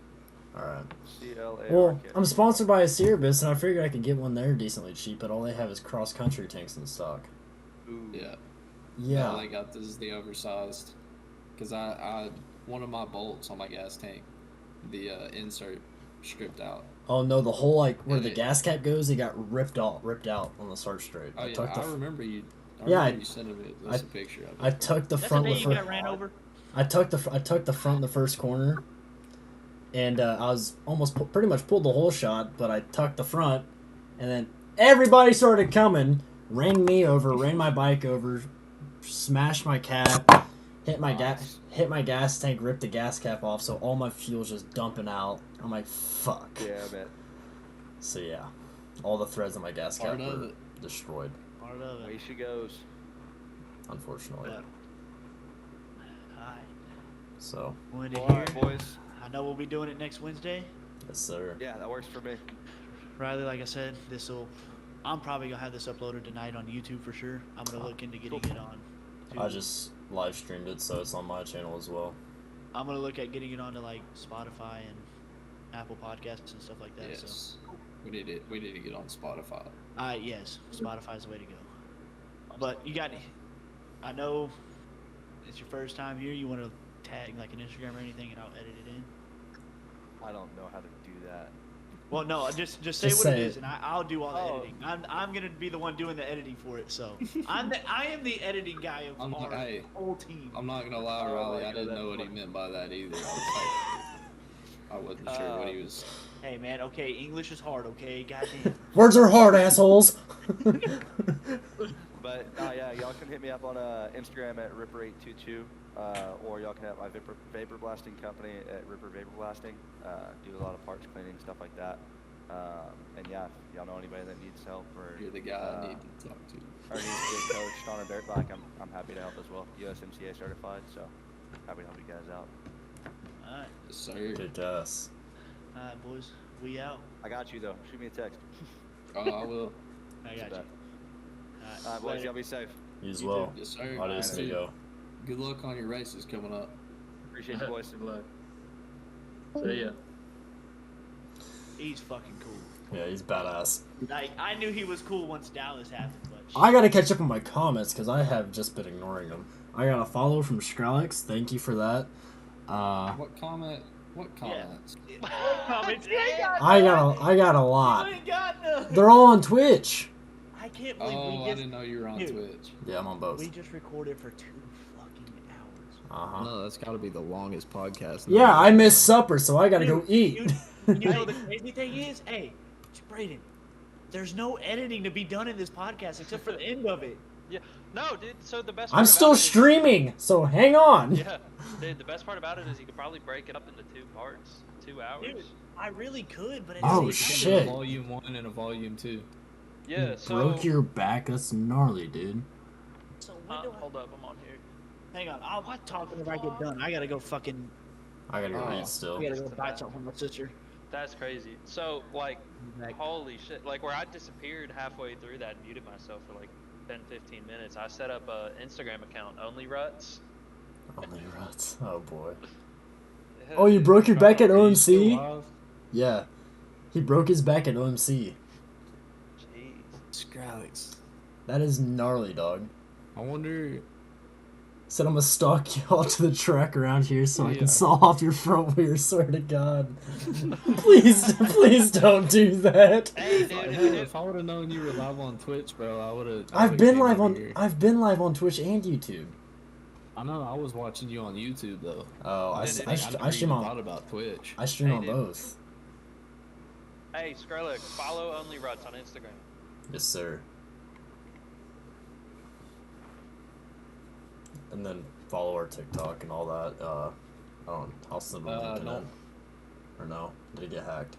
All right. CLARK. Well, I'm sponsored by a Cerebus, and I figured I could get one there decently cheap, but all they have is cross country tanks in stock. Ooh. Yeah. Yeah. All I got this is the oversized. Because I one of my bolts on my gas tank, the insert stripped out. Oh no, the whole like where the Yeah. gas cap goes, it got ripped out on the start straight. Oh, yeah, took the I remember you. Yeah, Remember you sent me a picture of it. I took the That's the front day of you the got ran over. I took the front of the first corner, and I was almost pretty much pulled the whole shot, but I tucked the front, and then everybody started coming, ran me over, ran my bike over, smashed my cap, hit my gas tank, ripped the gas cap off, so all my fuel's just dumping out. I'm like, fuck. Yeah, I bet. So yeah, all the threads on my gas cap Part of were it. destroyed, Part of Away it. she goes. unfortunately. But, alright. So Wanted to All hear. right, boys. I know we'll be doing it next Wednesday. yes, sir. Yeah, that works for me. Riley, like I said, I'm probably gonna have this uploaded tonight on YouTube for sure. I'm gonna look into getting it on. I just live streamed it, so it's on my channel as well. I'm gonna look at getting it onto like Spotify and Apple Podcasts and stuff like that. Yes. We need to get on Spotify. So, yes, Spotify's the way to go. But you got, I know it's your first time here. You want to tag like an Instagram or anything, and I'll edit it in. I don't know how to do that. Well, no, just say Just what say it is, it. and I'll do all the Oh. editing. I'm gonna be the one doing the editing for it. So I am the editing guy of I'm our not- hey, whole team. I'm not gonna lie, Oh Riley. my I didn't God, know what that's he meant by that either. I wasn't sure what he was. Hey man, okay, English is hard. Okay, goddamn. Words are hard, assholes. But yeah, y'all can hit me up on Instagram at Ripper822, or y'all can have my vapor blasting company at Ripper Vapor Blasting. Do a lot of parts cleaning, stuff like that. And yeah, if y'all know anybody that needs help or You're the guy I need to talk to. or needs to get coached on a dirt bike, I'm happy to help as well. USMCA certified, so happy to help you guys out. All right, Yes, sir. Good to us. boys, we out. I got you though. Shoot me a text. Oh, I will. I got you. Bet. All right, Boys, later. y'all be safe. You as You well. Yes, sir. Adios, Alright. amigo. Good luck on your races coming up. Appreciate you, boys. Good luck. See ya. He's fucking cool. Yeah, he's badass. Like I knew he was cool once Dallas happened, but I gotta catch up on my comments because I have just been ignoring them. I got a follow from Skrillex. Thank you for that. What comment? What comments? comments. I got a lot. You ain't got none. They're all on Twitch. I can't believe Oh, we I just didn't know you were on Dude. Twitch. Yeah, I'm on both. we just recorded for 2 fucking Uh-huh. No, that's got to be the longest podcast. Yeah, known. I missed supper, so I gotta go Dude, eat. You know the crazy thing is, hey, Brayden, there's no editing to be done in this podcast except for the end of it. Yeah. No, dude. So the best. I'm part still about it is- streaming, so hang on. Yeah, dude. The best part about it is you could probably break it up into 2 parts, 2 hours. Dude, I really could, but Oh, it's shit. A volume 1 and a volume 2. Yeah. You So. broke your back? That's gnarly, dude. So when do I... Hold up, I'm on here. Hang on, I'll talk whenever I get done. I gotta go fucking. I gotta go Oh. eat still. I gotta go buy something from my sister. That's crazy. So like, Like, holy shit! Like where I disappeared halfway through that and muted myself for like 10-15 minutes. I set up a Instagram account, only Ruts. Only Ruts. Oh boy. Yeah, Oh, you dude, broke your back at Are you still OMC? live? Yeah. He broke his back at OMC. Jeez. Scrallix. That is gnarly, dog. I wonder. Said I'm gonna stalk y'all to the track around here so I Yeah. can saw off your front wheel, swear to God. please don't do that. Hey, dude, If I would have known you were live on Twitch, bro, I would have. I've been live on Twitch and YouTube. I know. I was watching you on YouTube though. Oh, I never stream even thought on about Twitch. I stream Hey, on dude. both. Hey, Skrillex, follow Only Ruts on Instagram. Yes, sir. And then follow our TikTok and all that. I'll send a link in no. it. Or no? Did it get hacked?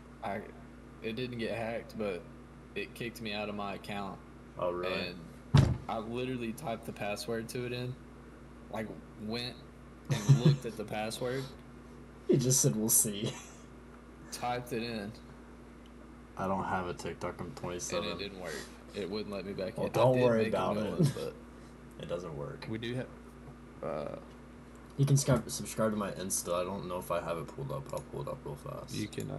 It didn't get hacked, but it kicked me out of my account. Oh, really? And I literally typed the password to it in, like went and looked at the password, He just said we'll see. typed it in, I don't have a TikTok. I'm and 27. it didn't work. It wouldn't let me back Well, in. don't I did worry make a about new it. one, but It doesn't work. we do have. You can subscribe to my Insta. I don't know if I have it pulled up, but I'll pull it up real fast. You can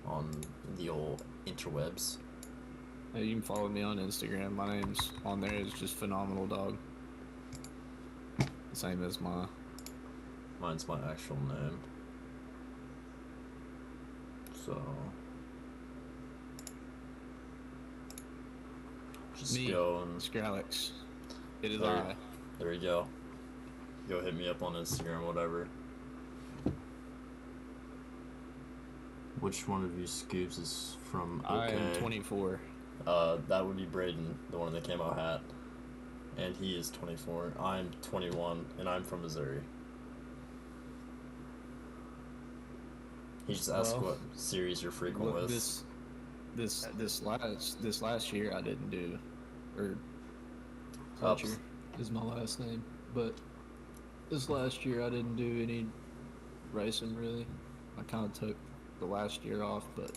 On the old interwebs. you can follow me on Instagram. My name's on there is just Phenomenal Dog. Same as my. Mine's my actual name. So. Just Me. go and. Scrallix. It is There. I. There you go. Go hit me up on Instagram, whatever. Which one of you scoops is from I OK? am 24. That would be Braden, the one in the camo hat. And he is 24. I'm 21, and I'm from Missouri. He just asked Well, what series you're frequent with. This last year I didn't do, or Ups. Fletcher is my last name, but this last year I didn't do any racing really. I kind of took the last year off, but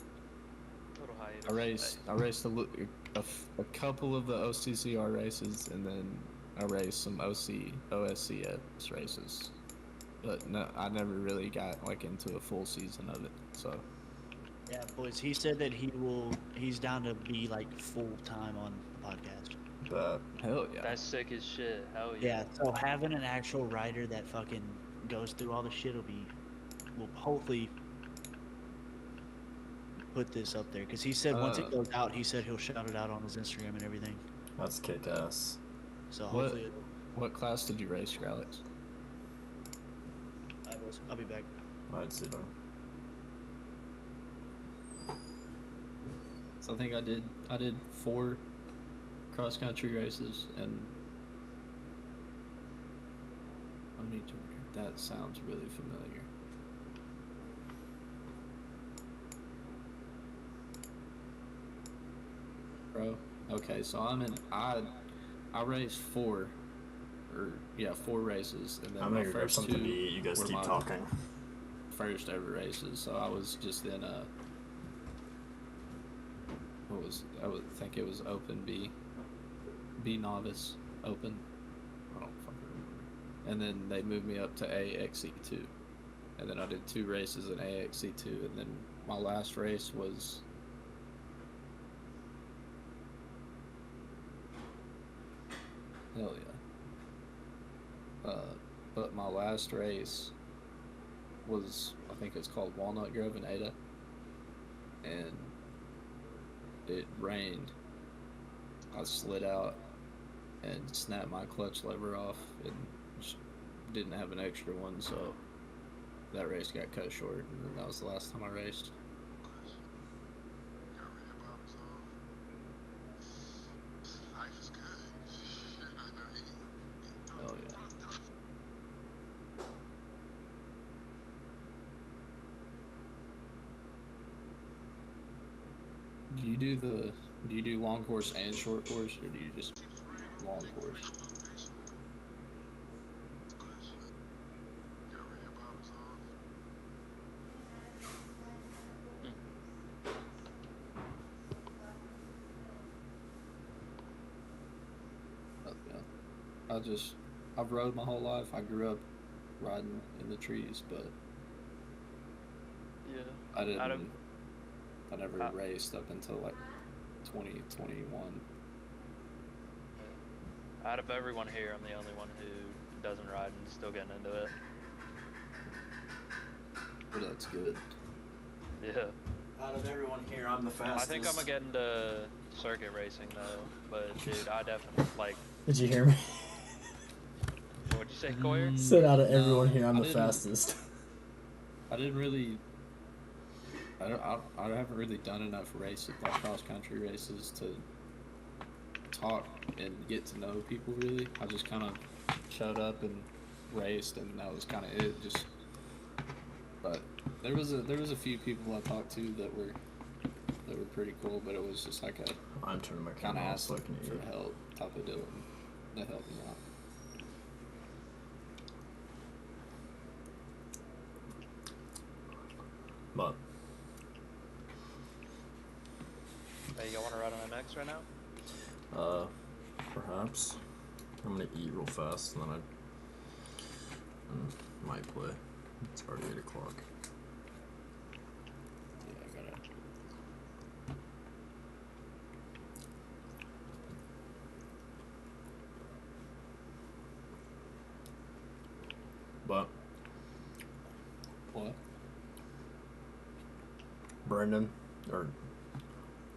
Little hiatus. I raced a couple of the OCCR races, and then I raced some OSCS races. But no, I never really got like into a full season of it. So yeah, boys. He said that he's down to be like full time on the podcast. But hell yeah. That's sick as shit. Hell yeah. Yeah. So having an actual writer that fucking goes through all the shit will hopefully put this up there, because he said once it goes out, he said he'll shout it out on his Instagram and everything. that's kick ass. So What hopefully what class did you race, Alex? I'll be back. I'd see them. So I think I did 4 cross country races, and I need to. That sounds really familiar. Bro, okay, so I raced 4 races, and then I'm my gonna grab first something 2 to eat. You guys were keep my talking. first ever races. So I was just in I would think it was Open B novice Open. I don't fucking remember. And then they moved me up to AXC2, and then I did 2 races in AXC2, and then my last race was. Hell yeah. But my last race was, I think it's called Walnut Grove in Ada, and it rained. I slid out and snapped my clutch lever off and just didn't have an extra one, so that race got cut short, and then that was the last time I raced. Oh yeah. Do you do long course and short course, or do you just long course? Yeah. I've rode my whole life. I grew up riding in the trees, but Yeah. I didn't. Out of- I never raced up until like 2021. Out of everyone here, I'm the only one who doesn't ride and is still getting into it. But that's good. Yeah. Out of everyone here, I'm the fastest. I think I'm gonna get into circuit racing though, but dude, I definitely like. Did you hear me? What'd you say, Coyer? Said out of everyone No, here, I'm I the didn't. fastest. I didn't really. I haven't really done enough races, like cross country races, to talk and get to know people. Really, I just kind of showed up and raced, and that was kind of it. Just, but there was a few people I talked to that were pretty cool, but it was just like a I'm turning my kind camera of off asked so I can for eat. help type of deal, and that helped me out. But Hey, y'all wanna ride on MX right now? perhaps I'm gonna eat real fast and then I might play. It's already 8 o'clock. Yeah, I gotta. But What? Brendan, or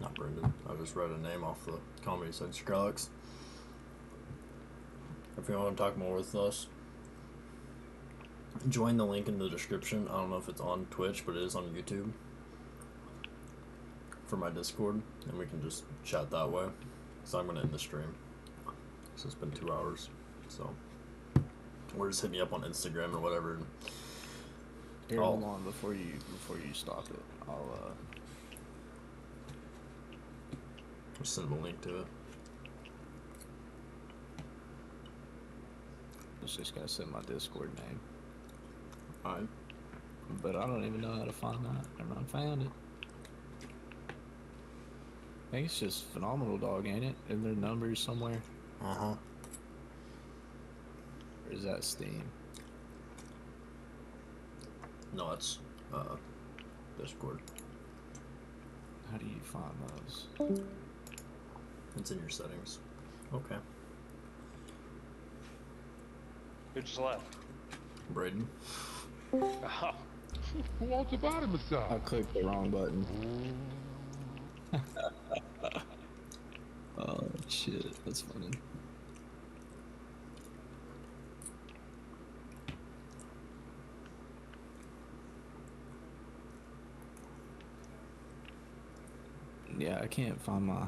not Brendan, I just read a name off the comedy site, Skrillex. If you want to talk more with us, join the link in the description. I don't know if it's on Twitch, but it is on YouTube for my Discord, and we can just chat that way. So I'm gonna end the stream. So it's been 2 hours. So or just hit me up on Instagram or whatever. And Here, hold on before you stop it. I'll just send a link to it. just gotta send my Discord name. Alright. But I don't even know how to find that. Never mind, found it. I think it's just Phenomenal Dog, ain't it? Isn't there numbers somewhere? Uh-huh. Or is that Steam? No, it's Discord. How do you find those? It's in your settings. Okay. Who just left? Braden. Oh. Who wants a body massage? I clicked the wrong button. Oh shit, that's funny. Yeah, I can't find my.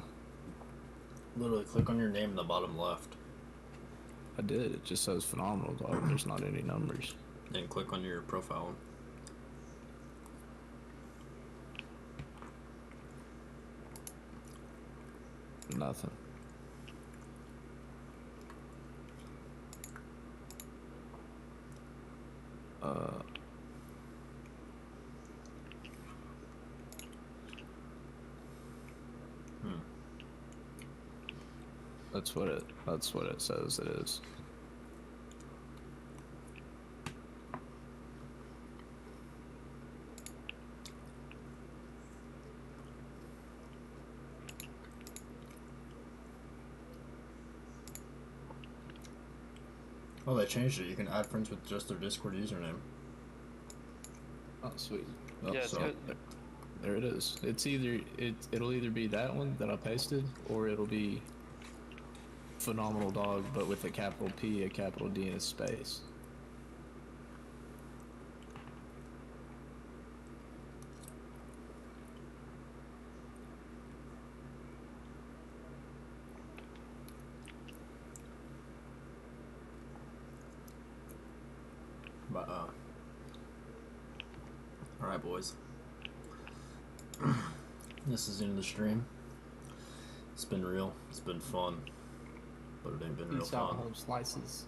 Literally click on your name in the bottom left. I did. It just says Phenomenal Dog. There's not any numbers. Then click on your profile. Nothing. That's what it says it is. Oh, they changed it. You can add friends with just their Discord username. Oh, sweet. Oh, Yeah, it's so good. there it is. It'll either be that one that I pasted, or it'll be Phenomenal Dog, but with a capital P, a capital D, and a space. But all right, boys. This is the end of the stream. It's been real. It's been fun, but it ain't been real Peace out, fun. home slices.